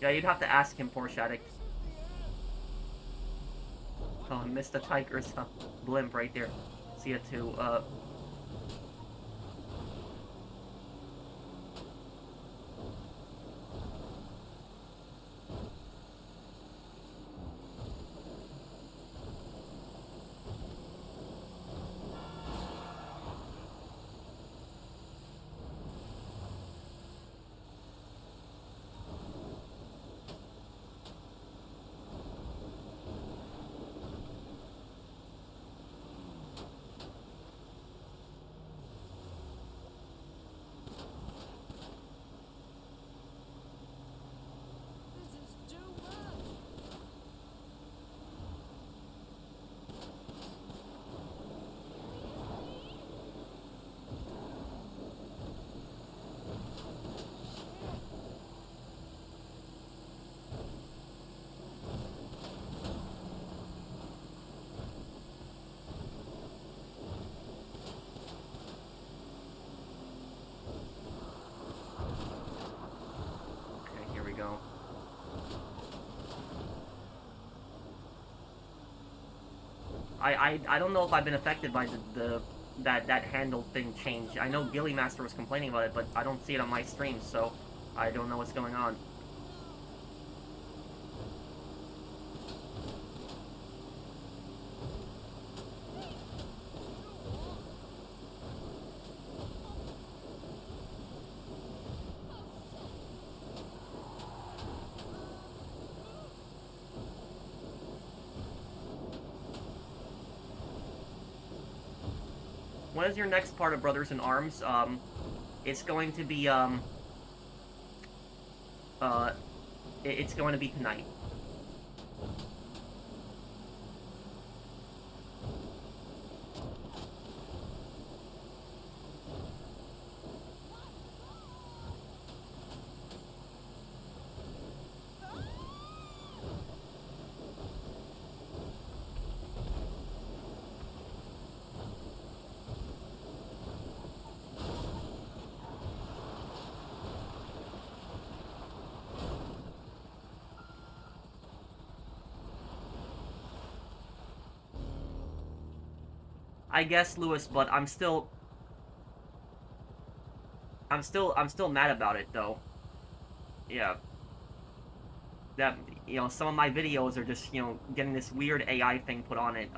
B: Yeah, you'd have to ask him, poor Shattuck. Oh, I missed the tiger's blimp right there. See it too.
D: This is too much.
B: Okay, here we go. I don't know if I've been affected by that handle thing change. I know Gilly Master was complaining about it, but I don't see it on my stream, so I don't know what's going on. When is your next part of Brothers in Arms? It's going to be, it's going to be tonight. I guess, Lewis, but I'm still mad about it, though. Yeah. That, you know, some of my videos are just, you know, getting this weird AI thing put on it.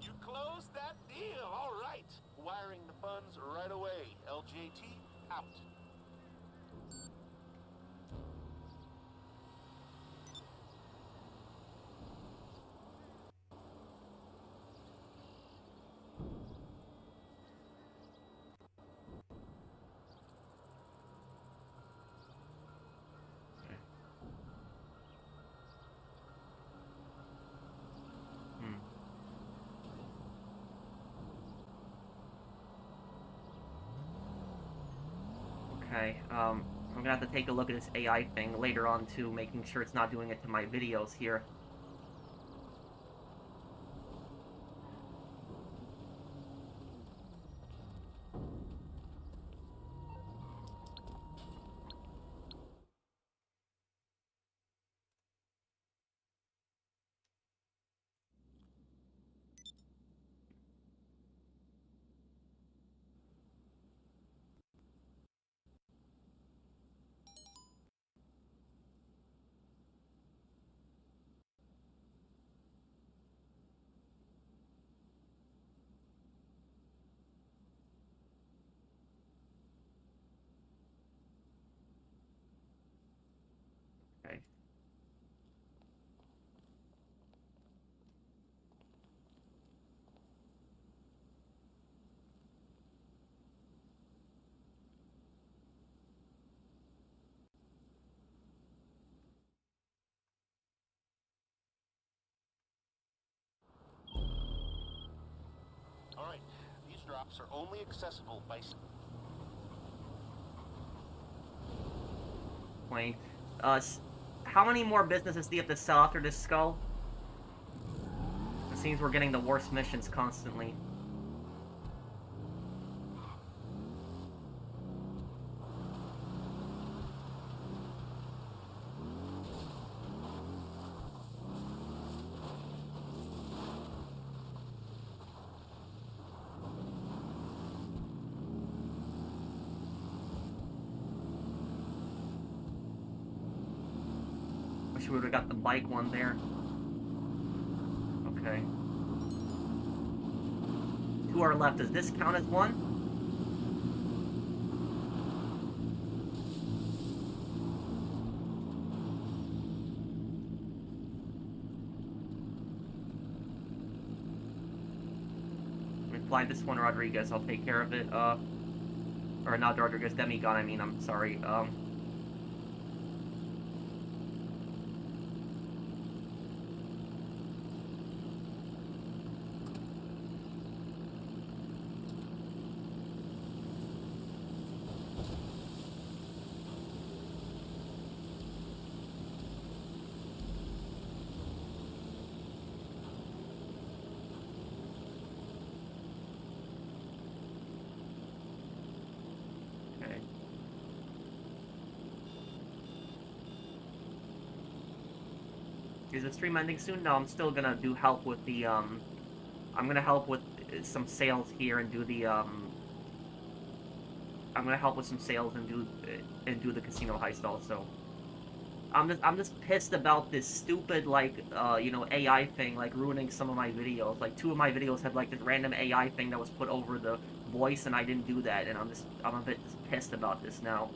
A: You closed that deal, all right. Wiring the funds right away. LJT out.
B: Okay, I'm gonna have to take a look at this AI thing later on, too, making sure it's not doing it to my videos here. Okay.
A: All right, these drops are only accessible by...
B: Wait. How many more businesses do you have to sell after this skull? It seems we're getting the worst missions constantly. Wish we would have got the bike one there. Okay. 2 are left. Does this count as one? Fly this one, Rodriguez. I'll take care of it. Or not Rodriguez, Demigod, I mean, I'm sorry. Okay. Is the stream ending soon? No, I'm still gonna do help with the, I'm gonna help with some sales here and do the, I'm gonna help with some sales and do the casino heist also. I'm just pissed about this stupid, like, you know, AI thing, like, ruining some of my videos. Like, 2 of my videos had, like, this random AI thing that was put over the voice, and I didn't do that, and I'm a bit pissed about this now.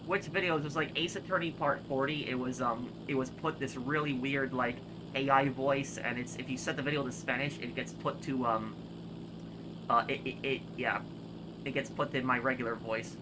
B: Which videos? It was like Ace Attorney Part 40. It was put this really weird like AI voice, and it's if you set the video to Spanish, it gets put to yeah, it gets put in my regular voice.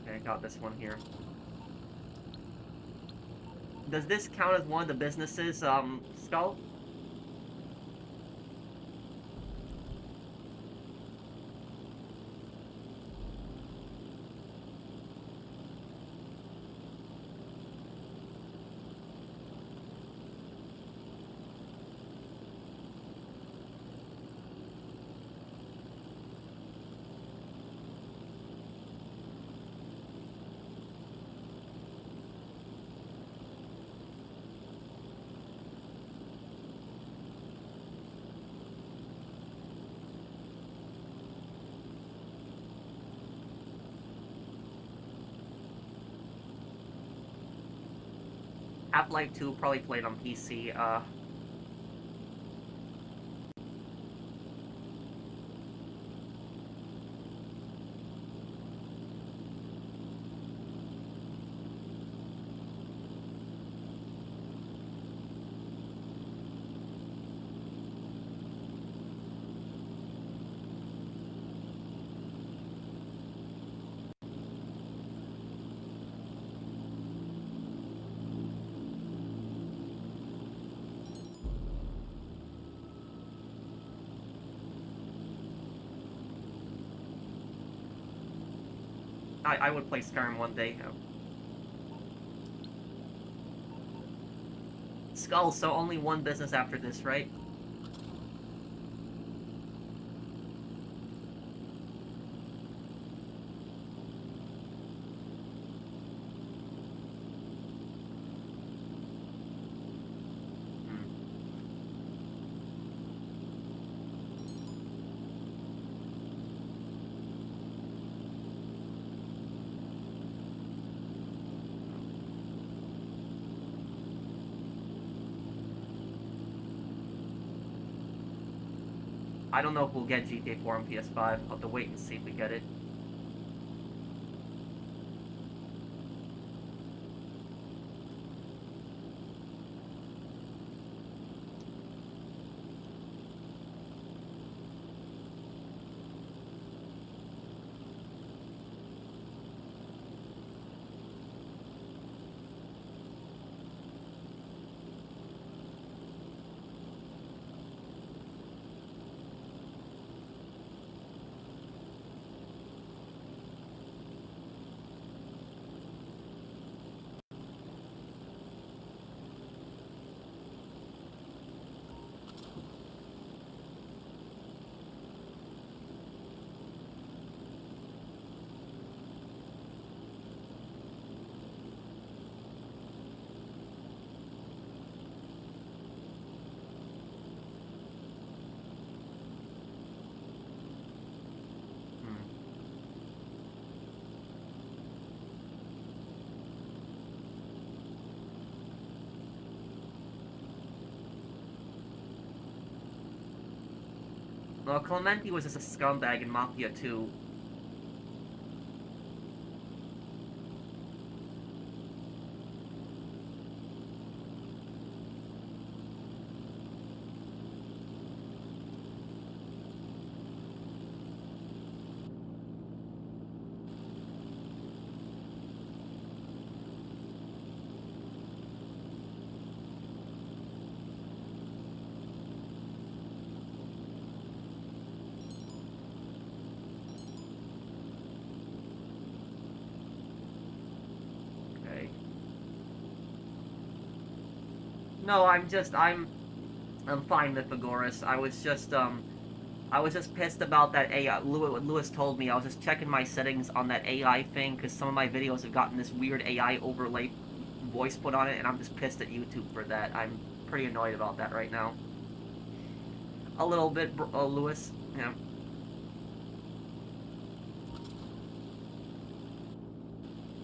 B: Okay, I got this one here. Does this count as one of the businesses, Skull? Half-Life 2 probably played on PC. I would play Skyrim one day. Skull, so only one business after this, right? I don't know if we'll get GTA 4 on PS5. I'll have to wait and see if we get it. Well, Clementi was just a scumbag in Mafia 2. No, I'm fine, Mythagoras. I was just pissed about that AI. Lewis told me I was just checking my settings on that AI thing because some of my videos have gotten this weird AI overlay voice put on it, and I'm just pissed at YouTube for that. I'm pretty annoyed about that right now. A little bit, Lewis. Yeah.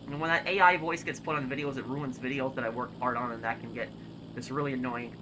B: And when that AI voice gets put on videos, it ruins videos that I worked hard on, and that can get just really annoying.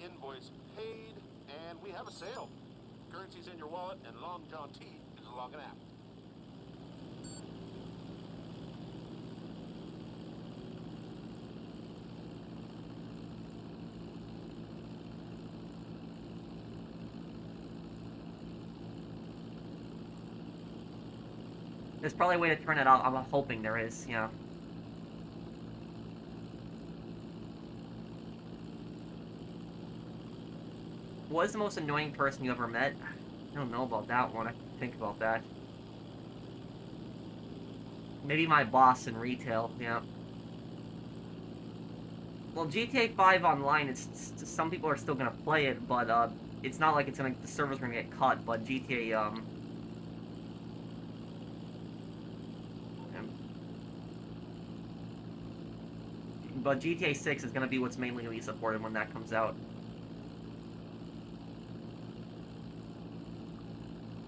A: Invoice paid, and we have a sale. Currency's in your wallet, and Long John T is logging out.
B: There's probably a way to turn it off. I'm hoping there is, yeah. What is the most annoying person you ever met? I don't know about that one. I have to think about that. Maybe my boss in retail, yeah. Well, GTA 5 online, some people are still gonna play it, but it's not like the server's gonna get cut. But GTA but GTA 6 is gonna be what's mainly gonna be supported when that comes out.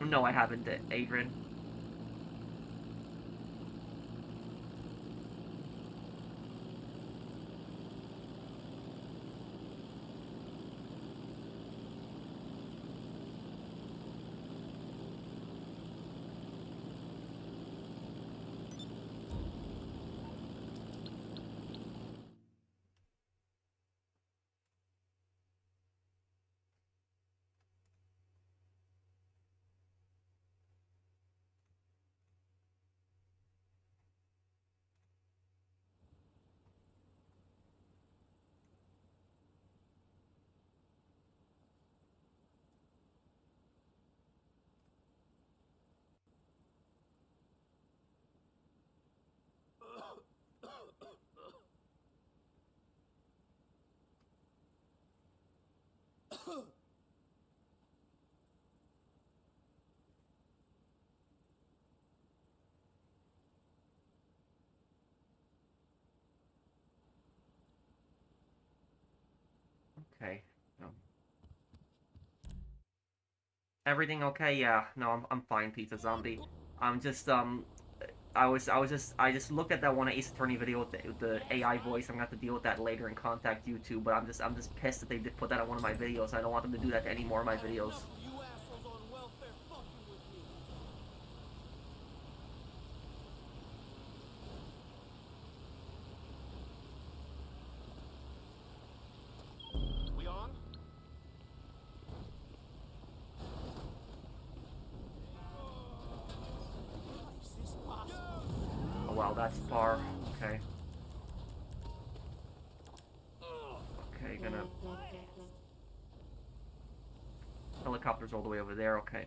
B: No, I haven't, Adrian. Okay. No. Everything okay? Yeah. No, I'm fine, Pizza Zombie. I'm just I just looked at that one Ace Attorney video with the AI voice. I'm gonna have to deal with that later and contact YouTube. But I'm just pissed that they did put that on one of my videos. I don't want them to do that to any more of my videos.
D: You assholes on welfare fucking with me.
A: We on?
D: Is this possible?
B: Oh wow, that's far. Okay. Okay, gonna. Helicopter's all the way over there. Okay.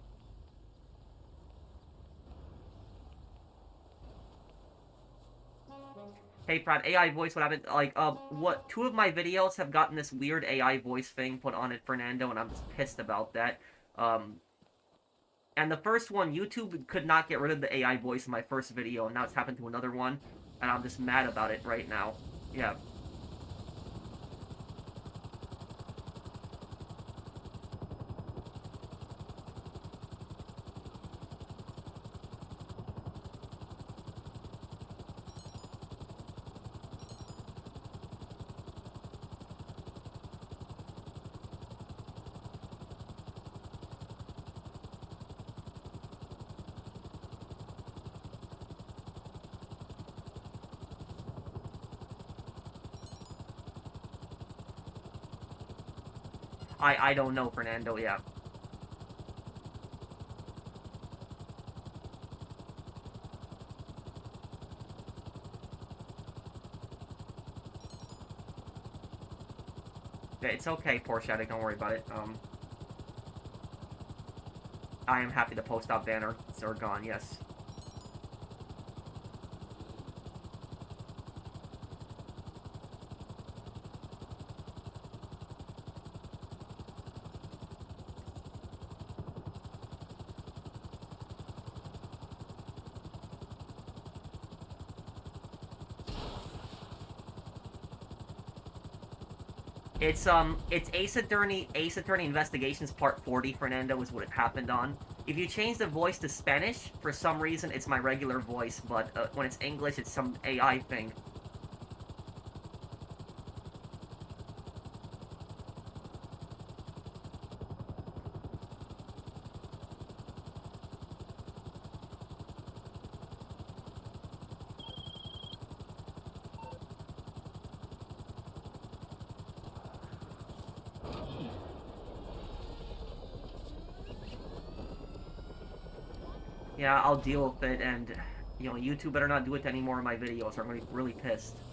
B: Hey Pratt, AI voice, what happened? Like, what? Two of my videos have gotten this weird AI voice thing put on it, Fernando, and I'm just pissed about that. And the first one, YouTube could not get rid of the AI voice in my first video, and now it's happened to another one, and I'm just mad about it right now. Yeah. I don't know, Fernando, yeah. Yeah, it's okay, Porsche Addict, don't worry about it. I am happy the post-op banner are gone, yes. It's Ace Attorney Investigations Part 40, Fernando, is what it happened on. If you change the voice to Spanish, for some reason, it's my regular voice, but when it's English, it's some AI thing. Yeah, I'll deal with it, and, you know, YouTube better not do it to any more of my videos, or I'm gonna be really pissed.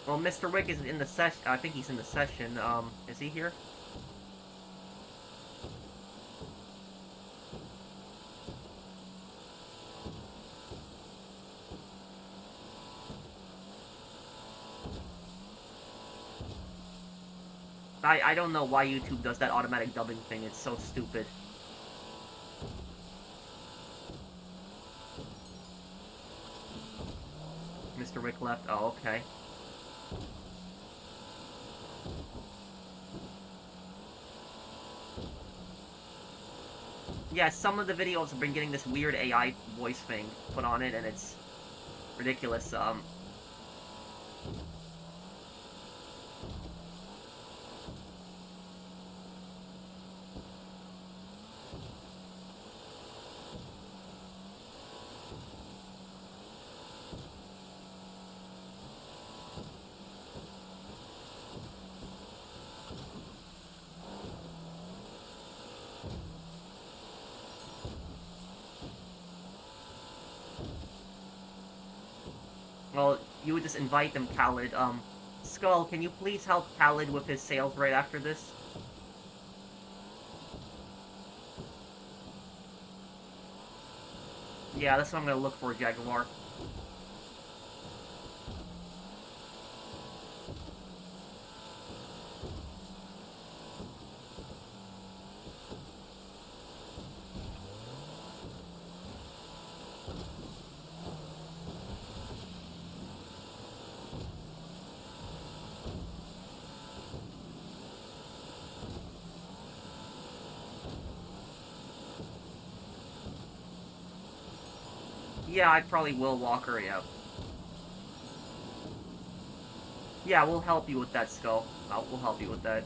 B: Well, Mr. Wick is in the session. I think he's in the session. Is he here? I don't know why YouTube does that automatic dubbing thing. It's so stupid. Mr. Wick left. Oh, okay. Yeah, some of the videos have been getting this weird AI voice thing put on it, and it's ridiculous. Well, you would just invite them, Khaled. Skull, can you please help Khaled with his sales right after this? Yeah, that's what I'm gonna look for, Jaguar. Yeah, I probably will, Walker, yeah. Yeah, we'll help you with that, Skull. We'll help you with that.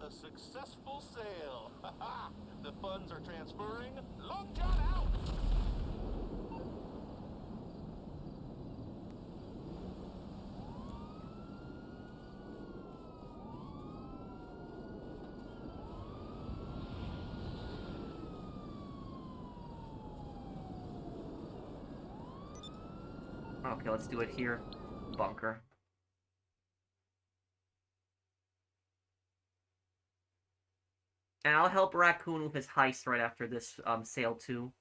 A: That's a successful sale. The funds are transferring. Long John out.
B: Okay, let's do it here. Bunker. And I'll help Raccoon with his heist right after this sale too.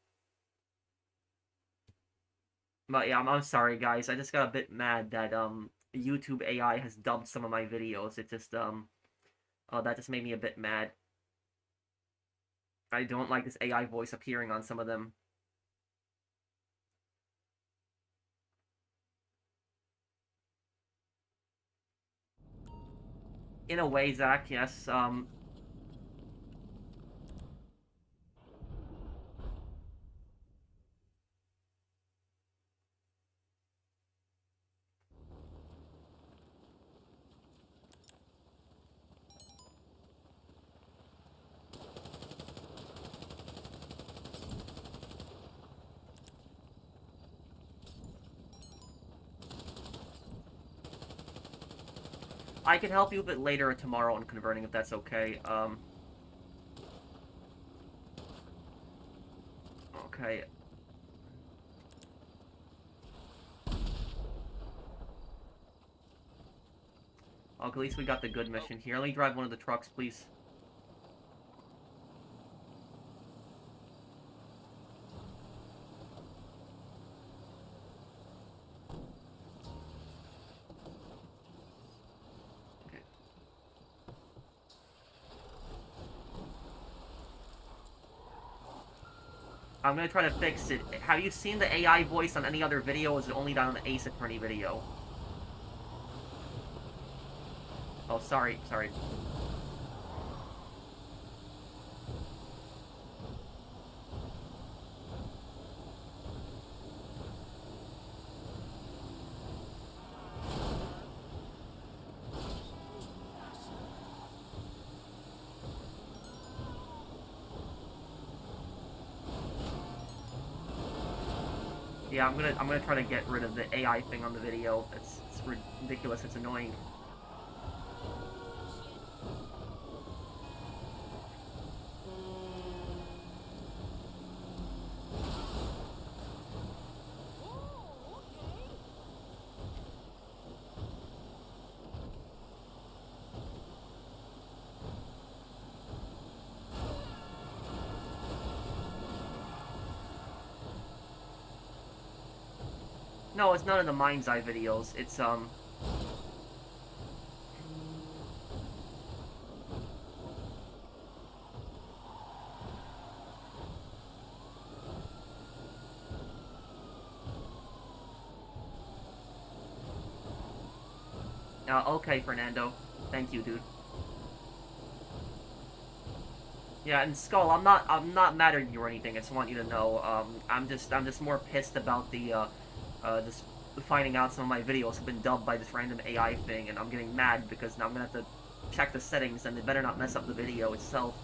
B: But yeah, I'm sorry guys. I just got a bit mad that YouTube AI has dubbed some of my videos. It just that just made me a bit mad. I don't like this AI voice appearing on some of them. In a way, Zach, yes. I can help you with it later or tomorrow on converting if that's okay. Okay. Oh, at least we got the good mission here. Let me drive one of the trucks, please. Okay. I'm gonna try to fix it. Have you seen the AI voice on any other video, or is it only done on the Ace Attorney video? Oh, sorry. Yeah, I'm gonna try to get rid of the AI thing on the video. It's ridiculous. It's annoying.
E: Whoa, okay.
B: No, it's none of the Mind's Eye videos. It's okay, Fernando. Thank you, dude. Yeah, and Skull, I'm not mad at you or anything. I just want you to know, I'm just more pissed about just finding out some of my videos have been dubbed by this random AI thing, and I'm getting mad because now I'm gonna have to check the settings, and they better not mess up the video itself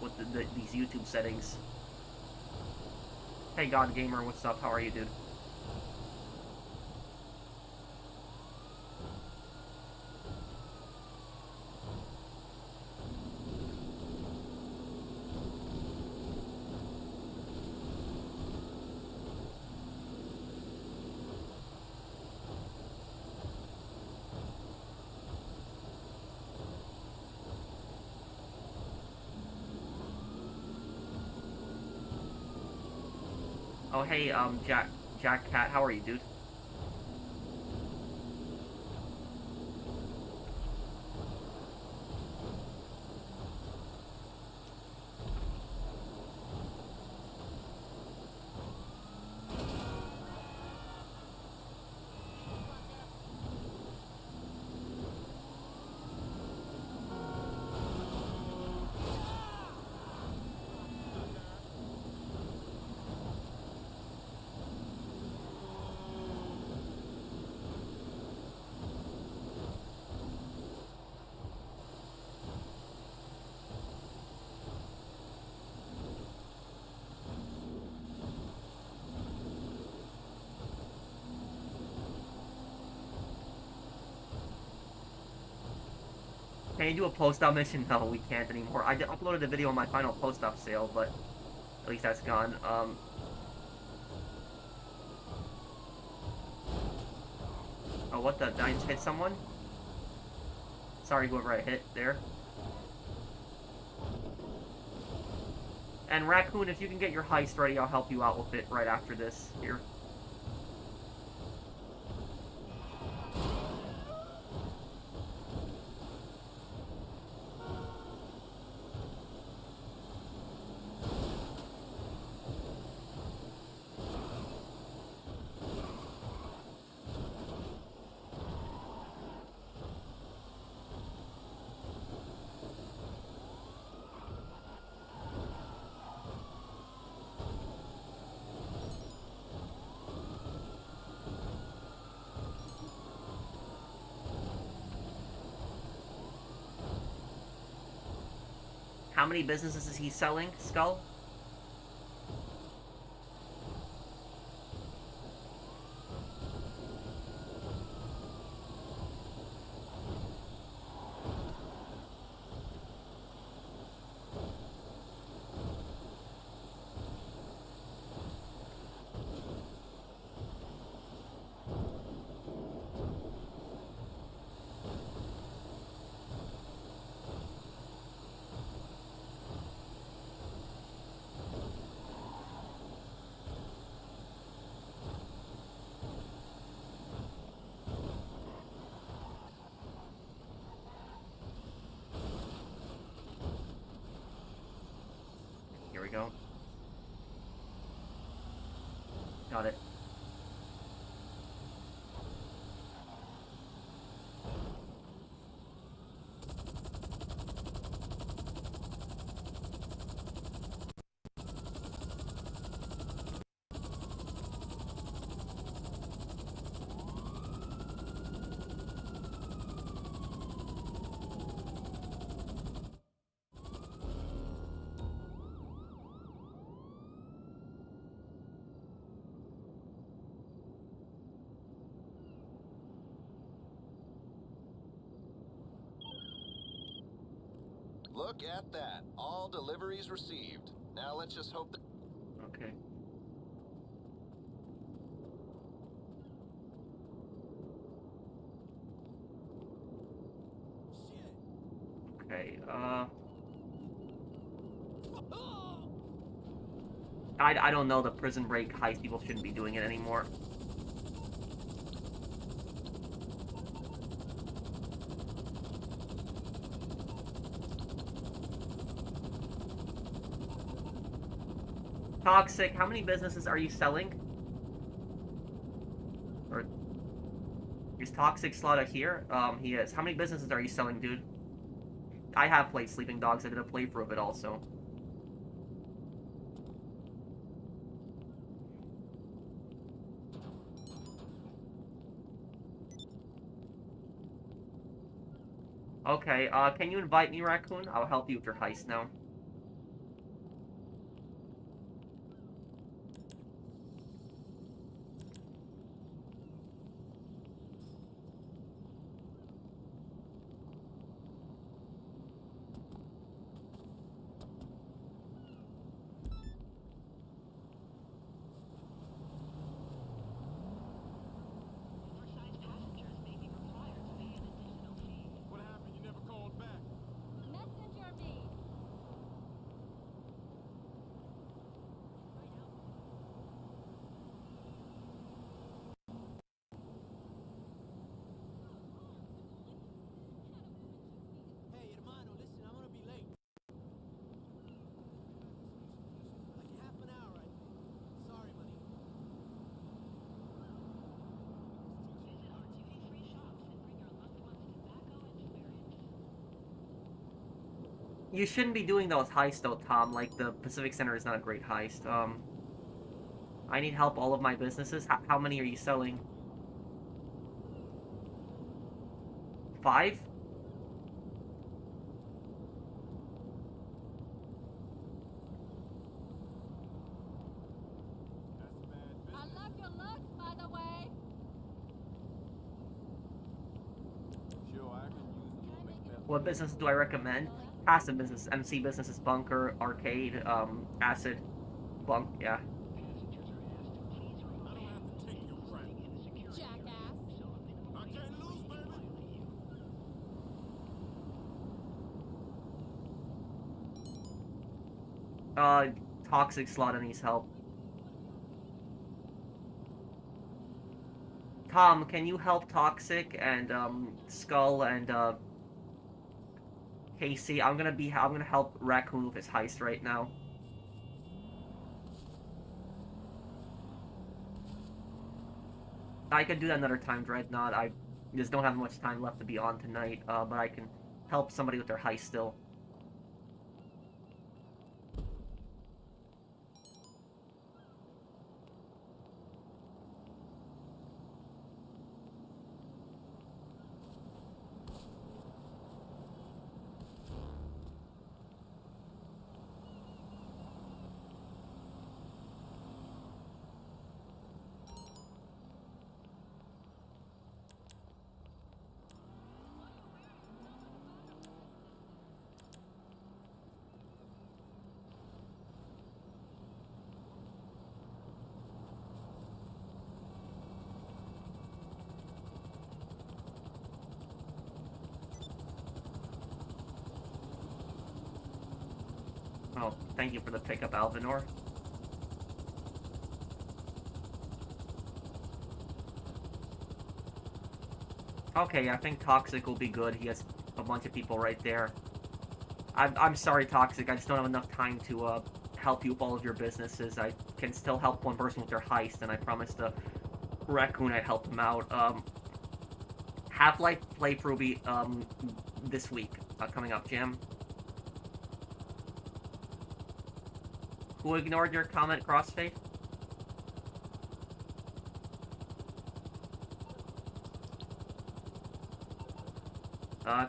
B: with these YouTube settings. Hey, God Gamer, what's up? How are you, dude? Oh, hey, Jack Cat, how are you, dude? Can you do a post-op mission? No, we can't anymore. I uploaded a video on my final post-op sale, but at least that's gone. Oh, what the? Did I just hit someone? Sorry, whoever I hit there. And Raccoon, if you can get your heist ready, I'll help you out with it right after this here. How many businesses is he selling, Skull? Here we go. Got it.
F: Look at that. All deliveries received. Now let's just hope that...
B: Okay. Okay, I don't know, the prison break heist people shouldn't be doing it anymore. Toxic, how many businesses are you selling? Or is Toxic Slaughter here? He is. How many businesses are you selling, dude? I have played Sleeping Dogs. I did a playthrough of it also. Okay, can you invite me, Raccoon? I'll help you with your heist now.
D: What happened? You never called back.
E: Messenger me.
D: Hey, hermano, listen, I'm gonna be late. Like half an hour, I think. Sorry, buddy.
G: Visit our duty-free shops and bring your loved ones tobacco and spirits.
B: You shouldn't be doing those heists though, Tom. Like, the Pacific Center is not a great heist. I need help all of my businesses. How many are you selling? 5?
D: That's bad business.
E: I love your look, by the way.
D: Sure, I can use a little McNuggets.
B: What business do I recommend? Passive business. MC businesses, bunker, arcade, acid, bunk, yeah.
G: Passengers are asked to please
D: I don't
G: remain
D: have to take your crap.
G: in the secure
E: Jackass.
G: so a minimum
D: I can't lose, baby.
B: Toxic Slaughter needs help. Tom, can you help Toxic and, Skull and, Casey? I'm gonna help Raccoon with his heist right now. I could do that another time, Dreadnought. I just don't have much time left to be on tonight, but I can help somebody with their heist still. Oh, thank you for the pickup, Alvinor. Okay, I think Toxic will be good. He has a bunch of people right there. I'm sorry, Toxic. I just don't have enough time to help help you with all of your businesses. I can still help one person with their heist, and I promised Raccoon I'd help him out. Half-Life playthrough will be, this week, coming up, Jam. Who ignored your comment, Crossfade?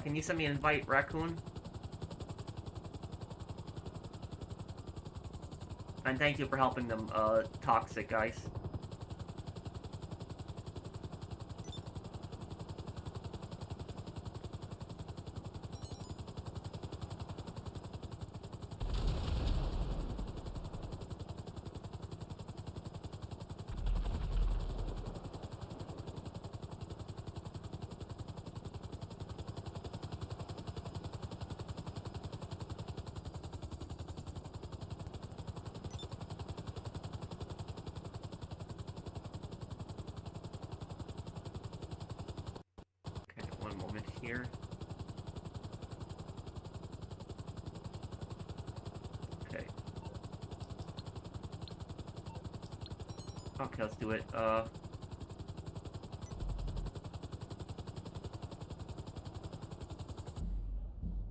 B: Can you send me an invite, Raccoon? And thank you for helping them, Toxic, guys. Here. Okay. Okay, let's do it.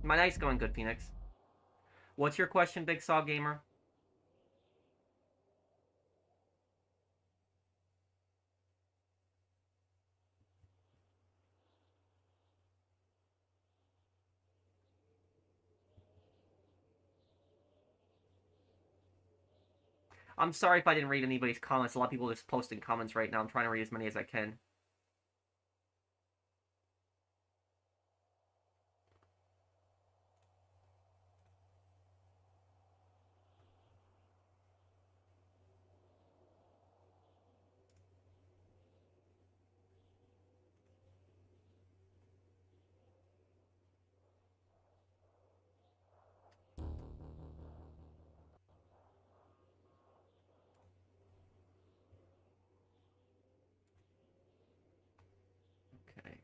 B: My night's going good, Phoenix. What's your question, Big Saw Gamer? I'm sorry if I didn't read anybody's comments. A lot of people are just posting comments right now. I'm trying to read as many as I can. Okay.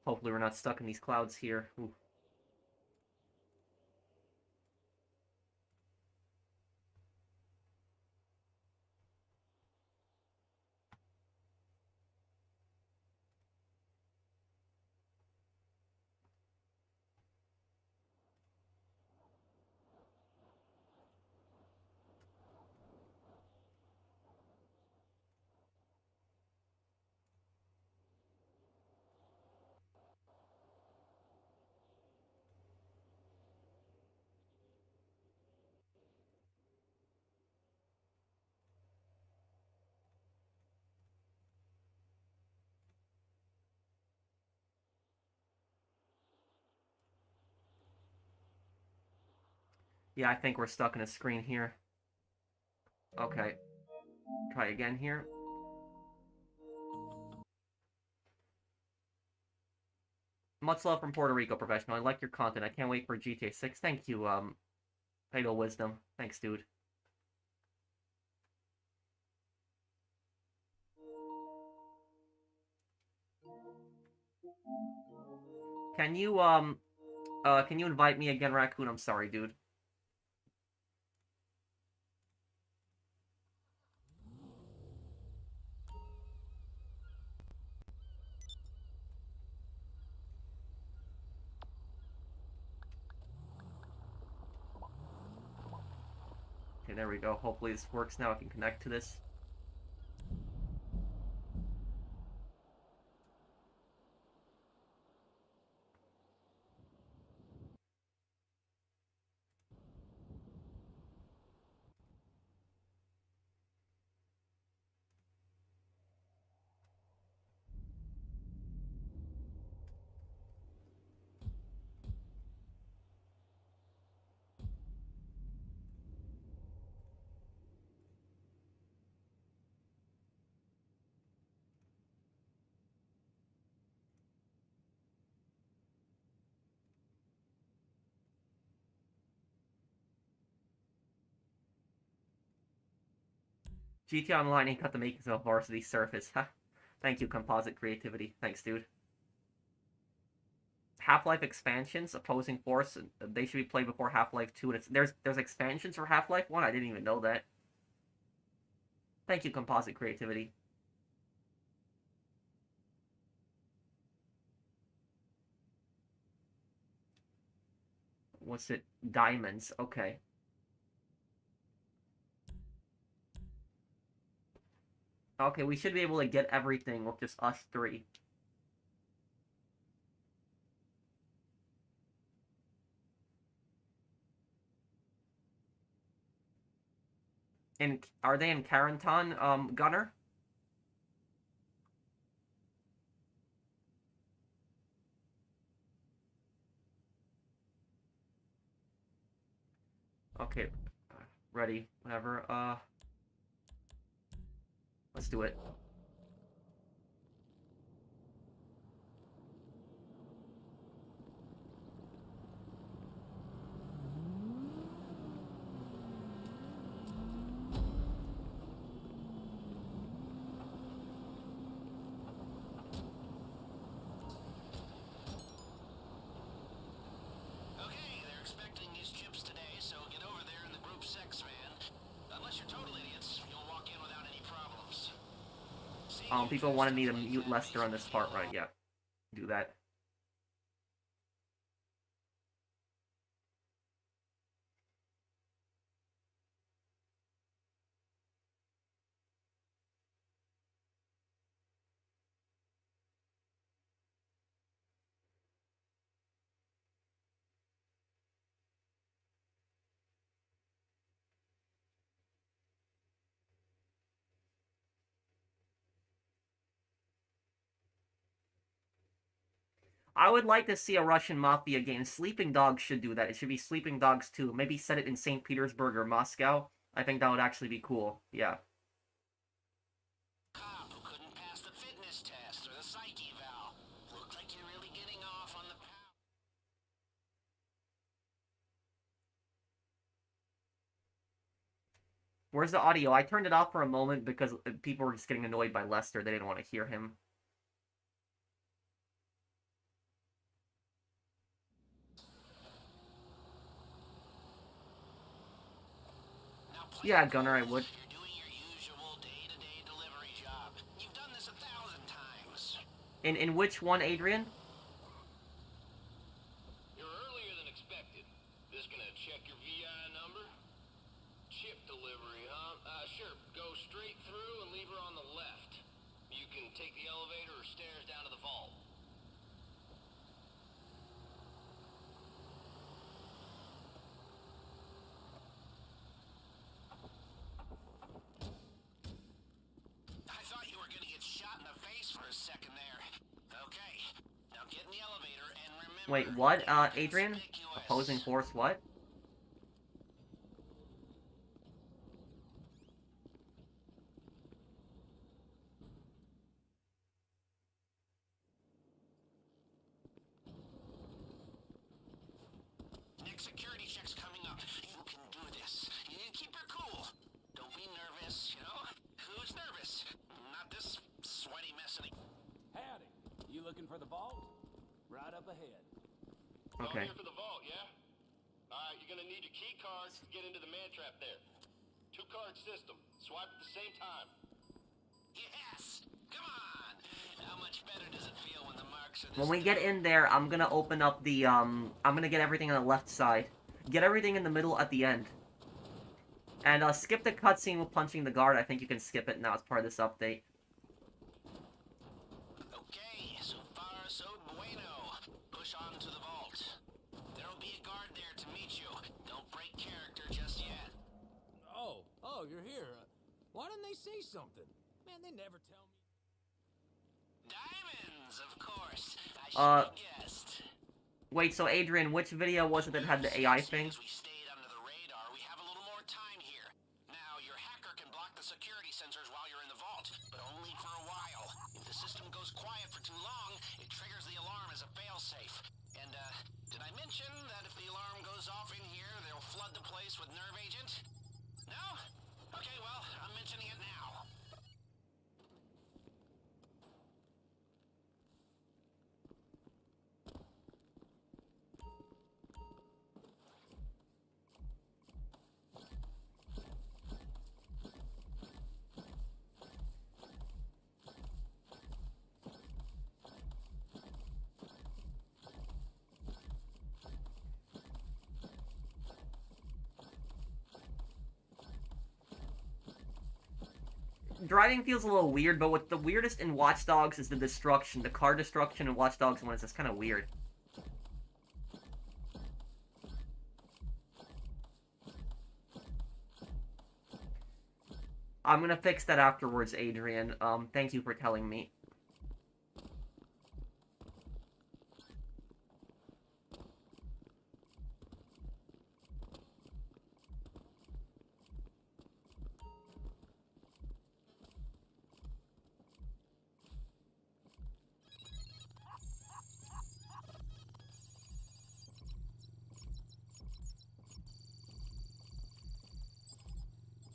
B: Hopefully we're not stuck in these clouds here. Ooh. Yeah, I think we're stuck in a screen here. Okay. Try again here. Much love from Puerto Rico, Professional. I like your content. I can't wait for GTA 6. Thank you, Fatal Wisdom. Thanks, dude. Can you invite me again, Raccoon? I'm sorry, dude. Okay, there we go. Hopefully this works now. I can connect to this. GTA Online ain't got the makings of Varsity Surface. Thank you, Composite Creativity. Thanks, dude. Half-Life expansions, Opposing Force, they should be played before Half-Life 2. And there's expansions for Half-Life 1? I didn't even know that. Thank you, Composite Creativity. What's it? Diamonds. Okay. Okay, we should be able to get everything with just us three. Are they in Carenton, Gunner? Okay, ready, whatever, let's do it.
C: Okay, they're expecting these chips today, so get over there in the group 6 van. Unless you're total idiots, you'll walk in without any problems.
B: People wanted me to mute Lester on this part, right? Yeah. Do that. I would like to see a Russian Mafia game. Sleeping Dogs should do that. It should be Sleeping Dogs 2. Maybe set it in St. Petersburg or Moscow. I think that would actually be cool. Yeah.
C: Cop who couldn't pass the fitness test or the psych eval. Looks like you're really getting off on the power.
B: Where's the audio? I turned it off for a moment because people were just getting annoyed by Lester. They didn't want to hear him. Yeah, Gunner, I would.
C: You're doing your usual day-to-day delivery job. You've done this 1,000 times.
B: In which one, Adrian?
A: You're earlier than expected. This gonna check your VI number? Chip delivery, huh? Sure. Go straight through and leave her on the left. You can take the elevator or stairs down to the vault.
C: I thought you were gonna get shot in the face for a second there. Okay, now get in the elevator and remember...
B: Wait, what? Adrian? Opposing Force what?
C: Next security check's coming up. You can do this. You keep your cool. Don't be nervous, you know? Who's nervous? Not this sweaty mess any...
D: Howdy. You looking for the vault? Right up ahead.
B: Okay.
A: Here for the vault, yeah? Alright, you're gonna need your key cards to get into the man trap there. 2-card system. Swipe at the same time.
C: Yes! Come on! How much better does it feel when the marks are...
B: When we get in there, I'm gonna open up the, I'm gonna get everything on the left side. Get everything in the middle at the end. And, skip the cutscene with punching the guard. I think you can skip it now as part of this update.
C: Okay, so far so bueno. Push on to the vault. There'll be a guard there to meet you. Don't break character just yet.
D: Oh, you're here. Why didn't they say something? Man, they never tell me.
C: Diamonds, of course. I should have guessed.
B: Wait, so Adrian, which video was it that had the AI thing?
C: Since we stayed under the radar, we have a little more time here. Now, your hacker can block the security sensors while you're in the vault, but only for a while. If the system goes quiet for too long, it triggers the alarm as a failsafe. And, did I mention that if the alarm goes off in here, they'll flood the place with nerve agent? No? Okay, well, I'm mentioning it now.
B: driving feels a little weird, but what the weirdest in Watch Dogs is the destruction. The car destruction in Watch Dogs 1 is just kind of weird. I'm gonna fix that afterwards, Adrian. Thank you for telling me.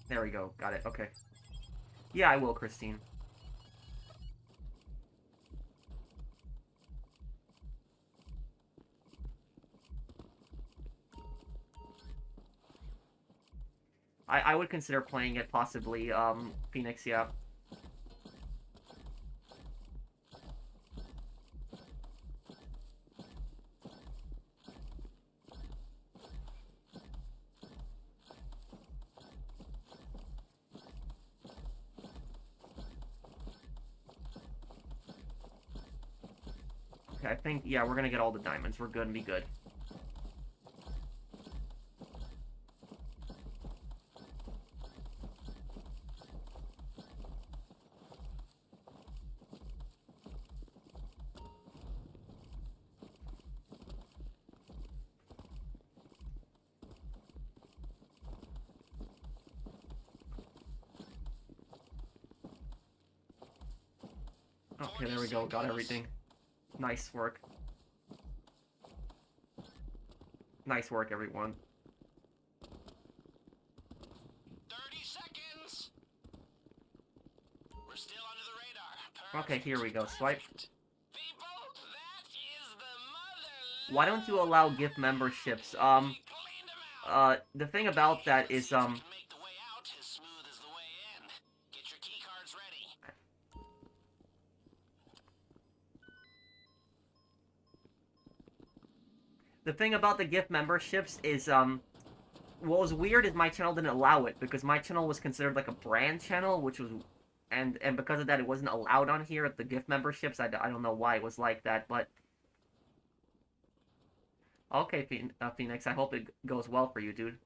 B: There we go. Got it. Okay. Yeah, I will, Christine. I would consider playing it, possibly, Phoenix, yeah. Okay, I think, yeah, we're gonna get all the diamonds. We're gonna be good. Okay, there we go. Got everything. Nice work. Nice work, everyone.
C: 30 seconds. We're still under the radar.
B: Okay, here we go. Swipe.
C: People, that is the mother.
B: Why don't you allow gift memberships? The thing about that is,
C: Make the way out as smooth as the way in. Get your key cards ready.
B: the thing about the gift memberships is, what was weird is my channel didn't allow it, because my channel was considered like a brand channel, which was, and because of that, it wasn't allowed on here at the gift memberships. I don't know why it was like that, but... Okay, Phoenix, I hope it goes well for you, dude.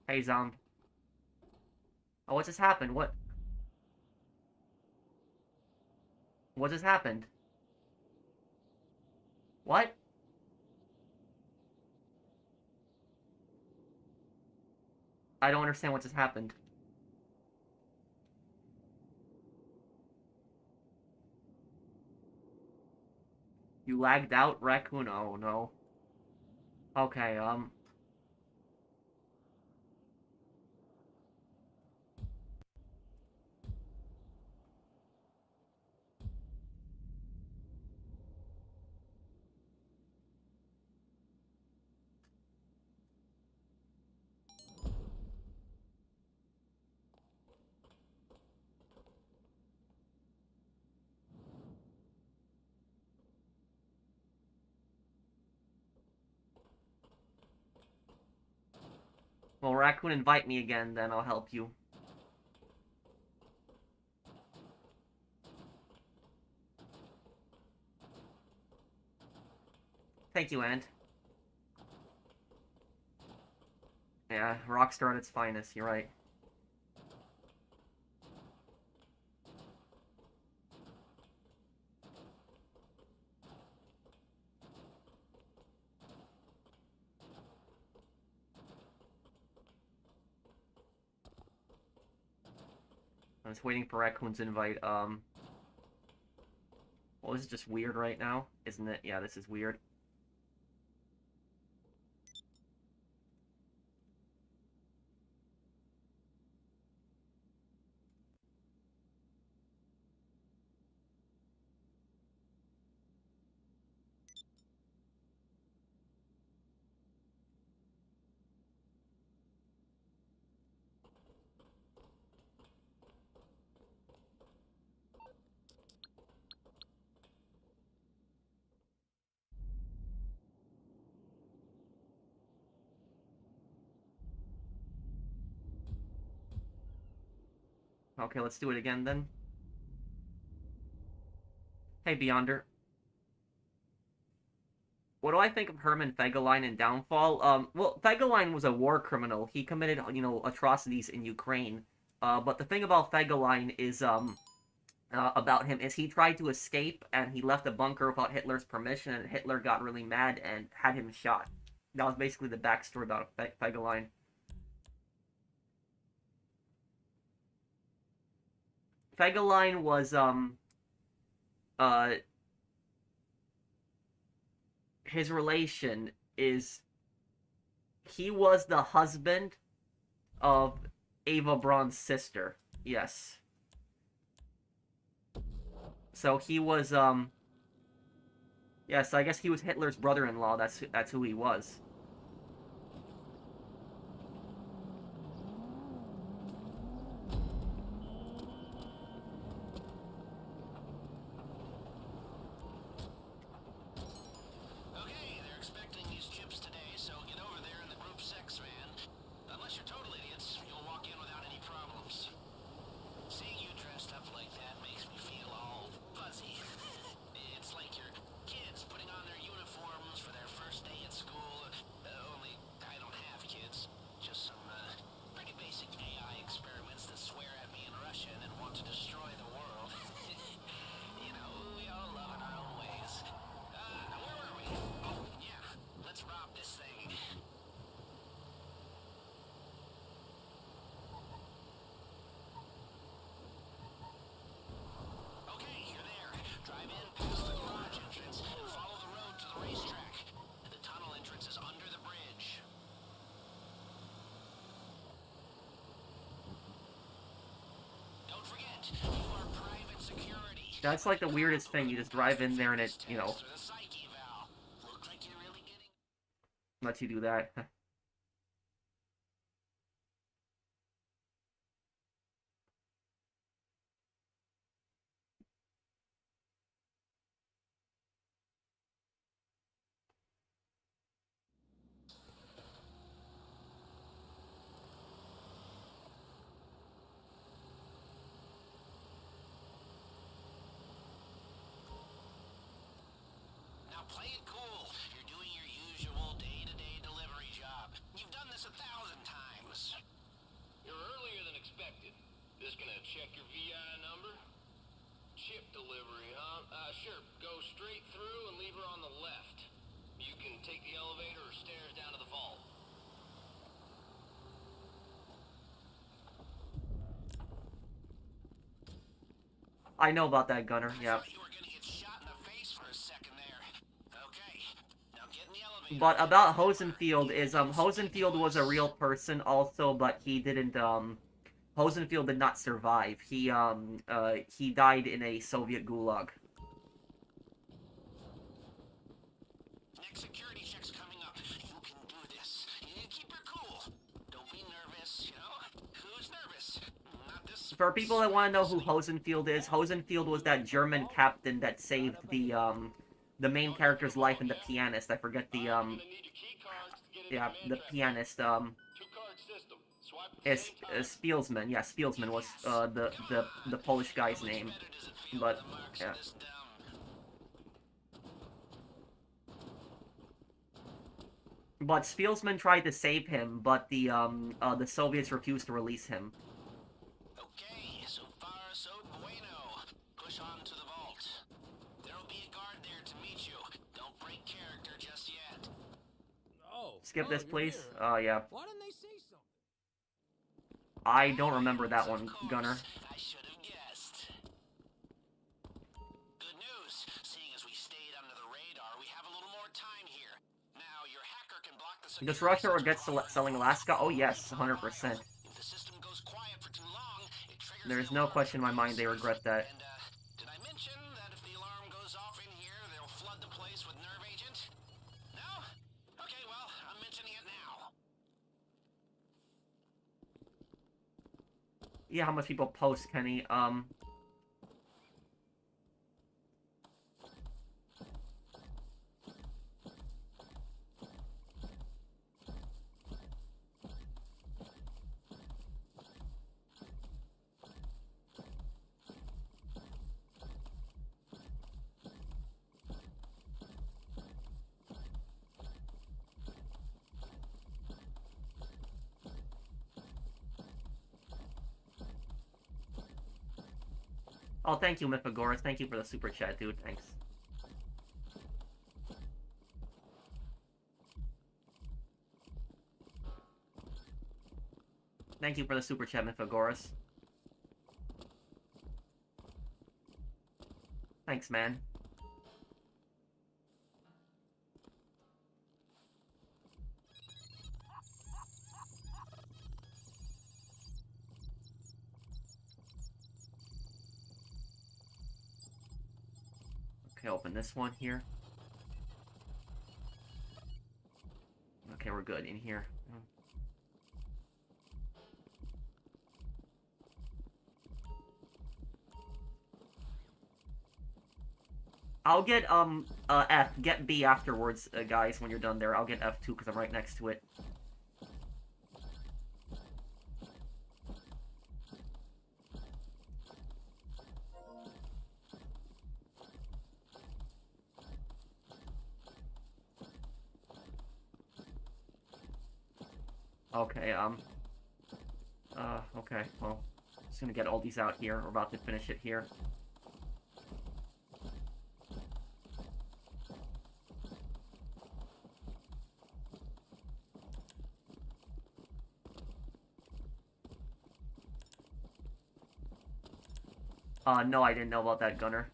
B: Hey, Zomb. Oh, what just happened? What just happened? What? I don't understand what just happened. You lagged out, Raccoon? Oh, no. Okay, well, Raccoon, invite me again, then I'll help you. Thank you, Ant. Yeah, Rockstar at its finest, you're right. I was waiting for Raccoon's invite, well, this is just weird right now, isn't it? Yeah, this is weird. Okay, let's do it again then. Hey, Beyonder. What do I think of Herman Fegelein in Downfall? Well, Fegelein was a war criminal. He committed, atrocities in Ukraine. But the thing about Fegelein is, about him is he tried to escape and he left a bunker without Hitler's permission, and Hitler got really mad and had him shot. That was basically the backstory about Fegelein. Fegelein was, his relation is, he was the husband of Eva Braun's sister. Yes. So he was, yes, I guess he was Hitler's brother-in-law. That's who he was.
C: Okay, they're expecting these chips today, so get over there in the group 6 van. Unless you're total idiots, you'll walk in without any problems. Seeing you dressed up like that makes me feel all fuzzy. It's like your kids putting on their uniforms for their first day at school. Only I don't have kids. Just some pretty basic AI experiments that swear at me in Russian and want to destroy the world. You know, we all love in our own ways. Where were we? Oh, yeah. Let's rob this thing. Okay, you're there. Drive in past the garage entrance and follow the road to the racetrack. The tunnel entrance is under the bridge. Don't forget, you are private security.
B: That's like the weirdest thing. You just drive in there and it,
C: For the psyche valve. Look like you're really getting...
B: lets you do that.
C: Now play it cool. You're doing your usual day-to-day delivery job. You've done this 1,000 times.
A: You're earlier than expected. This gonna check your VI number? Chip delivery, huh? Sure. Go straight through and leave her on the left. You can take the elevator or stairs down to the vault.
B: I know about that, Gunner.
C: I
B: Yeah.
C: thought you were gonna get shot in the face for a second there. Okay. Now get in the elevator.
B: But about Hosenfield is, Hosenfield was a real person also, but he didn't, Hosenfield did not survive. He died in a Soviet gulag.
C: Next security check's coming up. You can do this. You keep her cool. Don't be nervous, you know? Who's nervous? Not this...
B: For people that want to know who Hosenfield is, Hosenfield was that German captain that saved the main character's life in The Pianist. I forget the,
A: You're gonna need your key cards to get into
B: yeah,
A: the
B: the
A: entrance.
B: pianist,
A: Two-card system. Swipe at the
B: is
A: same time.
B: Spielsman. Yeah, Spielsman was, the Polish guy's name.
C: Better does it feel
B: But,
C: with the marks
B: yeah.
C: of this dumb...
B: But Spielsman tried to save him, but the Soviets refused to release him.
C: Okay, so far so bueno. Push on to the vault. There'll be a guard there to meet you. Don't break character just yet.
D: Oh.
B: Skip this,
D: you're
B: please.
D: here.
B: Yeah.
D: Why didn't they say something?
B: I don't remember that one,
C: Of course,
B: Gunner.
C: I should have guessed. Good news. Seeing as we stayed under the radar, we have a little more time here. Now, your hacker can block the
B: Does
C: security
B: Russia
C: sensors
B: regret
C: while you're
B: selling
C: in the
B: Alaska? Oh
C: vault.
B: yes,
C: For a
B: 100%.
C: while. If the system goes quiet for too long, it triggers
B: There's
C: the
B: no
C: alarm
B: question in my mind they
C: frequency.
B: regret that.
C: And, did I mention that if the alarm goes off in here, they'll flood the place with nerve agent? No? Okay, well, I'm mentioning it now.
B: Yeah, how much people post, Kenny. Oh, thank you, Mythagoras. Thank you for the super chat, dude. Thanks. Thank you for the super chat, Mythagoras. Thanks, man. Okay, open this one here. Okay, we're good in here. I'll get, F. Get B afterwards, guys, when you're done there. I'll get F2 because I'm right next to it. Okay, okay, well, just gonna get all these out here. We're about to finish it here. No, I didn't know about that, Gunner.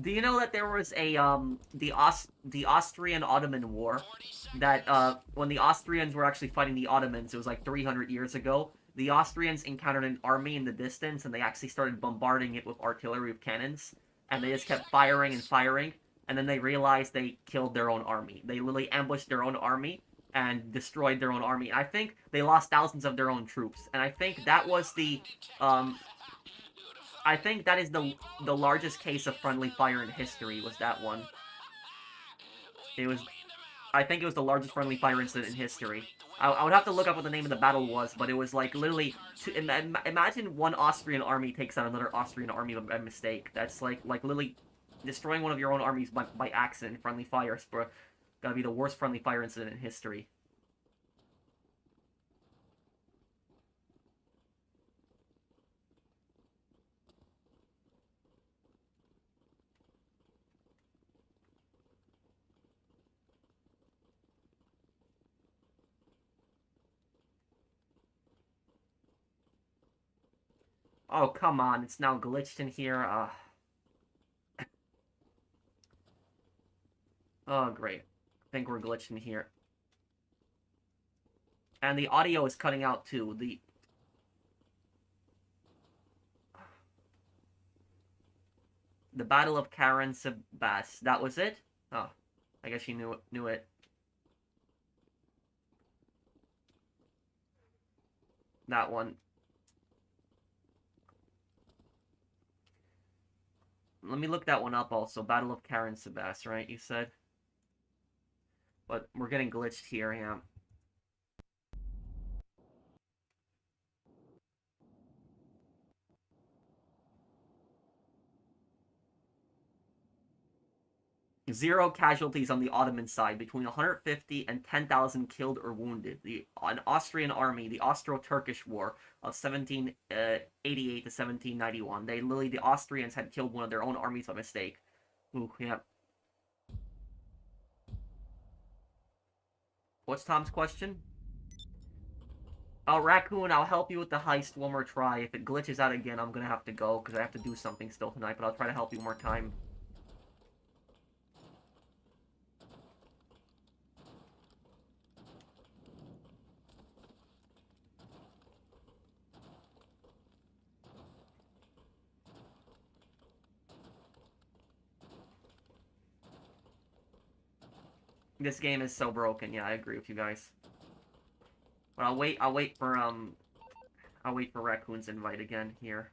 B: Do you know that there was a, the Austrian-Ottoman War? That, when the Austrians were actually fighting the Ottomans, it was like 300 years ago. The Austrians encountered an army in the distance, and they actually started bombarding it with artillery with cannons. And they just kept firing and firing, and then they realized they killed their own army. They literally ambushed their own army, and destroyed their own army. I think they lost thousands of their own troops, and I think that was the, I think that is the largest case of friendly fire in history, was that one. It was, I think it was the largest friendly fire incident in history. I would have to look up what the name of the battle was, but it was like literally, imagine one Austrian army takes out another Austrian army by mistake. That's like literally destroying one of your own armies by accident in friendly fire. It's gotta be the worst friendly fire incident in history. Oh, come on, it's now glitched in here. Oh, great. I think we're glitched in here. And the audio is cutting out, too. The Battle of Karen Sebas. That was it? Oh, I guess you knew it. That one. Let me look that one up also. Battle of Karen Sebas, right? You said? But we're getting glitched here, yeah. Zero casualties on the Ottoman side, between 150 and 10,000 killed or wounded. An Austrian army, the Austro-Turkish War of 1788 to 1791. The Austrians had killed one of their own armies by mistake. Ooh, yeah. What's Tom's question? Raccoon, I'll help you with the heist one more try. If it glitches out again, I'm gonna have to go, because I have to do something still tonight, but I'll try to help you one more time. This game is so broken. Yeah, I agree with you guys. But I'll wait for Raccoon's invite again here.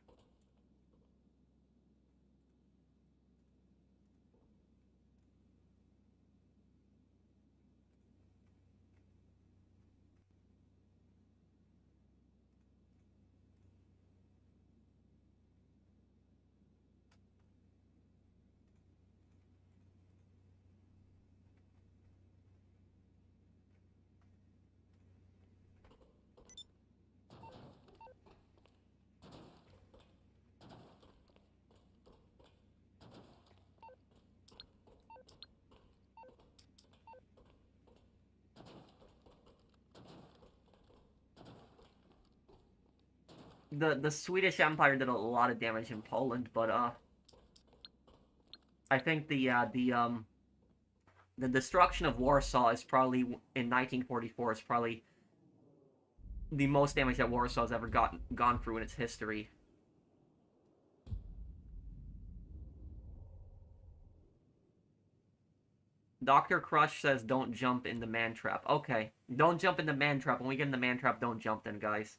B: the Swedish Empire did a lot of damage in Poland, but I think the destruction of Warsaw is probably in 1944 is probably the most damage that Warsaw's ever gone through in its history. Dr. Crush says don't jump in the man trap. Okay, don't jump in the man trap. When we get in the man trap, don't jump then, guys.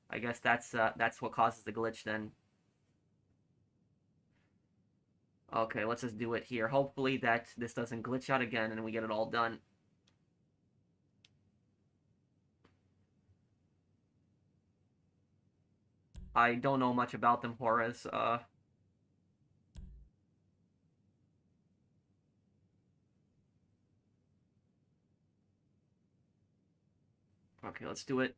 B: I guess that's what causes the glitch then. Okay, let's just do it here. Hopefully that this doesn't glitch out again and we get it all done. I don't know much about them, Horace. Okay, let's do it.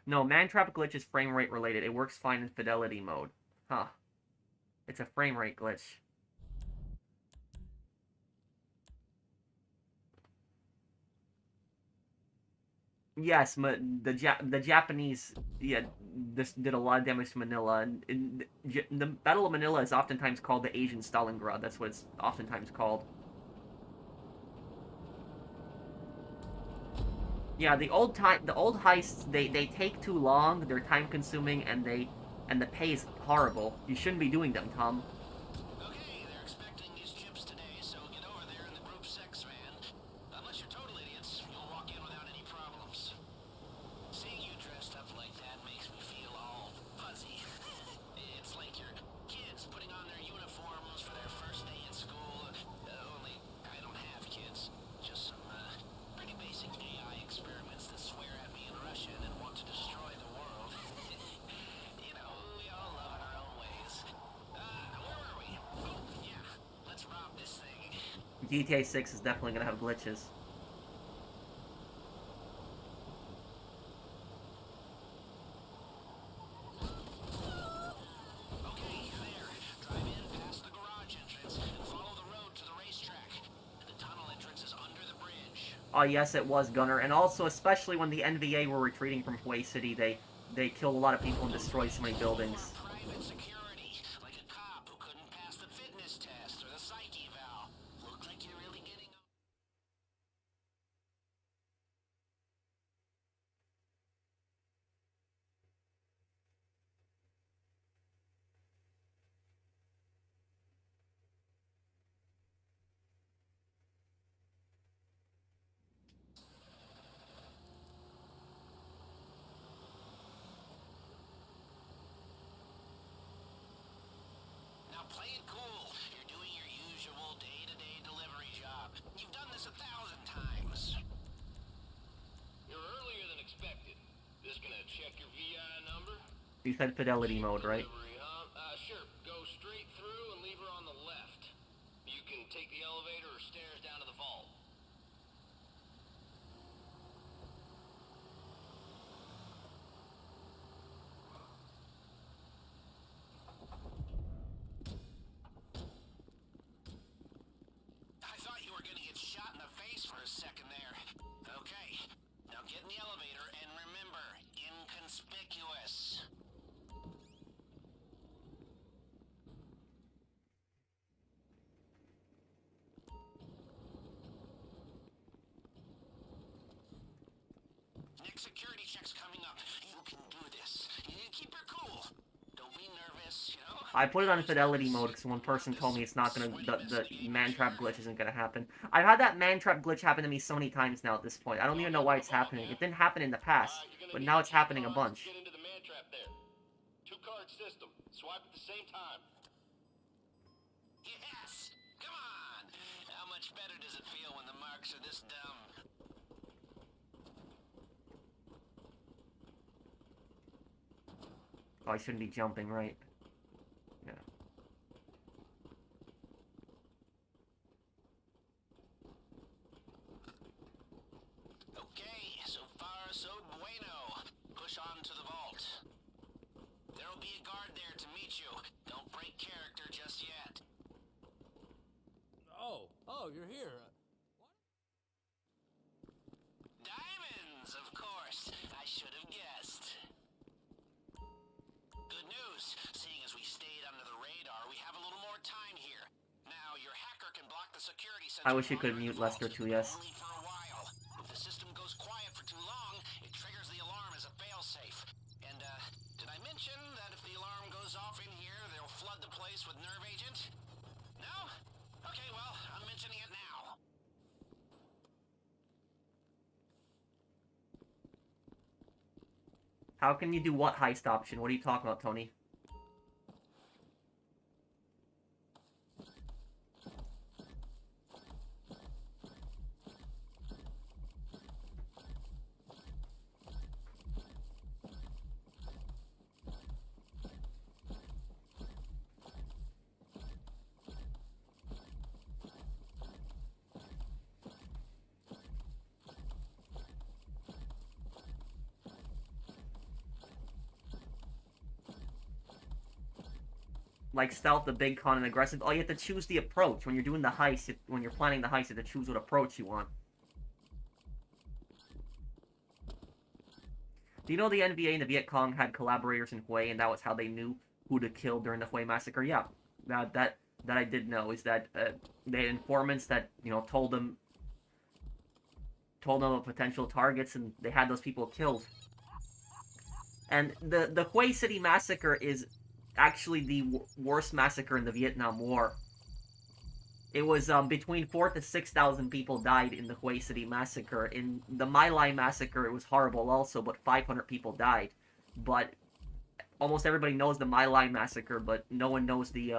B: No, man-trap glitch is frame rate related. It works fine in fidelity mode. Huh. It's a frame rate glitch. Yes, the Japanese, yeah, this did a lot of damage to Manila. And the Battle of Manila is oftentimes called the Asian Stalingrad. That's what it's oftentimes called. Yeah, the old heists, they take too long, they're time consuming, and the pay is horrible. You shouldn't be doing them, Tom.
C: Okay, they're expecting these chips today, so get over there in the group 6 van. Unless you're total idiots, you'll walk in without any problems. Seeing you dressed up like that makes me feel all fuzzy. It's like your kids putting on their uniforms for their first day at school. Only I don't have kids. Just some pretty basic AI experiments that swear at me in Russian and want to destroy the world. You know, we all love it our own ways. Where were we? Oh, yeah. Let's rob this thing.
B: GTA 6 is definitely gonna have glitches.
C: Okay, you're there. Drive in past the garage entrance and follow the road to the racetrack. The tunnel entrance is under the bridge.
B: Oh yes, it was Gunner, and also especially when the NVA were retreating from Kuwait City, they killed a lot of people and destroyed so many buildings.
C: Private security, like a cop who couldn't pass the fitness test or the psych eval. Look like you're really getting. Now play it cool. You're doing your usual day-to-day delivery job. You've done this 1,000 times.
A: You're earlier than expected. This gonna check your VI number?
B: You said fidelity mode, right?
A: Delivery, huh? Sure. Go straight through and leave her on the left. You can take the elevator or stairs down to the vault.
C: I thought you were gonna get shot in the face for a second there. Okay, now get in the elevator and remember, inconspicuous. Next security check's coming up. You can do this. You keep your cool. Don't be nervous, you know?
B: I put it on fidelity mode because one person told me it's not gonna, the man trap glitch isn't gonna happen. I've had that man trap glitch happen to me so many times now at this point. I don't even know why it's happening. It didn't happen in the past, but now it's happening a bunch.
A: Get into the man trap there. 2-card system. Swipe at the same time.
C: Yes! Come on! How much better does it feel when the marks are this dumb?
B: Oh, I shouldn't be jumping, right? Yeah.
C: Okay, so far so bueno. Push on to the vault. There'll be a guard there to meet you. Don't break character just yet.
D: Oh, you're here.
C: Diamonds, of course. I should have guessed. sensors
B: I wish you
C: while
B: could
C: you're in
B: mute
C: the vault,
B: Lester too,
C: but
B: yes.
C: only for a while. If the system goes quiet for too long, it triggers the alarm as a failsafe. And, did I mention that if the alarm goes off in here, they'll flood the place with nerve agent? No? Okay, well, I'm mentioning it now.
B: How can you do what heist option? What are you talking about, Tony? Like stealth, the big con, and aggressive. Oh, you have to choose the approach. When you're doing the heist, when you're planning the heist, you have to choose what approach you want. Do you know the NVA and the Viet Cong had collaborators in Hue, and that was how they knew who to kill during the Hue massacre? Yeah, that I did know, is that they had informants that, you know, told them of potential targets, and they had those people killed. And the Hue City massacre is actually the worst massacre in the Vietnam War. It was between 4,000 to 6,000 people died in the Hue City massacre. In the My Lai massacre, it was horrible also, but 500 people died. But almost everybody knows the My Lai massacre, but no one knows the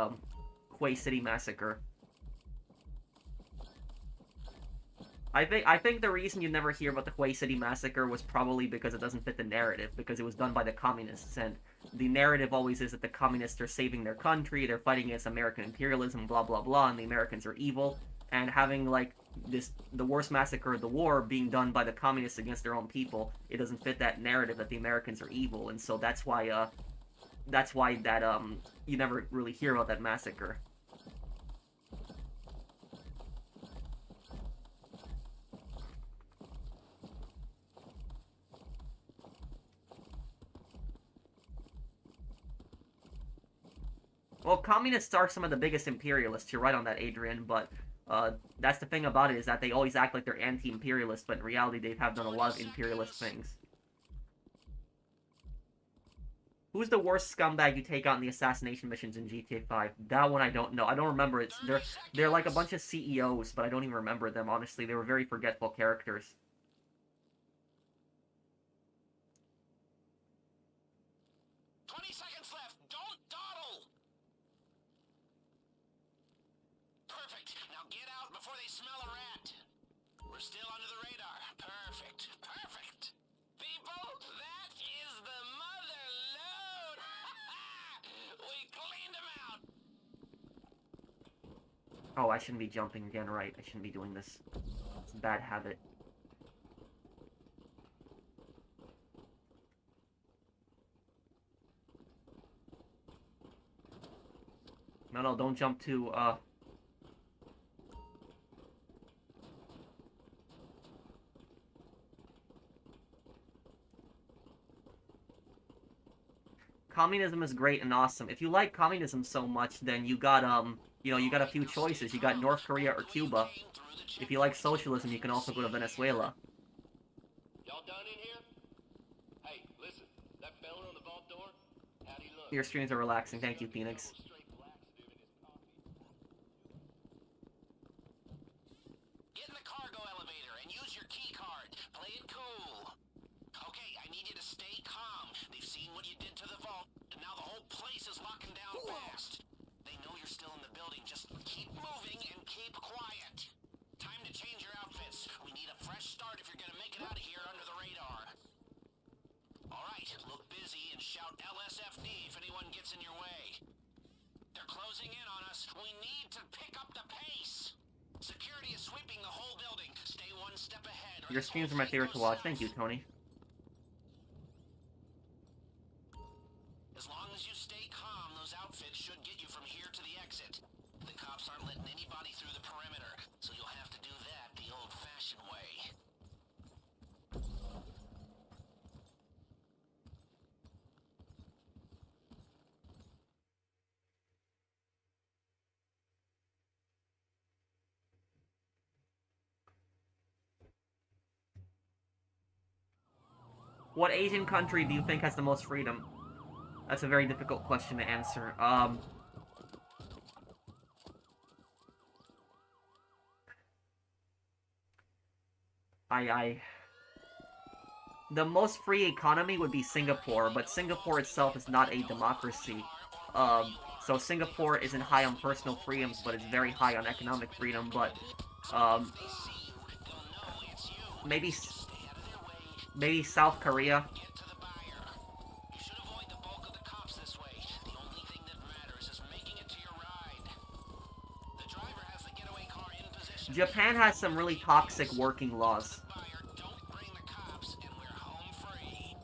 B: Hue City massacre. I think the reason you never hear about the Hue City massacre was probably because it doesn't fit the narrative, because it was done by the communists, and the narrative always is that the communists are saving their country, they're fighting against American imperialism, blah blah blah, and the Americans are evil, and having like the worst massacre of the war being done by the communists against their own people, it doesn't fit that narrative that the Americans are evil, and so that's why you never really hear about that massacre. Well, communists are some of the biggest imperialists. You're right on that, Adrian, but that's the thing about it, is that they always act like they're anti-imperialist, but in reality they have done a lot of imperialist things. Who's the worst scumbag you take out in the assassination missions in GTA 5? That one I don't know. I don't remember. They're like a bunch of CEOs, but I don't even remember them, honestly. They were very forgetful characters.
C: 20 seconds left. Don't dawdle. Perfect. Now get out before they smell a rat. We're still under the radar. Perfect. Perfect. People, that is the mother load. We cleaned them out.
B: Oh, I shouldn't be jumping again, right. I shouldn't be doing this. It's a bad habit. No, don't jump to, Communism is great and awesome. If you like communism so much, then you got, you know, you got a few choices. You got North Korea or Cuba. If you like socialism, you can also go to Venezuela.
A: Y'all done in here? Hey, listen, that fella on the vault door, how'd he look?
B: Your streams are relaxing. Thank you, Phoenix.
C: Get in the cargo elevator and use your key card. Play it cool. Okay, I need you to stay calm. They've seen what you did to the vault, and now the whole place is locking down fast. They know you're still in the building. Just keep moving and keep quiet. Time to change your outfits. We need a fresh start if you're gonna make it out of here under the radar. Alright, look busy and shout LSFD if anyone gets in your way. They're closing in on us. We need to pick up the pace. Security is sweeping the whole building. Stay one step ahead.
B: Your streams are my favorite to watch. Thank you, Tony.
C: As long as you stay calm, those outfits should get you from here to the exit. The cops aren't letting anybody through the perimeter, so you'll have to do that the old-fashioned way.
B: What Asian country do you think has the most freedom? That's a very difficult question to answer. The most free economy would be Singapore, but Singapore itself is not a democracy. So Singapore isn't high on personal freedoms, but it's very high on economic freedom, but,
C: They see you, they'll know it's you.
B: maybe,
C: Just stay out of their way.
B: maybe South Korea?
C: Get to the buyer. You should avoid the bulk of the cops this way. The only thing that matters is making it to your ride. The driver has the getaway car in position.
B: Japan has some really toxic working laws.
C: The buyer, don't bring the cops, and we're home free.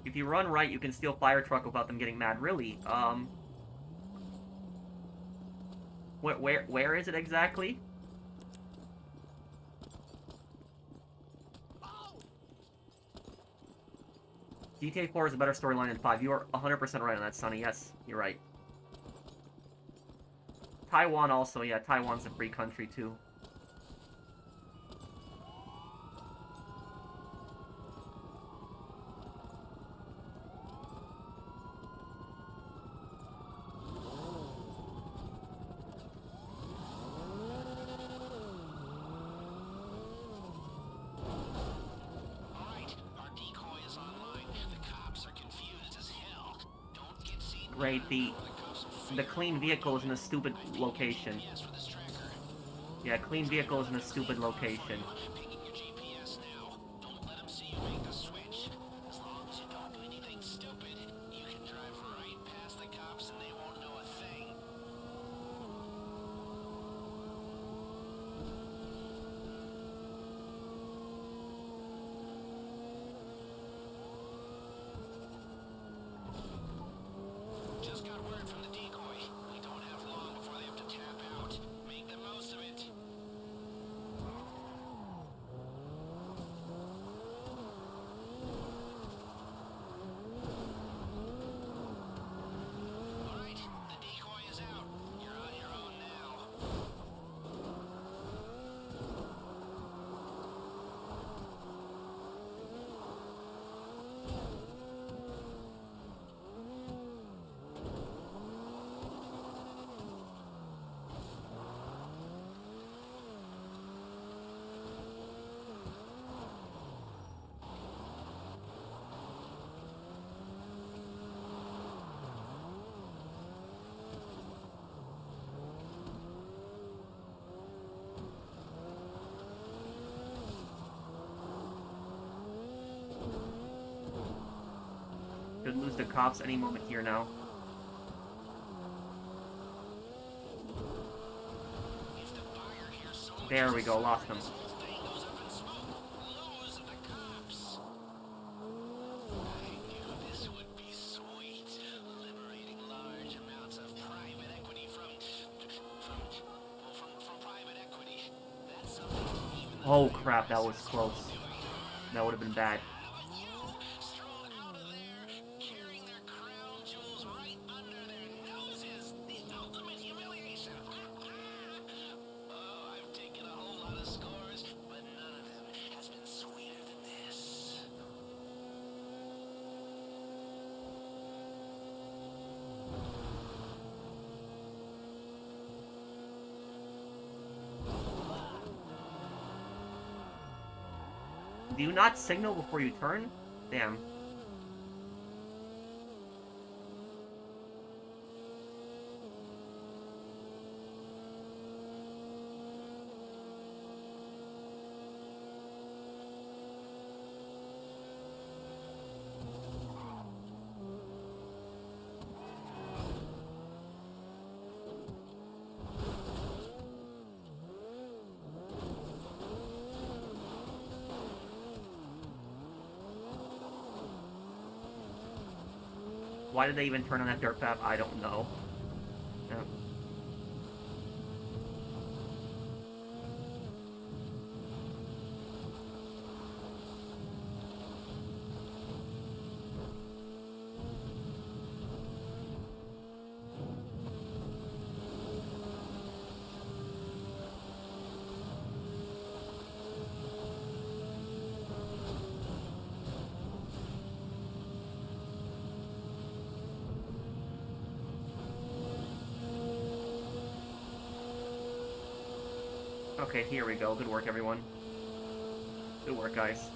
B: If you run right, you can steal fire truck without them getting mad. Really? Where is it exactly? GTA 4 is a better storyline than 5. You are 100% right on that, Sonny. Yes, you're right. Taiwan also, yeah, Taiwan's a free country too.
C: Alright, our decoy is online. The cops are confused as hell. Don't get seen.
B: Great, the clean vehicle is in a stupid location.
C: Yes, with this tracker.
B: Yeah, clean vehicle is in a stupid location.
C: Picking your GPS now. Don't let them see you make the switch. As long as you don't do anything stupid, you can drive right past the cops and they won't know a thing. Just got word from the decoy. We don't have long before they have to tap out. Make the most of it. Alright, the decoy is out. You're on your own now.
B: Could lose the cops any moment here now.
C: If the buyer hears so much
B: There we go, lost them.
C: this whole thing goes up in smoke. Lose the cops. I knew this would be sweet. Liberating large amounts of private equity from private equity. That's something even the
B: Oh crap, that was close. That would have been bad.
C: Haven't you strolled out of there, carrying their crown jewels right under their noses? The ultimate humiliation. Oh, I've taken a whole lot of scores, but none of them has been sweeter than this.
B: Do you not signal before you turn? Damn. Why did they even turn on that dirt path? I don't know. Yeah. Okay, here we go. Good work, everyone. Good work, guys.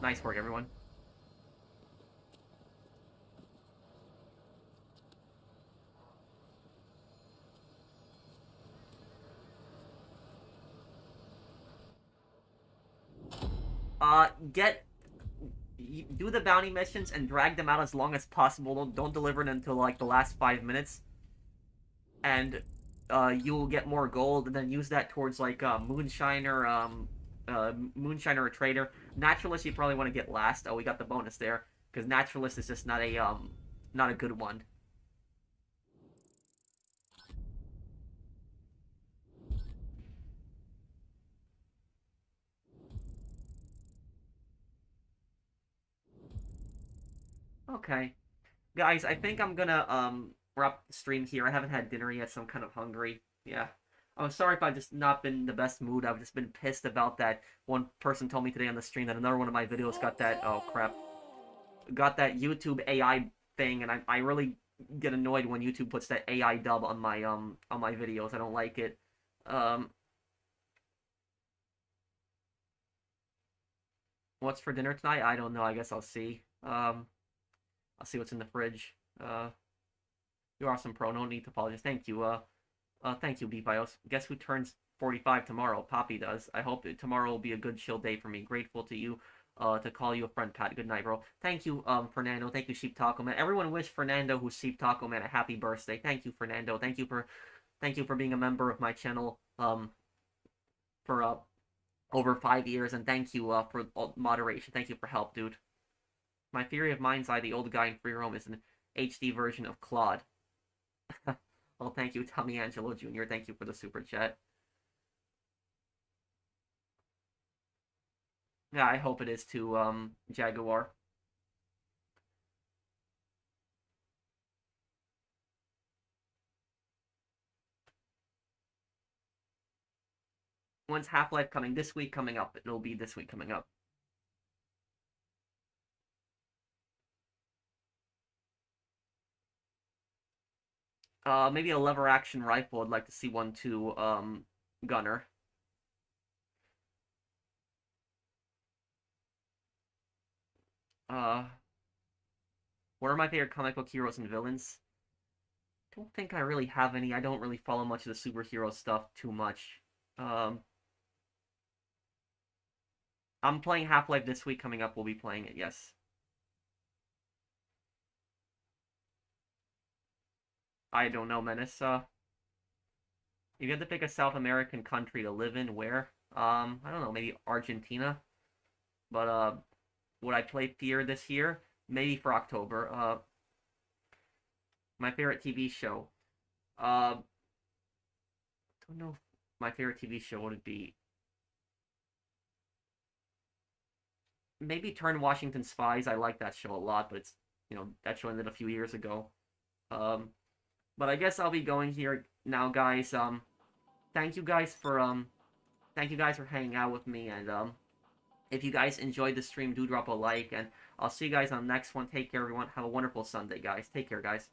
B: Nice work, everyone. Do the bounty missions and drag them out as long as possible. Don't deliver them until, like, the last 5 minutes. And, you'll get more gold, and then use that towards, like, Moonshiner, Moonshiner or Trader. Naturalist, you probably want to get last. Oh, we got the bonus there. Because Naturalist is just not a good one. Okay. Guys, I think I'm gonna, wrap the stream here. I haven't had dinner yet, so I'm kind of hungry. Yeah. I'm sorry if I've just not been in the best mood. I've just been pissed about that. One person told me today on the stream that another one of my videos got that, oh crap, got that YouTube AI thing, and I really get annoyed when YouTube puts that AI dub on my videos. I don't like it. What's for dinner tonight? I don't know. I guess I'll see. I'll see what's in the fridge. You're awesome, pro. No need to apologize. Thank you. Thank you, BFios. Guess who turns 45 tomorrow? Poppy does. I hope that tomorrow will be a good chill day for me. Grateful to you, to call you a friend, Pat. Good night, bro. Thank you, Fernando. Thank you, Sheep Taco Man. Everyone wish Fernando, who's Sheep Taco Man, a happy birthday. Thank you, Fernando. Thank you for being a member of my channel, for, over 5 years, and thank you, for moderation. Thank you for help, dude. My theory of Mind's Eye, the old guy in Free Roam, is an HD version of Claude. Well, thank you, Tommy Angelo Jr. Thank you for the super chat. Yeah, I hope it is too, Jaguar. When's Half-Life coming? This week coming up. It'll be this week coming up. Maybe a lever action rifle. I'd like to see one too, Gunner. What are my favorite comic book heroes and villains? Don't think I really have any. I don't really follow much of the superhero stuff too much. I'm playing Half-Life this week coming up. We'll be playing it, yes. I don't know, Menace. If you had to pick a South American country to live in, where? I don't know, maybe Argentina. But, would I play Fear this year? Maybe for October. My favorite TV show. Don't know. My favorite TV show would it be? Maybe Turn Washington Spies. I like that show a lot, but it's, you know, that show ended a few years ago. But I guess I'll be going here now, guys. Thank you guys for hanging out with me, and if you guys enjoyed the stream, do drop a like, and I'll see you guys on the next one. Take care, everyone. Have a wonderful Sunday, guys. Take care, guys.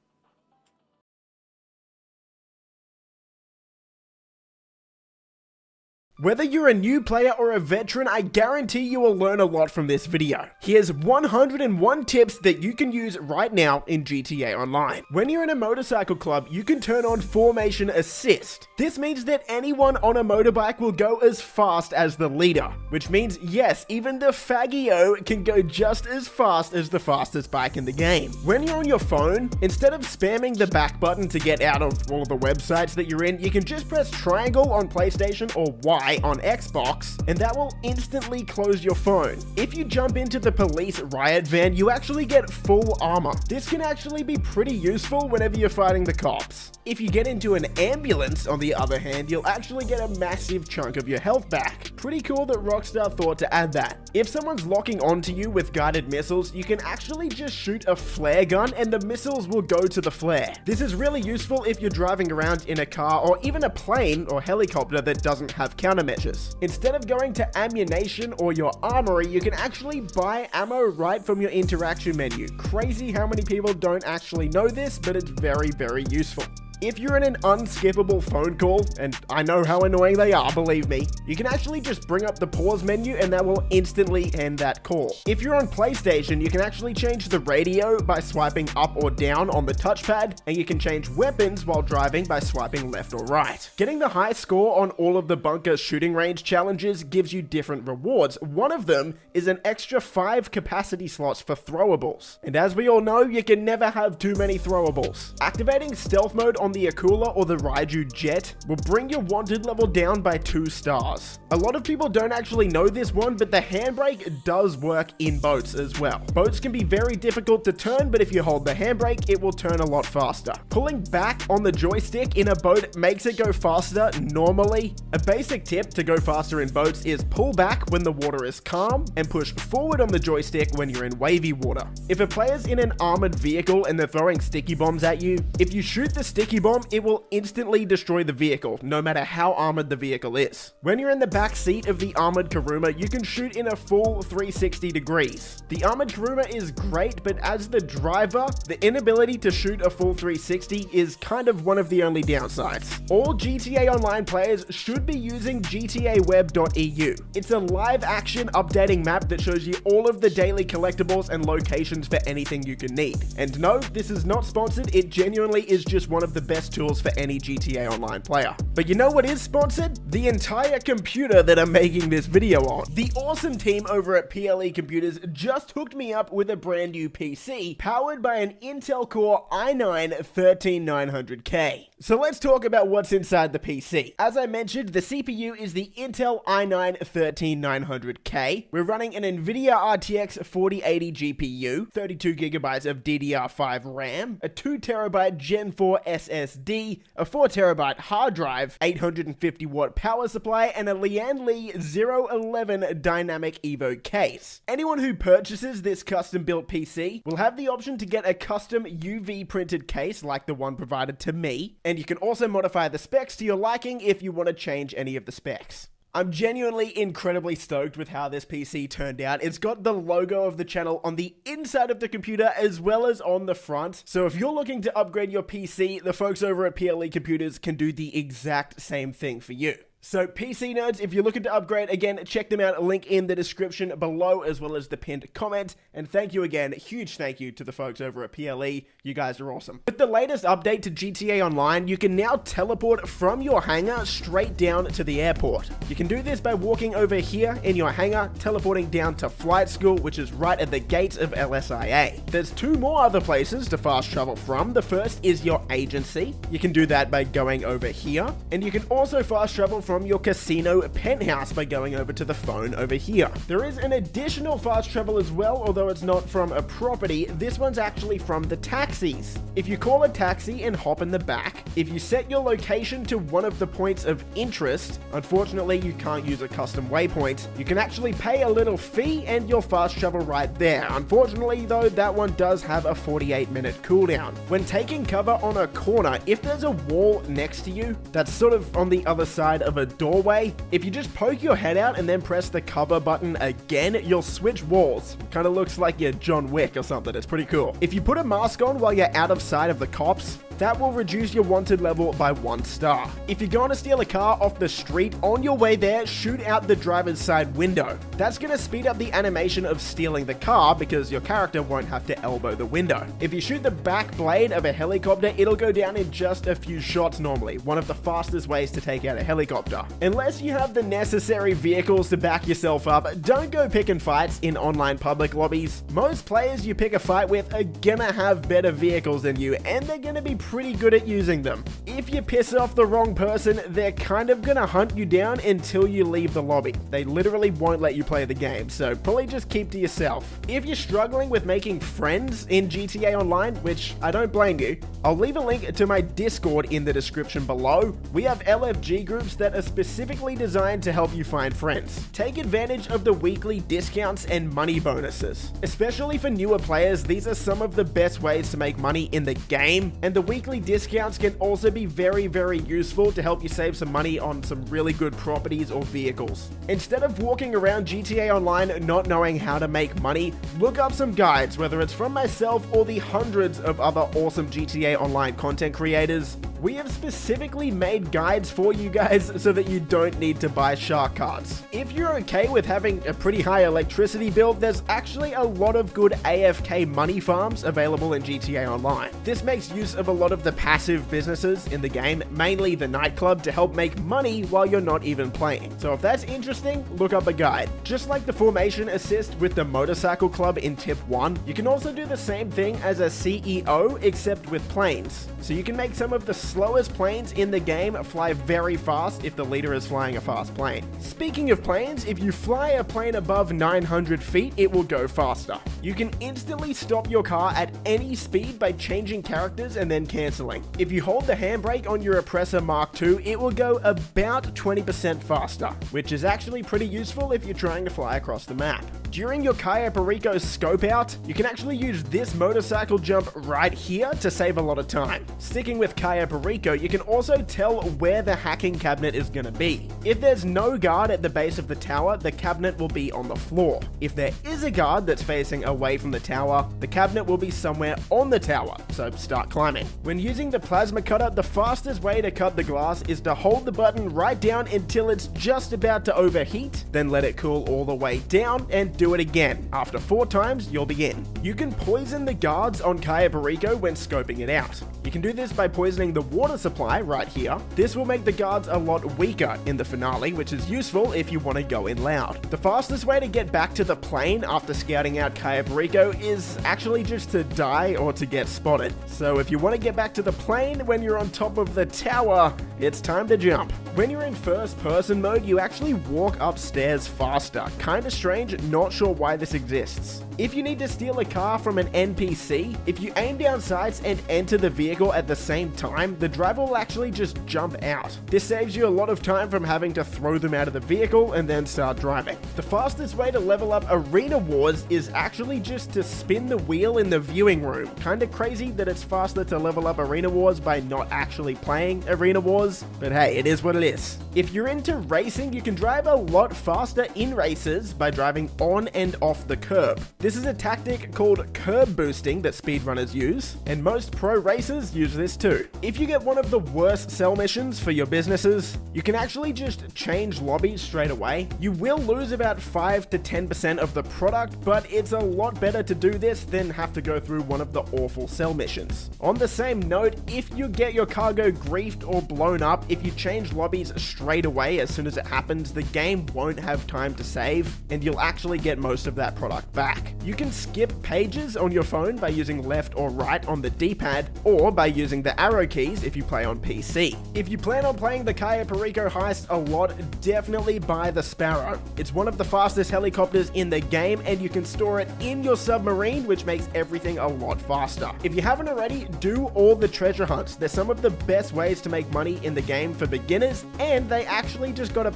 H: Whether you're a new player or a veteran, I guarantee you will learn a lot from this video. Here's 101 tips that you can use right now in GTA Online. When you're in a motorcycle club, you can turn on Formation Assist. This means that anyone on a motorbike will go as fast as the leader, which means yes, even the faggio can go just as fast as the fastest bike in the game. When you're on your phone, instead of spamming the back button to get out of all of the websites that you're in, you can just press triangle on PlayStation or Y Y on Xbox, and that will instantly close your phone. If you jump into the police riot van, you actually get full armor. This can actually be pretty useful whenever you're fighting the cops. If you get into an ambulance, on the other hand, you'll actually get a massive chunk of your health back. Pretty cool that Rockstar thought to add that. If someone's locking onto you with guided missiles, you can actually just shoot a flare gun and the missiles will go to the flare. This is really useful if you're driving around in a car or even a plane or helicopter that doesn't have countermeasures. Instead of going to ammunition or your armory, you can actually buy ammo right from your interaction menu. Crazy how many people don't actually know this, but it's very, very useful. If you're in an unskippable phone call, and I know how annoying they are, believe me, you can actually just bring up the pause menu and that will instantly end that call. If you're on PlayStation, you can actually change the radio by swiping up or down on the touchpad, and you can change weapons while driving by swiping left or right. Getting the high score on all of the bunker shooting range challenges gives you different rewards. One of them is an extra 5 capacity slots for throwables. And as we all know, you can never have too many throwables. Activating stealth mode on the Akula or the Raiju jet will bring your wanted level down by 2 stars. A lot of people don't actually know this one, but the handbrake does work in boats as well. Boats can be very difficult to turn, but if you hold the handbrake, it will turn a lot faster. Pulling back on the joystick in a boat makes it go faster normally. A basic tip to go faster in boats is pull back when the water is calm and push forward on the joystick when you're in wavy water. If a player's in an armored vehicle and they're throwing sticky bombs at you, if you shoot the sticky bomb, it will instantly destroy the vehicle, no matter how armored the vehicle is. When you're in the back seat of the armored Kuruma, you can shoot in a full 360 degrees. The armored Kuruma is great, but as the driver, the inability to shoot a full 360 is kind of one of the only downsides. All GTA Online players should be using GTAweb.eu. It's a live action updating map that shows you all of the daily collectibles and locations for anything you can need. And no, this is not sponsored, it genuinely is just one of the best tools for any GTA Online player. But you know what is sponsored? The entire computer that I'm making this video on. The awesome team over at PLE Computers just hooked me up with a brand new PC powered by an Intel Core i9-13900K. So let's talk about what's inside the PC. As I mentioned, the CPU is the Intel i9-13900K. We're running an NVIDIA RTX 4080 GPU, 32GB of DDR5 RAM, a 2TB Gen 4 SSD, a 4TB hard drive, 850-watt power supply, and a Lian Li 011 Dynamic Evo case. Anyone who purchases this custom-built PC will have the option to get a custom UV printed case like the one provided to me, and you can also modify the specs to your liking if you want to change any of the specs. I'm genuinely incredibly stoked with how this PC turned out. It's got the logo of the channel on the inside of the computer as well as on the front. So if you're looking to upgrade your PC, the folks over at PLE Computers can do the exact same thing for you. So PC nerds, if you're looking to upgrade, again, check them out, link in the description below as well as the pinned comment. And thank you again, huge thank you to the folks over at PLE, you guys are awesome. With the latest update to GTA Online, you can now teleport from your hangar straight down to the airport. You can do this by walking over here in your hangar, teleporting down to flight school, which is right at the gates of LSIA. There's 2 more other places to fast travel from. The first is your agency. You can do that by going over here. And you can also fast travel from your casino penthouse by going over to the phone over here. There is an additional fast travel as well, although it's not from a property. This one's actually from the taxis. If you call a taxi and hop in the back, if you set your location to one of the points of interest, unfortunately you can't use a custom waypoint, you can actually pay a little fee and you'll fast travel right there. Unfortunately though, that one does have a 48-minute cooldown. When taking cover on a corner, if there's a wall next to you that's sort of on the other side of a doorway, if you just poke your head out and then press the cover button again, you'll switch walls. Kind of looks like you're John Wick or something. It's pretty cool. If you put a mask on while you're out of sight of the cops, that will reduce your wanted level by 1 star. If you're going to steal a car off the street, on your way there, shoot out the driver's side window. That's going to speed up the animation of stealing the car because your character won't have to elbow the window. If you shoot the back blade of a helicopter, it'll go down in just a few shots normally, one of the fastest ways to take out a helicopter. Unless you have the necessary vehicles to back yourself up, don't go picking fights in online public lobbies. Most players you pick a fight with are gonna have better vehicles than you, and they're gonna be pretty good at using them. If you piss off the wrong person, they're kind of gonna hunt you down until you leave the lobby. They literally won't let you play the game, so probably just keep to yourself. If you're struggling with making friends in GTA Online, which I don't blame you, I'll leave a link to my Discord in the description below. We have LFG groups that are specifically designed to help you find friends. Take advantage of the weekly discounts and money bonuses. Especially for newer players, these are some of the best ways to make money in the game, and the weekly discounts can also be very, very useful to help you save some money on some really good properties or vehicles. Instead of walking around GTA Online not knowing how to make money, look up some guides, whether it's from myself or the hundreds of other awesome GTA Online content creators. We have specifically made guides for you guys so that you don't need to buy shark cards. If you're okay with having a pretty high electricity bill, there's actually a lot of good AFK money farms available in GTA Online. This makes use of a lot of the passive businesses in the game, mainly the nightclub, to help make money while you're not even playing. So if that's interesting, look up a guide. Just like the formation assist with the motorcycle club in tip 1, you can also do the same thing as a CEO except with planes. So you can make some of the slowest planes in the game fly very fast if the leader is flying a fast plane. Speaking of planes, if you fly a plane above 900 feet, it will go faster. You can instantly stop your car at any speed by changing characters and then cancelling. If you hold the handbrake on your Oppressor Mark II, it will go about 20% faster, which is actually pretty useful if you're trying to fly across the map. During your Calle Perico scope out, you can actually use this motorcycle jump right here to save a lot of time. Sticking with Calle Perico, you can also tell where the hacking cabinet is going to be. If there's no guard at the base of the tower, the cabinet will be on the floor. If there is a guard that's facing away from the tower, the cabinet will be somewhere on the tower, so start climbing. When using the plasma cutter, the fastest way to cut the glass is to hold the button right down until it's just about to overheat, then let it cool all the way down and do it again. After 4 times, you'll be in. You can poison the guards on Calle Perico when scoping it out. You can do this by poisoning the water supply right here. This will make the guards a lot weaker in the finale, which is useful if you want to go in loud. The fastest way to get back to the plane after scouting out Calle Perico is actually just to die or to get spotted. So if you want to get back to the plane when you're on top of the tower, it's time to jump. When you're in first person mode, you actually walk upstairs faster. Kinda strange, not sure why this exists. If you need to steal a car from an NPC, if you aim down sights and enter the vehicle at the same time, the driver will actually just jump out. This saves you a lot of time from having to throw them out of the vehicle and then start driving. The fastest way to level up Arena Wars is actually just to spin the wheel in the viewing room. Kinda crazy that it's faster to level up Arena Wars by not actually playing Arena Wars, but hey, it is what it is. If you're into racing, you can drive a lot faster in races by driving on and off the curb. This is a tactic called curb boosting that speedrunners use, and most pro racers use this too. If you get one of the worst sell missions for your businesses, you can actually just change lobbies straight away. You will lose about 5 to 10% of the product, but it's a lot better to do this than have to go through one of the awful sell missions. On the same note, if you get your cargo griefed or blown up, if you change lobbies straight away as soon as it happens, the game won't have time to save, and you'll actually get most of that product back. You can skip pages on your phone by using left or right on the D-pad, or by using the arrow keys if you play on PC. If you plan on playing the Calle Perico heist a lot, definitely buy the Sparrow. It's one of the fastest helicopters in the game, and you can store it in your submarine, which makes everything a lot faster. If you haven't already, do all the treasure hunts. They're some of the best ways to make money in the game for beginners, and they actually just got a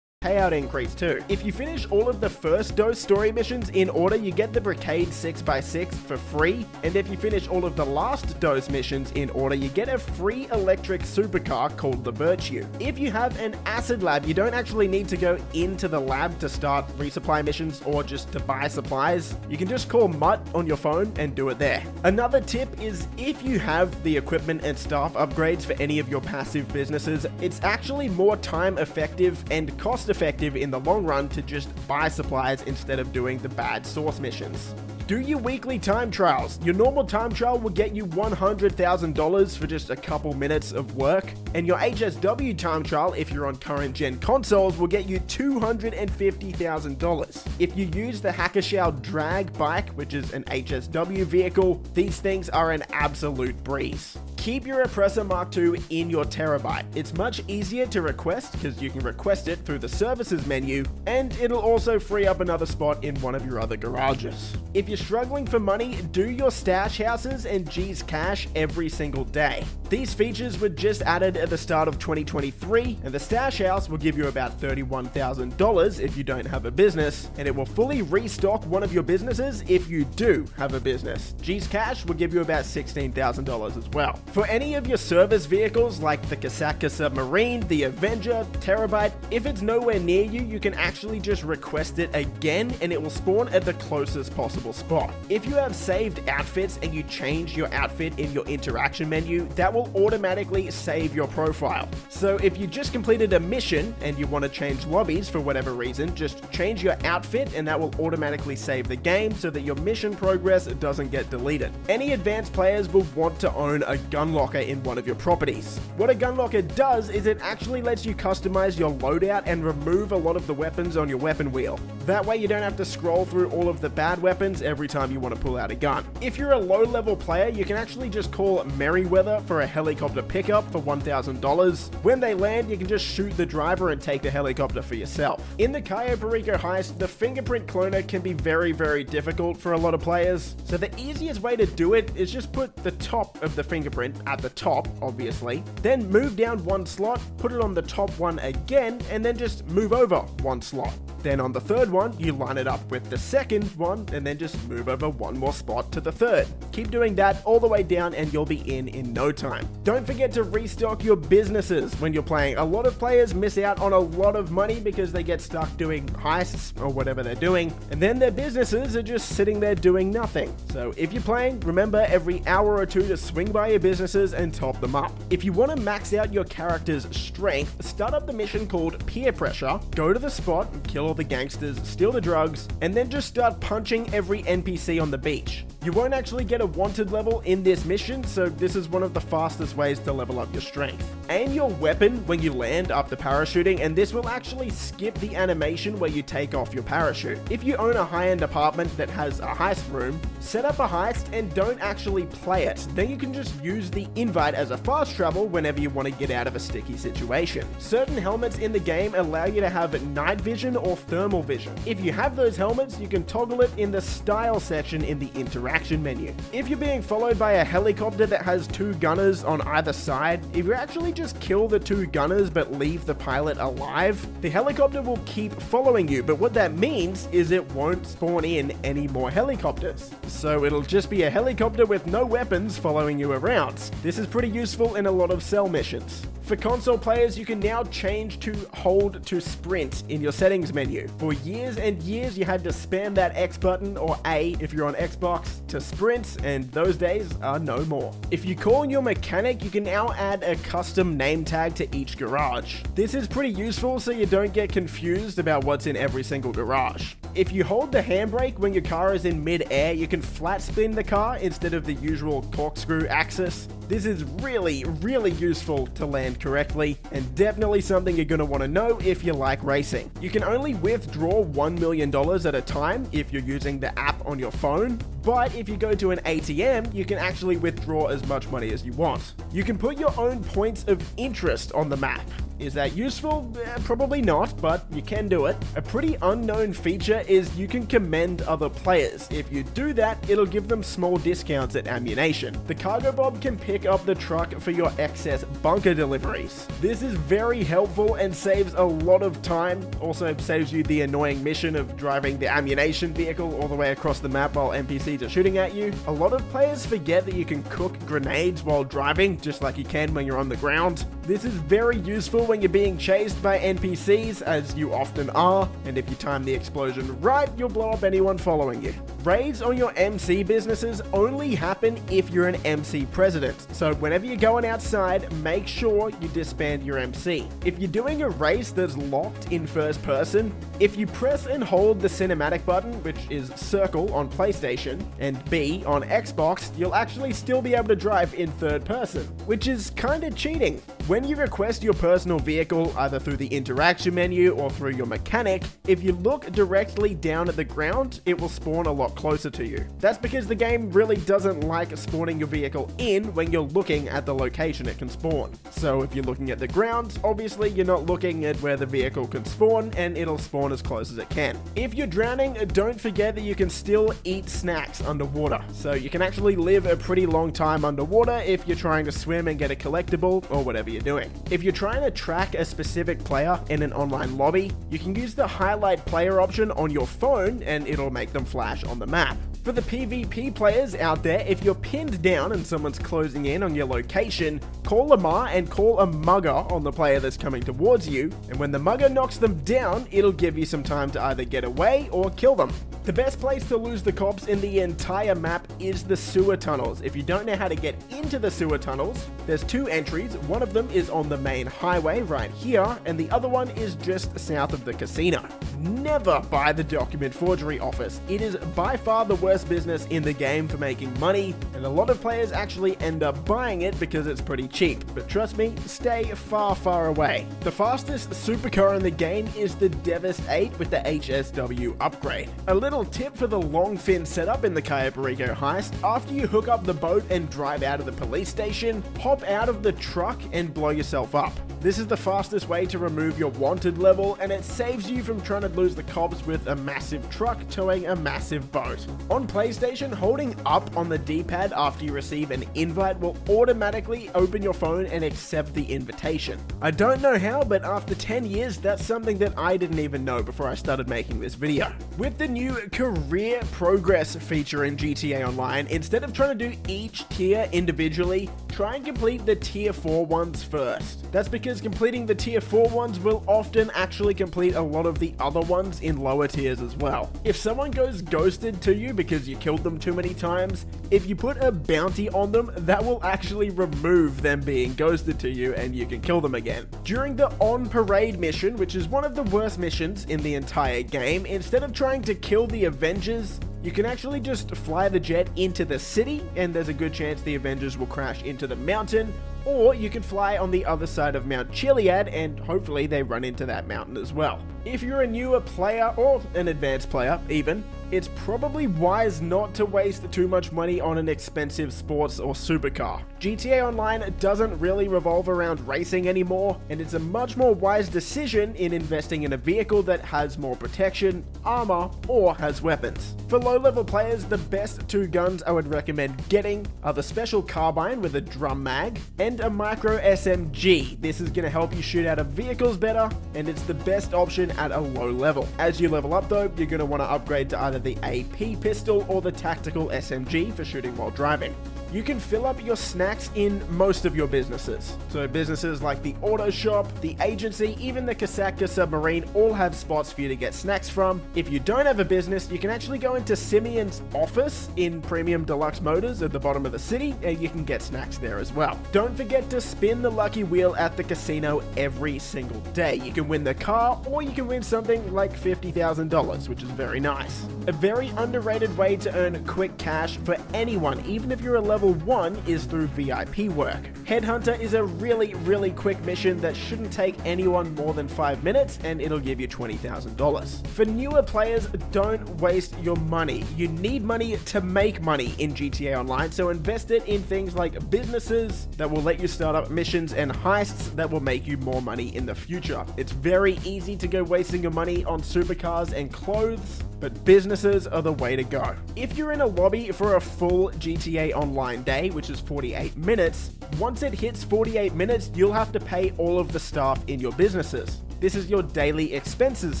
H: payout increase too. If you finish all of the first dose story missions in order, you get the Brigade 6x6 for free, and if you finish all of the last dose missions in order, you get a free electric supercar called the Virtue. If you have an acid lab, you don't actually need to go into the lab to start resupply missions or just to buy supplies. You can just call Mutt on your phone and do it there. Another tip is if you have the equipment and staff upgrades for any of your passive businesses, it's actually more time effective and cost effective in the long run to just buy supplies instead of doing the bad source missions. Do your weekly time trials. Your normal time trial will get you $100,000 for just a couple minutes of work, and your HSW time trial, if you're on current gen consoles, will get you $250,000. If you use the Hackashow drag bike, which is an HSW vehicle, these things are an absolute breeze. Keep your Oppressor Mark II in your Terabyte. It's much easier to request because you can request it through the services menu, and it'll also free up another spot in one of your other garages. If you're struggling for money, do your stash houses and G's Cash every single day. These features were just added at the start of 2023, and the stash house will give you about $31,000 if you don't have a business, and it will fully restock one of your businesses if you do have a business. G's Cash will give you about $16,000 as well. For any of your service vehicles like the Kasaka Submarine, the Avenger, Terabyte, if it's nowhere near you, you can actually just request it again and it will spawn at the closest possible spot. If you have saved outfits and you change your outfit in your interaction menu, that will automatically save your profile. So if you just completed a mission and you want to change lobbies for whatever reason, just change your outfit and that will automatically save the game so that your mission progress doesn't get deleted. Any advanced players will want to own a gun locker in one of your properties. What a gun locker does is it actually lets you customize your loadout and remove a lot of the weapons on your weapon wheel. That way you don't have to scroll through all of the bad weapons every time you want to pull out a gun. If you're a low level player, you can actually just call Merryweather for a helicopter pickup for $1,000. When they land, you can just shoot the driver and take the helicopter for yourself. In the Cayo Perico heist, the fingerprint cloner can be very, very difficult for a lot of players. So the easiest way to do it is just put the top of the fingerprint at the top, obviously, then move down one slot, put it on the top one again, and then just move over one slot. Then on the third one, you line it up with the second one, and then just move over one more spot to the third. Keep doing that all the way down and you'll be in no time. Don't forget to restock your businesses when you're playing. A lot of players miss out on a lot of money because they get stuck doing heists or whatever they're doing, and then their businesses are just sitting there doing nothing. So if you're playing, remember every hour or two to swing by your businesses and top them up. If you want to max out your character's strength, start up the mission called Peer Pressure, go to the spot, kill all the gangsters, steal the drugs, and then just start punching every NPC on the beach. You won't actually get a wanted level in this mission, so this is one of the fastest ways to level up your strength. Aim your weapon when you land after parachuting, and this will actually skip the animation where you take off your parachute. If you own a high-end apartment that has a heist room, set up a heist and don't actually play it. Then you can just use the invite as a fast travel whenever you want to get out of a sticky situation. Certain helmets in the game allow you to have night vision or thermal vision. If you have those helmets, you can toggle it in the style section in the interaction menu. If you're being followed by a helicopter that has two gunners on either side, if you actually just kill the two gunners but leave the pilot alive, the helicopter will keep following you, but what that means is it won't spawn in any more helicopters. So it'll just be a helicopter with no weapons following you around. This is pretty useful in a lot of cell missions. For console players, you can now change to hold to sprint in your settings menu. For years and years, you had to spam that X button, or A if you're on Xbox, to sprint, and those days are no more. If you call your mechanic, you can now add a custom name tag to each garage. This is pretty useful so you don't get confused about what's in every single garage. If you hold the handbrake when your car is in mid-air, you can flat spin the car instead of the usual corkscrew axis. This is really, really useful to land correctly, and definitely something you're going to want to know if you like racing. You can only withdraw $1 million at a time if you're using the app on your phone, but if you go to an ATM, you can actually withdraw as much money as you want. You can put your own points of interest on the map. Is that useful? Probably not, but you can do it. A pretty unknown feature is you can commend other players. If you do that, it'll give them small discounts at ammunition. The cargo bob can pick up the truck for your excess bunker deliveries. This is very helpful and saves a lot of time. Also saves you the annoying mission of driving the ammunition vehicle all the way across the map while NPCs are shooting at you. A lot of players forget that you can cook grenades while driving, just like you can when you're on the ground. This is very useful when you're being chased by NPCs, as you often are, and if you time the explosion right, you'll blow up anyone following you. Raids on your MC businesses only happen if you're an MC president, so whenever you're going outside, make sure you disband your MC. If you're doing a race that's locked in first person, if you press and hold the cinematic button, which is circle on PlayStation, and B on Xbox, you'll actually still be able to drive in third person, which is kinda cheating. When you request your personal vehicle, either through the interaction menu or through your mechanic, if you look directly down at the ground, it will spawn a lot closer to you. That's because the game really doesn't like spawning your vehicle in when you're looking at the location it can spawn. So if you're looking at the ground, obviously you're not looking at where the vehicle can spawn, and it'll spawn as close as it can. If you're drowning, don't forget that you can still eat snacks underwater. So you can actually live a pretty long time underwater if you're trying to swim and get a collectible or whatever you're doing. If you're trying to track a specific player in an online lobby, you can use the highlight player option on your phone and it'll make them flash on the map. For the PvP players out there, if you're pinned down and someone's closing in on your location, call a Ma and call a mugger on the player that's coming towards you, and when the mugger knocks them down, it'll give you some time to either get away or kill them. The best place to lose the cops in the entire map is the sewer tunnels. If you don't know how to get into the sewer tunnels, there's two entries. One of them is on the main highway right here, and the other one is just south of the casino. Never buy the document forgery office. It is by far the worst business in the game for making money, and a lot of players actually end up buying it because it's pretty cheap. But trust me, stay far, far away. The fastest supercar in the game is the Devis 8 with the HSW upgrade. A little tip for the long fin setup in the Cayo Perico heist: after you hook up the boat and drive out of the police station, hop out of the truck and blow yourself up. This is the fastest way to remove your wanted level, and it saves you from trying to lose the cops with a massive truck towing a massive boat. On PlayStation, holding up on the D-pad after you receive an invite will automatically open your phone and accept the invitation. I don't know how, but after 10 years, that's something that I didn't even know before I started making this video. With the new career progress feature in GTA Online, instead of trying to do each tier individually, try and complete the tier 4 ones first. That's because completing the tier 4 ones will often actually complete a lot of the other ones in lower tiers as well. If someone goes ghosted to you because you killed them too many times, if you put a bounty on them, that will actually remove them being ghosted to you and you can kill them again. During the On Parade mission, which is one of the worst missions in the entire game, instead of trying to kill the Avengers, you can actually just fly the jet into the city, and there's a good chance the Avengers will crash into the mountain, or you can fly on the other side of Mount Chiliad and hopefully they run into that mountain as well. If you're a newer player, or an advanced player even, it's probably wise not to waste too much money on an expensive sports or supercar. GTA Online doesn't really revolve around racing anymore, and it's a much more wise decision in investing in a vehicle that has more protection, armor, or has weapons. For low-level players, the best two guns I would recommend getting are the Special Carbine with a drum mag and a Micro SMG. This is going to help you shoot out of vehicles better, and it's the best option at a low level. As you level up though, you're going to want to upgrade to either the AP pistol or the tactical SMG for shooting while driving. You can fill up your snacks in most of your businesses. So businesses like the auto shop, the agency, even the Kasaka submarine all have spots for you to get snacks from. If you don't have a business, you can actually go into Simeon's office in Premium Deluxe Motors at the bottom of the city, and you can get snacks there as well. Don't forget to spin the lucky wheel at the casino every single day. You can win the car, or you can win something like $50,000, which is very nice. A very underrated way to earn quick cash for anyone, even if you're a level 1, is through VIP work. Headhunter is a really quick mission that shouldn't take anyone more than 5 minutes, and it'll give you $20,000. For newer players, don't waste your money. You need money to make money in GTA Online, so invest it in things like businesses that will let you start up missions and heists that will make you more money in the future. It's very easy to go wasting your money on supercars and clothes, but businesses are the way to go. If you're in a lobby for a full GTA Online day, which is 48 minutes, once it hits 48 minutes, you'll have to pay all of the staff in your businesses. This is your daily expenses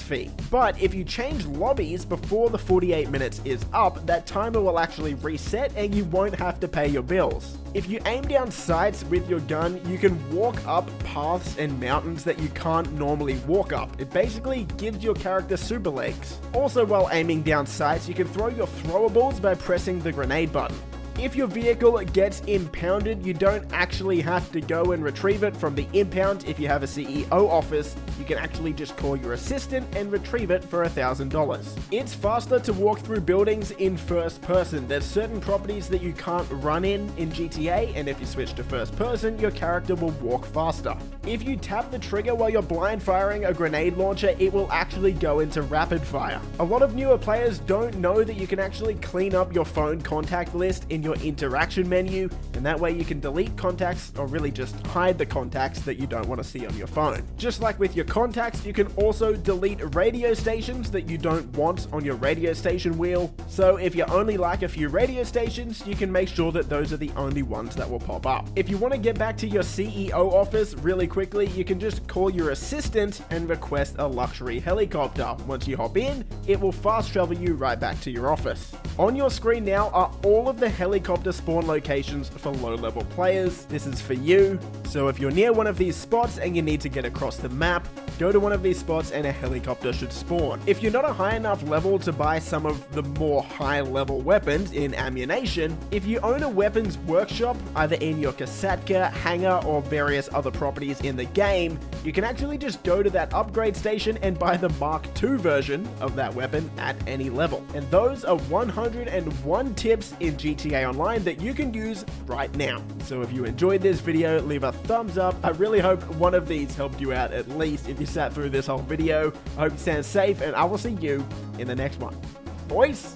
H: fee. But if you change lobbies before the 48 minutes is up, that timer will actually reset and you won't have to pay your bills. If you aim down sights with your gun, you can walk up paths and mountains that you can't normally walk up. It basically gives your character super legs. Also, while aiming down sights, you can throw your throwables by pressing the grenade button. If your vehicle gets impounded, you don't actually have to go and retrieve it from the impound. If you have a CEO office, you can actually just call your assistant and retrieve it for $1,000. It's faster to walk through buildings in first person. There's certain properties that you can't run in GTA, and if you switch to first person, your character will walk faster. If you tap the trigger while you're blind firing a grenade launcher, it will actually go into rapid fire. A lot of newer players don't know that you can actually clean up your phone contact list in your interaction menu, and that way you can delete contacts or really just hide the contacts that you don't want to see on your phone. Just like with your contacts, you can also delete radio stations that you don't want on your radio station wheel. So if you only like a few radio stations, you can make sure that those are the only ones that will pop up. If you want to get back to your CEO office really quickly, you can just call your assistant and request a luxury helicopter. Once you hop in, it will fast travel you right back to your office. On your screen now are all of the helicopter spawn locations for low-level players. This is for you. So if you're near one of these spots and you need to get across the map, go to one of these spots and a helicopter should spawn. If you're not a high enough level to buy some of the more high-level weapons in ammunition, if you own a weapons workshop, either in your Kasatka, hangar, or various other properties in the game, you can actually just go to that upgrade station and buy the Mark II version of that weapon at any level. And those are 101 tips in GTA Online that you can use right now. So if you enjoyed this video, leave a thumbs up. I really hope one of these helped you out, at least if you sat through this whole video. I hope you stand safe, and I will see you in the next one. Boys!